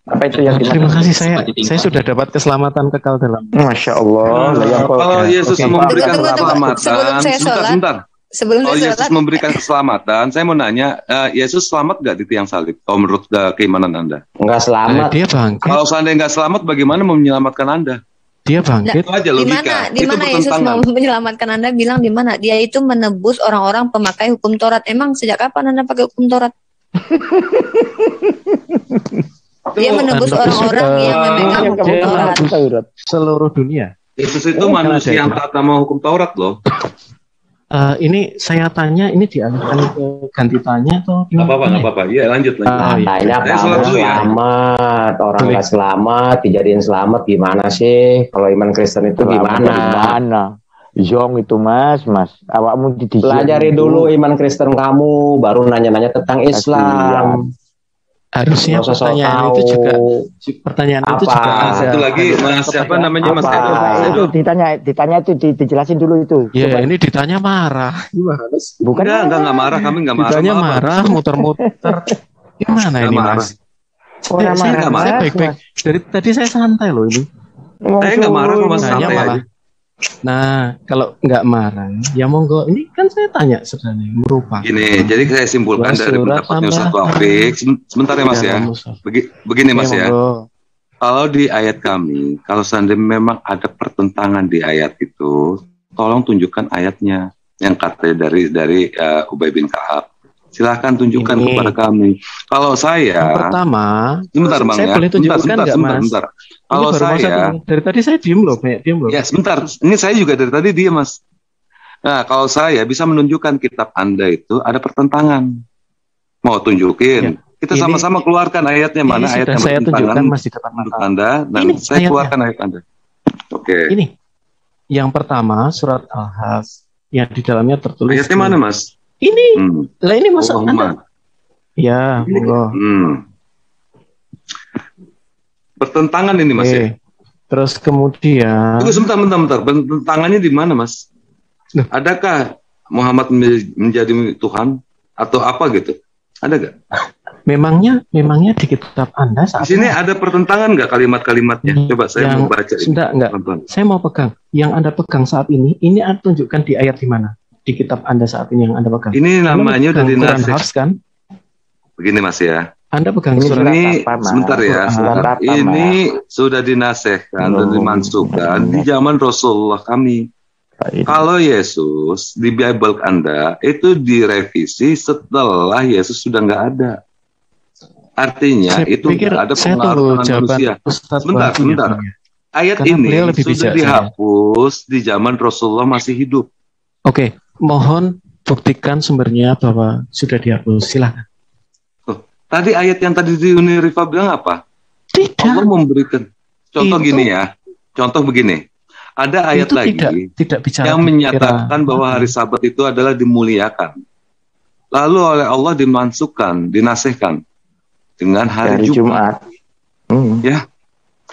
F: Apa itu yang
C: terima kasih, saya sudah dapat keselamatan kekal dalam.
F: Masya Allah.
D: Kalau Yesus memberikan keselamatan, Sebelum Yesus memberikan keselamatan, saya mau nanya, Yesus selamat nggak di tiang salib? Kalau menurut keimanan Anda?
F: Nggak selamat.
C: Dia bangkit.
D: Kalau seandainya nggak selamat, bagaimana mau menyelamatkan Anda?
C: Dia bangkit.
D: Itu aja logika.
B: Di mana Yesus mau menyelamatkan Anda? Bilang di mana? Dia itu menebus orang-orang pemakai hukum Taurat. Emang sejak kapan Anda pakai hukum Taurat? Dia menebus orang-orang yang memegang hukum Taurat.
C: Seluruh dunia.
D: Yesus itu manusia yang taat sama hukum Taurat loh.
C: Ini saya tanya, ini dialihkan ke ganti tanya atau
D: Nggak apa-apa, nggak apa-apa. Iya, lanjut.
G: Tanya
D: Saya sholat
G: kamu
D: dulu ya.
G: selamat, orang
C: Boleh.
G: nggak selamat, dijadiin selamat gimana sih? Kalau iman Kristen itu gimana?
F: Gimana? Zong itu mas, awakmu
G: Pelajari dulu iman Kristen kamu, baru nanya-nanya tentang Islam.
C: harusnya
G: Nggak usah sok
C: pertanyaan
G: tahu.
C: itu juga pertanyaan itu
G: Apa?
C: juga ada.
D: Satu lagi, Mas, siapa namanya Mas
G: Apa?
D: Edo?
F: Itu ditanya itu dijelasin dulu itu.
C: Ya
F: Coba.
C: ini ditanya marah. Gimana sih?
F: Bukan
D: Enggak marah, kami enggak marah.
C: Ditanya
D: Maaf,
C: marah, muter-muter. Gimana
D: Nggak
C: ini
D: marah.
C: Mas?
F: Orang
C: Saya
F: marah, Mas.
C: baik-baik. Dari tadi saya santai loh ini.
D: Saya nggak marah, kok, Mas,
C: Nanya
D: santai
C: malah.
D: aja.
C: Nah, kalau nggak marah, ya monggo. Ini kan saya tanya sebenarnya merupakan.
D: Gini, jadi saya simpulkan
C: Dua
D: dari
C: surat
D: pendapatnya Ustaz
C: tambahan.
D: Taufik. Sebentar ya Mas ya.
C: Mushaf.
D: Begini Mas ya.
C: Monggo.
D: Kalau di ayat kami, kalau seandainya memang ada pertentangan di ayat itu, tolong tunjukkan ayatnya yang katanya dari Ubay bin Ka'ab. Silahkan tunjukkan
C: Ini.
D: kepada kami. Kalau
C: Yang
D: saya,
C: pertama,
D: sebentar Bang
C: saya
D: ya.
C: boleh tunjukkan nggak, Mas?
D: Sebentar.
C: Ini
D: Kalau
C: baru mau
D: saya,
C: dari tadi saya diem loh, banyak diem loh.
D: ya sebentar. Ini saya juga dari tadi dia Mas. Nah, kalau saya bisa menunjukkan kitab Anda itu ada pertentangan. Mau tunjukin? Kita
C: Ini-
D: sama-sama keluarkan ayatnya
C: Ini
D: mana ayat
C: sudah
D: yang
C: saya tunjukkan
D: bertentangan
C: Mas di depan
D: menurut
C: mata.
D: Anda dan
C: Ini
D: saya
C: ayatnya.
D: keluarkan ayat Anda. Oke.
C: Ini yang pertama surat Al-Has yang di dalamnya tertulis.
D: Ayatnya mana Mas?
C: Ini,
D: Hmm.
C: lah ini masa Anda?
D: Allahumma.
C: Ya, monggo.
D: Bertentangan ini Mas ya.
C: Oke. Terus kemudian
D: Tunggu sebentar. Bertentangannya di mana Mas?
C: Loh.
D: Adakah Muhammad menjadi Tuhan atau apa gitu? Ada gak?
C: memangnya di kitab Anda
D: Di
C: saat
D: sini ada pertentangan nggak kalimat-kalimatnya? Coba saya mau baca ini.
C: enggak.
D: Tonton.
C: Saya mau pegang. Yang Anda pegang saat ini Anda tunjukkan di ayat di mana? Di kitab Anda saat ini yang Anda pegang.
D: Ini namanya udah
C: Quran
D: dinasih.
C: Hafs kan?
D: Begini Mas ya.
C: Anda pegang
F: Ini
C: surat
F: surat
D: Ini
F: apa, Mas?
D: sebentar ya.
F: Surat apa,
D: Ini sudah dinasehkan dan dimansuhkan di zaman Rasulullah kami. Kalau Yesus di Bible Anda itu direvisi setelah Yesus sudah nggak ada. Artinya
C: Saya
D: itu
C: pikir
D: nggak ada
C: saya
D: pengaruh
C: tunggu
D: tangan
C: jawaban
D: manusia.
C: Ustadz
D: Sebentar,
C: Wahyu
D: sebentar.
C: ya, Bang, ya.
D: Ayat
C: Karena
D: ini
C: beliau lebih
D: sudah
C: bijak
D: dihapus di zaman Rasulullah masih hidup.
C: Oke, mohon buktikan sumbernya bahwa sudah dihapus. Silakan.
D: Tadi ayat yang tadi di Uni Rifa bilang apa?
C: Tidak.
D: Allah memberikan contoh
C: Itu-
D: gini ya. Contoh begini. Ada ayat
C: itu
D: lagi
C: tidak bicara
D: yang menyatakan
C: kira-
D: bahwa hari Sabat itu adalah dimuliakan. Lalu oleh Allah dimansuhkan, dinasehkan dengan hari Jumat. Ya.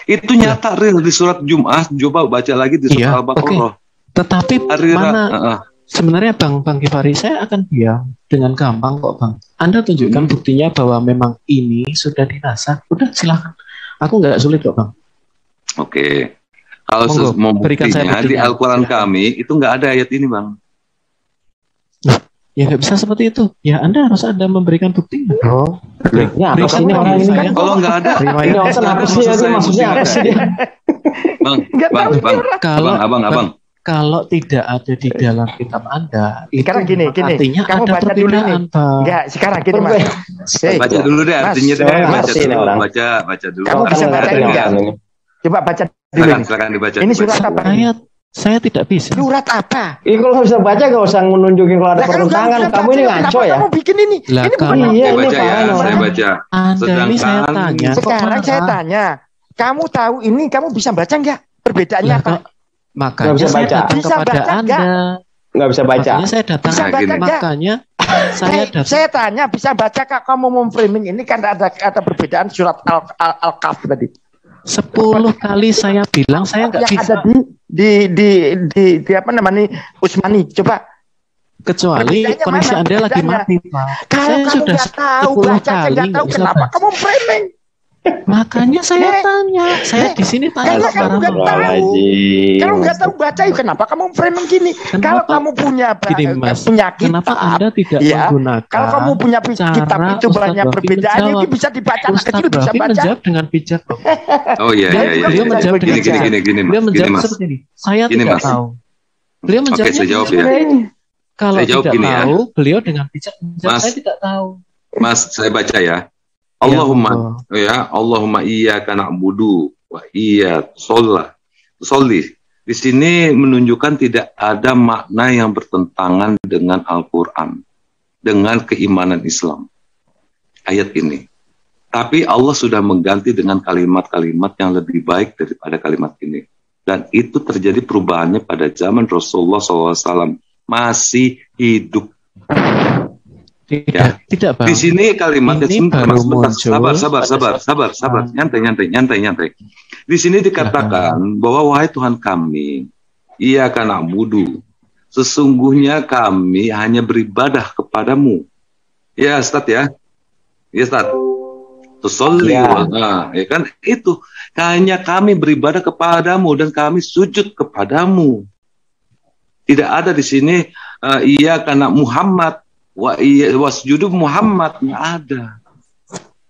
D: Itu nyata real di surat Jumat. Coba baca lagi di surat
C: Iya,
D: Al-Baqarah.
C: Tetapi
D: Hari
C: mana sebenarnya Bang Kifari, saya akan diam dengan gampang kok Bang. Anda tunjukkan buktinya bahwa memang ini sudah dinasah. Udah silakan. Aku nggak sulit kok Bang.
D: Oke. Kalau
C: Monggo,
D: mau
C: berikan saya
D: buktinya di
C: buktinya.
D: Al-Quran
C: Silakan.
D: kami itu nggak ada ayat ini Bang.
C: Ya nggak bisa seperti itu. Ya Anda harus memberikan buktinya.
F: Oh,
G: Ya, apa
C: Berikan
G: sih ini
C: ke
G: orang ini
C: saya.
G: kan?
D: Kalau nggak ada,
C: Riwayat.
G: Ini alasan apa sih? Ini maksudnya apa sih dia?
D: Bang,
C: Kalau
D: abang.
C: kalau tidak ada di dalam kitab Anda, itu
F: Sekarang gini,
C: artinya
F: kamu
C: ada
F: baca dulu nih.
C: perbedaan, Bang.
F: enggak, sekarang gini Mas. Hei,
D: Baca dulu deh
F: Mas,
D: artinya deh.
G: orang
D: Baca
G: ngerti
D: dulu.
G: nih orang.
D: Baca dulu.
F: Kamu bisa
G: Kamu
F: baca
G: ngerti
F: ini
G: nggak
F: nggak?
G: ini?
F: coba baca dulu.
D: Silakan dibaca.
F: Ini surat apa?
C: Saya tidak bisa.
F: Surat apa?
G: Ini kalau nggak bisa baca nggak usah nunjukin kalau ada
F: Lah, kalau
G: pertentangan.
F: nggak
G: Kamu
F: bisa
G: ini
F: baca,
G: ngaco
F: kenapa
G: ya?
F: Kamu bikin ini.
C: Lah,
F: Ini bukan
C: kalau-
G: Iya,
D: Saya
G: ini
D: baca ya,
G: parah,
D: saya
G: Mas.
D: baca.
C: Anda ini saya
D: Sedangkan-
C: tanya. kok
F: Sekarang saya
C: marah?
F: tanya, kamu tahu ini kamu bisa baca nggak? Perbedaannya
C: Lah,
F: apa?
C: kok- Makanya
G: Nggak bisa
C: saya
G: baca.
C: datang
F: Bisa
C: kepada
F: baca
C: Anda.
F: nggak?
G: Nggak bisa baca.
C: Makanya saya datang.
F: Bisa
D: Nah,
F: baca
D: gini.
F: nggak?
C: Makanya saya
F: Hei,
C: datang.
F: saya tanya bisa baca kak kamu memframing ini kan ada perbedaan surat Al-Kahf tadi.
C: 10 kali saya bilang saya nggak
F: Yang
C: bisa.
F: ada di apa namanya Usmani. Coba
C: Kecuali
F: Perbedaannya
C: koneksi
F: mana?
C: Anda lagi
F: Perbedaannya?
C: mati, Pak.
F: kalau
C: Saya
F: kamu
C: sudah
F: nggak tahu
C: 10
F: baca aja
C: kali
F: nggak tahu
C: nggak bisa
F: kenapa
C: baca.
F: kamu framing?
C: Makanya saya
F: Eh,
C: tanya. Saya di sini tanya
F: kalau
C: kok
F: kamu nggak
C: marah.
F: tahu, kalau nggak tahu baca ya kenapa kamu framing gini?
C: Kenapa?
F: Kalau kamu punya
C: Gini, Mas.
F: penyakit,
C: Kenapa Anda tidak
F: ya,
C: menggunakan
F: kalau kamu punya
C: cara
F: kitab itu
C: Ustadz
F: banyak
C: Rafi
F: perbedaan
C: menjawab?
F: ini bisa dibaca anak
C: Ustadz
F: kecil bisa
C: Rafi
F: baca.
C: menjawab dengan bijak loh.
D: Oh iya iya iya.
C: Beliau
F: iya.
C: menjawab
F: Gini,
C: dengan bijak.
D: gini,
C: Beliau
D: Mas.
C: menjawab
D: Gini, Mas.
C: seperti ini. Saya
D: Gini,
C: tidak
D: Mas.
C: tahu. Beliau
D: Oke,
C: menjawabnya
D: saya jawab
C: bijak.
D: ya.
C: Kalau
D: Saya jawab
C: tidak
D: gini ya.
C: tahu, beliau dengan bijak menjawab.
D: Mas.
C: Saya tidak tahu.
D: Mas, saya baca ya.
C: Ya,
D: Allahumma
C: monggo.
D: ya Allahumma iyyaka na'budu wa iyyaka sholli Di sini menunjukkan tidak ada makna yang bertentangan dengan Al-Quran, dengan keimanan Islam. Ayat ini. Tapi Allah sudah mengganti dengan kalimat-kalimat yang lebih baik daripada kalimat ini. Dan itu terjadi perubahannya pada zaman Rasulullah SAW masih hidup.
C: Tidak, Bang.
D: Di sini kalimatnya sabar. Nyantai. Di sini dikatakan bahwa wahai Tuhan kami, Iyyaka na'budu, sesungguhnya kami hanya beribadah kepadamu. Ya, Ustaz ya. Ya, Ustaz. Tusolli ya kan itu. Hanya kami beribadah kepadamu dan kami sujud kepadamu. Tidak ada di sini Iyyaka Muhammad wasjudu Muhammad, nggak ada.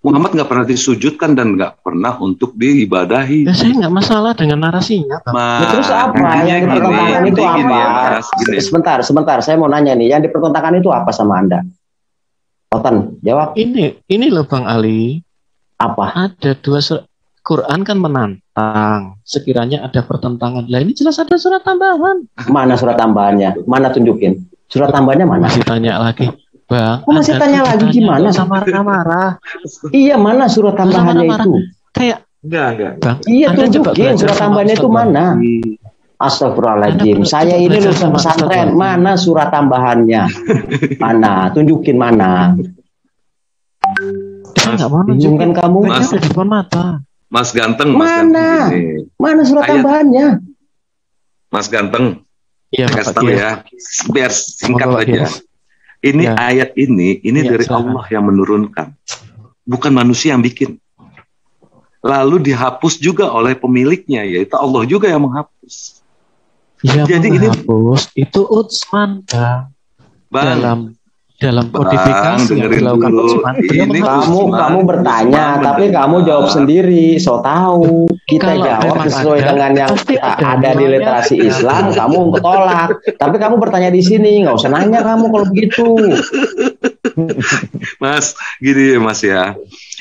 D: Muhammad nggak pernah disujudkan dan nggak pernah untuk diibadahi.
C: Ya, saya nggak masalah dengan narasinya.
G: Terus apa yang dipertentangkan itu apa? Sebentar, saya mau nanya nih, yang dipertentangkan itu apa sama Anda? Otan, jawab.
C: Ini loh Bang Ali.
G: Apa?
C: Ada dua Quran kan menantang. Sekiranya ada pertentangan. Lah ini jelas ada surat tambahan.
G: Mana surat tambahannya? Mana tunjukin? Surat tambahannya mana?
C: Masih tanya lagi, Bang.
G: Masih tanya lagi gimana?
C: Sama marah-marah.
G: Iya, mana surat tambahannya itu?
C: Kayak
D: enggak.
C: Bang,
G: iya, tunjukin surat tambahannya itu mana? Astagfirullahaladzim. Saya ini lulusan pesantren. Mana surat tambahannya? Mana? Tunjukin mana?
C: Saya nggak mau
G: tunjukkan kamu.
C: Mas, di depan mata.
D: Mas Ganteng.
G: Mana? Mana surat tambahannya?
D: Mas Ganteng.
C: Iya,
D: kasih tahu ya, biar singkat aja. Ini ayat ini dari Allah yang menurunkan, bukan manusia yang bikin. Lalu dihapus juga oleh pemiliknya, yaitu Allah juga yang menghapus.
C: Ya, jadi menghapus itu Utsman, Bang. Dalam kodifikasi yang dilakukan Utsman.
G: Kamu bertanya, tapi kamu jawab sendiri. So tahu kita jawab sesuai dengan yang ada di literasi Islam. Kamu tolak, tapi kamu bertanya di sini, nggak usah nanya kamu kalau begitu.
D: Mas, gini Mas ya.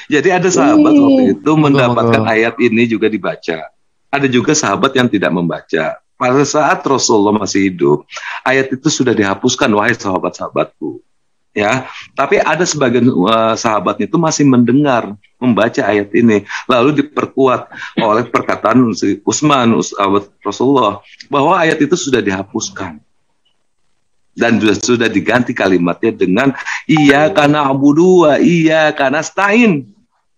D: Jadi ada sahabat waktu itu mendapatkan ayat ini juga dibaca. Ada juga sahabat yang tidak membaca. Pada saat Rasulullah masih hidup, ayat itu sudah dihapuskan, wahai sahabat-sahabatku. Ya, tapi ada sebagian sahabat itu masih mendengar, membaca ayat ini, lalu diperkuat oleh perkataan Utsman, sahabat Rasulullah, bahwa ayat itu sudah dihapuskan dan sudah diganti kalimatnya dengan Iyyaka na'budu wa iyyaka nasta'in.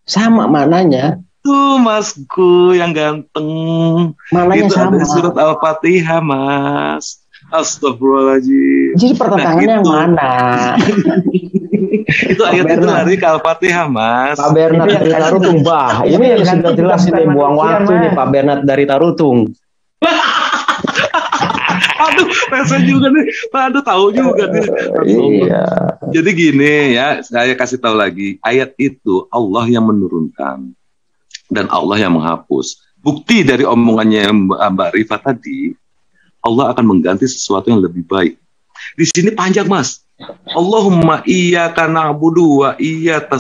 G: Sama maknanya.
D: Tuh Masku yang ganteng.
G: Maknanya
D: itu
G: sama.
D: Ada surat Al-Fatihah, Mas. Astagfirullahaladzim.
G: Jadi pertentangannya yang mana?
D: Itu ayat itu lari ke Al-Fatihah, Mas.
G: Pak Bernard dari Tarutung, Bah. Ini yang sudah jelas ini buang waktu nih Pak Bernard dari Tarutung.
D: Aduh, rasa juga nih. Aduh, tahu juga nih.
G: Iya.
D: Jadi gini ya, saya kasih tahu lagi. Ayat itu Allah yang menurunkan dan Allah yang menghapus. Bukti dari omongannya Mbak Rifa tadi, Allah akan mengganti sesuatu yang lebih baik. Di sini panjang, Mas. Allahumma iyyaka na'budu wa iyyaka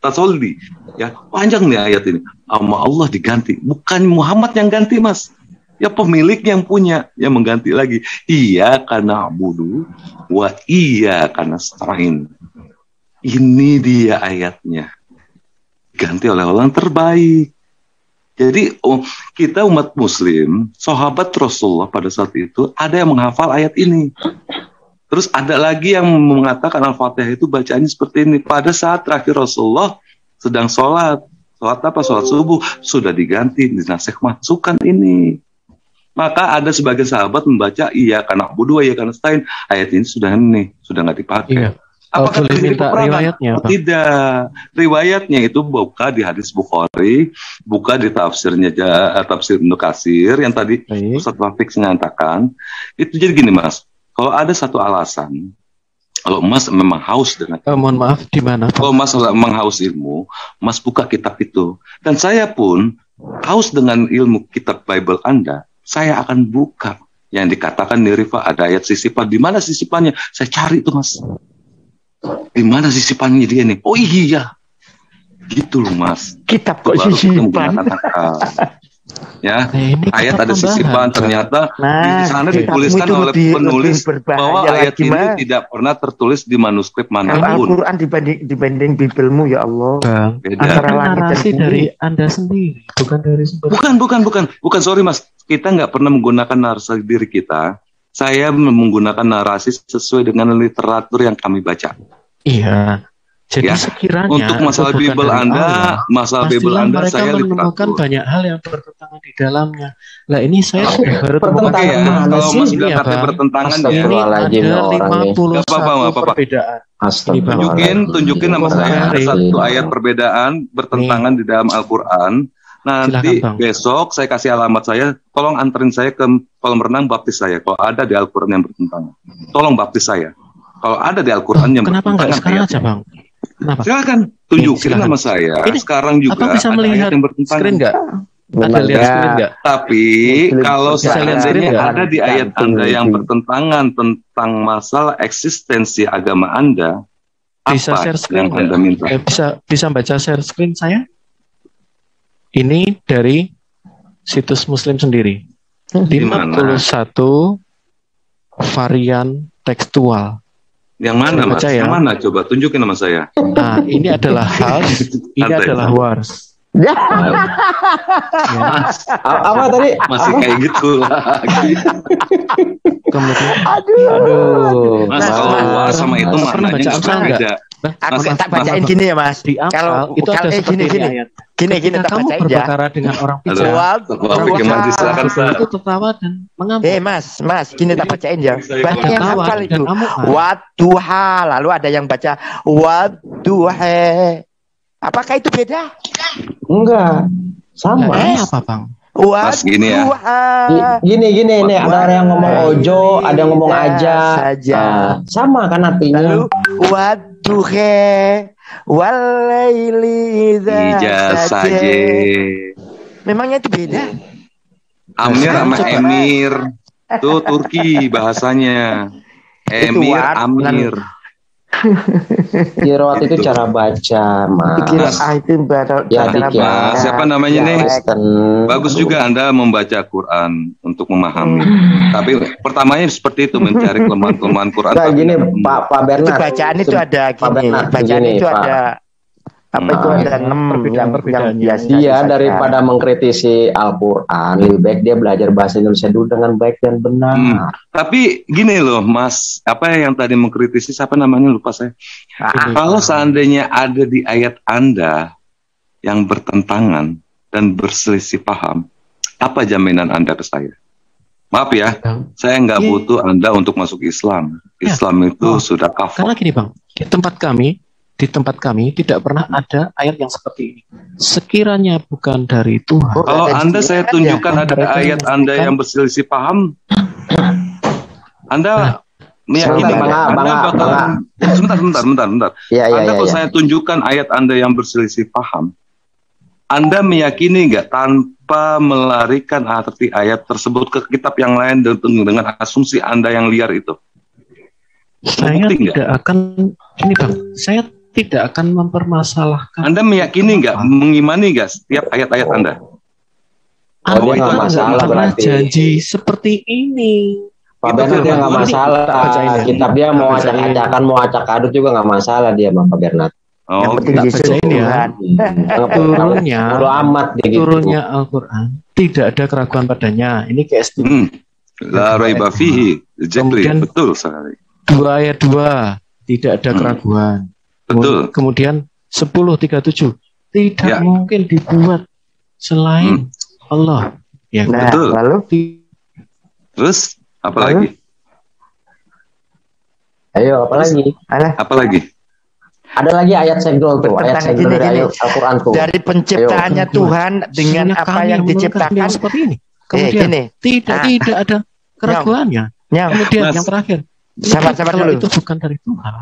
D: tasolli. Ya, panjang nih ayat ini. Sama Allah diganti, bukan Muhammad yang ganti, Mas. Ya pemiliknya yang punya, yang mengganti lagi. Iyyaka na'budu wa iyyaka nasta'in. Ini dia ayatnya. Ganti oleh orang terbaik. Jadi kita umat muslim, sahabat Rasulullah pada saat itu ada yang menghafal ayat ini. Terus ada lagi yang mengatakan Al-Fatihah itu bacaannya seperti ini. Pada saat terakhir Rasulullah sedang sholat apa? Sholat subuh, sudah diganti, dinasih masukkan ini. Maka ada sebagian sahabat membaca Iyyaka na'budu wa iyyaka nasta'in. Ayat ini sudah nggak dipakai.
C: Iya.
D: Apakah
C: boleh minta riwayatnya?
D: Tidak. Riwayatnya itu buka di hadis Bukhari, buka di tafsirnya tafsir Ibnu Katsir yang tadi Ustaz Wafik mengatakan. Itu jadi gini, Mas. Kalau ada satu alasan, kalau Mas memang haus dengan
C: mohon maaf, di mana?
D: Kalau Mas memang haus ilmu, Mas buka kitab itu. Dan saya pun haus dengan ilmu kitab Bible Anda, saya akan buka yang dikatakan di Rifa ada ayat sisipan. Di mana sisipannya? Saya cari itu, Mas. Di mana sisipannya dia nih? Oh iya, gitu loh Mas.
F: Kitab kok sisipan?
D: ya
C: ini
D: ayat
C: kita
D: ada sisipan,
C: tambahan.
D: ternyata di
F: Nah,
D: sana
F: kitabmu
D: dituliskan
F: itu
D: oleh
F: lebih
D: penulis
F: berbahaya
D: bahwa ayat
F: lagi,
D: ini
F: Mas.
D: tidak pernah tertulis di manuskrip
F: Kalau
D: manapun.
F: Al-Quran dibanding Bibelmu, ya Allah.
C: Bang,
D: Beda.
F: Antara
C: itu
F: langit dan
C: narasi
F: bumi.
C: dari Anda sendiri, bukan dari sumber.
D: Bukan, sorry Mas, kita nggak pernah menggunakan narasi diri kita. Saya menggunakan narasi sesuai dengan literatur yang kami baca.
C: Iya. Jadi
D: Ya,
C: sekiranya
D: untuk masalah
C: itu bukan
D: Bible
C: dari
D: Anda,
C: Allah,
D: masalah Bible
C: pastilah
D: Anda
C: mereka
D: saya
C: menemukan
D: literatur.
C: banyak hal yang bertentangan di dalamnya. Lah ini saya baru
G: Pertentangan
D: Oke ya,
G: mana
D: kalau
G: sih?
D: Mas
C: Ini
D: bilang
C: ya,
D: katanya
C: Bang.
D: bertentangan ya.
C: Ini
G: Astagfirullahaladzim,
C: ada
G: orang nih.
C: 51
D: Gak apa-apa.
C: perbedaan.
D: Tunjukin nama saya ada satu ayat perbedaan bertentangan di dalam Al-Quran. Nanti
C: Silakan, Bang.
D: besok saya kasih alamat saya, tolong anterin saya ke kolam renang baptis saya. Kalau ada di Al-Quran yang bertentangan, tolong baptis saya. Kalau ada di Al-Quran yang
C: Kenapa enggak
D: bertentangan
C: sekarang
D: ayatnya.
C: aja, Bang? Kenapa?
D: Silakan tunjukin
C: Silakan.
D: nama saya.
C: Ini,
D: Sekarang juga
C: Abang bisa
D: ada
C: melihat
D: ayat yang bertentangan.
C: screen enggak? Ada lihat screen enggak?
D: Tapi kalau
C: Bisa lihat screen
D: seandainya
C: nggak?
D: ada di ayat Anda yang bertentangan tentang masalah eksistensi agama Anda,
C: Bisa
D: apa
C: share screen
D: yang
C: nggak?
D: Anda minta?
C: Bisa baca share screen saya? Ini dari situs Muslim sendiri.
D: Di mana?
C: 51 varian tekstual.
D: Yang mana,
C: Saya
D: Mas?
C: baca ya.
D: Yang mana? Coba tunjukin nama saya.
C: Nah, ini adalah has, ini
D: Santai.
C: adalah wars.
F: Ya.
G: Apa tadi?
D: Masih kayak gitu lagi.
C: Kemudian,
G: Aduh.
D: Mas,
F: Mas,
D: kalau
F: Mas,
D: luar sama itu
C: Mas,
D: mana
C: pernah baca
D: nggak
C: Amsal nggak?
D: beda.
F: Aku
D: Mas,
F: tak bacain
C: Mas,
F: gini ya, Mas.
C: di Amsal
F: Kalau
C: itu ada seperti
F: gini,
C: ini ayat.
F: gini
C: Ketika
F: tak
C: kamu
F: bacain ya.
C: berbicara dengan orang
D: Aduh.
C: bijak,
D: Wah, bikin mandi, silakan, Sa.
C: itu tertawa dan mengambil.
F: Mas, gini tak bacain ya. Banyak yang
C: Tertawa
F: hafal
C: dan
F: itu.
C: amukan.
F: Wadduha, lalu ada yang baca wadduha. Apakah itu beda?
G: Enggak. Sama.
C: Nah, ini apa, Bang?
D: Mas, gini ya.
G: Gini nih ada yang ngomong ojo, ada yang ngomong aja.
F: Saja.
G: Sama kan artinya.
F: Lalu wadduha walaili
D: Ija saja.
F: Memangnya itu beda?
D: Amir sama
C: Coba.
D: Emir. Tuh Turki bahasanya. Emir,
F: Itu
D: Amir.
G: Kirot itu
D: Gitu.
G: cara baca, Mas.
F: Kira
D: Mas.
F: itu baru
G: Ya,
F: cara
G: dikit.
F: baca.
D: Siapa namanya nih?
G: Kristen.
D: Bagus juga Anda membaca Quran untuk memahami. Tapi pertamanya seperti itu, mencari kelemahan-kelemahan Quran.
G: Nah,
D: tapi
G: gini,
D: nggak nemu.
G: Pak Bernard.
F: Itu bacaan itu ada
G: Pak
F: gini.
G: Bernard,
F: Bacaan
G: begini,
F: itu
G: Pak.
F: ada apa itu
D: Nah,
F: ada 6 yang
C: perbedaan-perbedaannya.
F: biasa.
G: Iya,
F: dibaca.
G: daripada mengkritisi Al-Quran, lebih baik dia belajar bahasa Indonesia dulu dengan baik dan benar.
D: Tapi gini loh, Mas, apa yang tadi mengkritisi siapa namanya lupa saya. Kalau seandainya ada di ayat Anda yang bertentangan dan berselisih paham, apa jaminan Anda ke saya? Maaf ya, saya nggak
C: Iya.
D: butuh Anda untuk masuk Islam.
C: Ya.
D: Islam itu
C: Oh,
D: sudah kafir.
C: Karena gini, Bang, di tempat kami tidak pernah ada ayat yang seperti ini. Sekiranya bukan dari Tuhan.
F: Oh,
D: Kalau
F: ada
D: Anda
F: di-
D: saya tunjukkan ada
C: Mereka
D: ayat Anda
C: menunjukkan-
D: yang berselisih paham, Anda meyakini
G: Sebentar,
D: nggak?
G: Bang,
D: Anda
G: Bang,
D: bakalan sebentar.
G: Iya,
D: Anda kalau saya tunjukkan ayat Anda yang berselisih paham, Anda meyakini nggak tanpa melarikan arti ayat tersebut ke kitab yang lain dengan asumsi Anda yang liar itu?
C: Saya
D: Bukti nggak?
C: tidak akan ini, Bang. Saya tidak akan mempermasalahkan.
D: Anda meyakini nggak, mengimani nggak setiap ayat-ayat Anda?
G: Oh, dia
C: Anda
G: nggak masalah
C: nggak pernah
G: berarti.
C: janji seperti ini.
G: Pak
D: Itu
G: Bernard dia
D: firman
G: nggak
D: Tuhan.
G: masalah.
C: Tak bacain ya.
G: Kitab dia mau
C: Tak bacain.
G: acak-acakan, mau acak-adut juga nggak masalah dia, Pak Bernard.
F: Yang
D: Oh,
F: penting
C: tak
F: Yesus
C: bacain ya.
F: Tuhan.
C: Turunnya,
G: Bodo amat dia gitu.
C: turunnya Al-Quran tidak ada keraguan padanya. Ini kayak
D: La raiba fihi. Exactly.
C: Kemudian-
D: Betul sekali.
C: 2 ayat 2 tidak ada keraguan.
D: Betul.
C: Kemudian 10:37 tidak
D: Ya.
C: mungkin dibuat selain Allah. Ya,
F: Nah,
D: Betul.
F: lalu
D: Terus apa
F: Lalu?
D: lagi?
G: Ayo, apa lagi?
F: alah,
D: Apa lagi?
G: Ada lagi ayat segel tuh, ayat
F: Bertentangan
G: segel dari
F: gini.
G: ayat Al-Quran tuh.
F: dari penciptaannya
C: Ayo.
F: Tuhan dengan
C: Sehingga
F: apa
C: kami
F: yang
C: menurunkan
F: diciptakan.
C: yang seperti ini. Kemudian
F: Gini.
C: tidak ada keraguannya.
F: Nyam,
C: Kemudian
D: Mas.
C: yang terakhir,
F: sabar
C: kalau
F: dulu.
C: itu bukan dari Tuhan,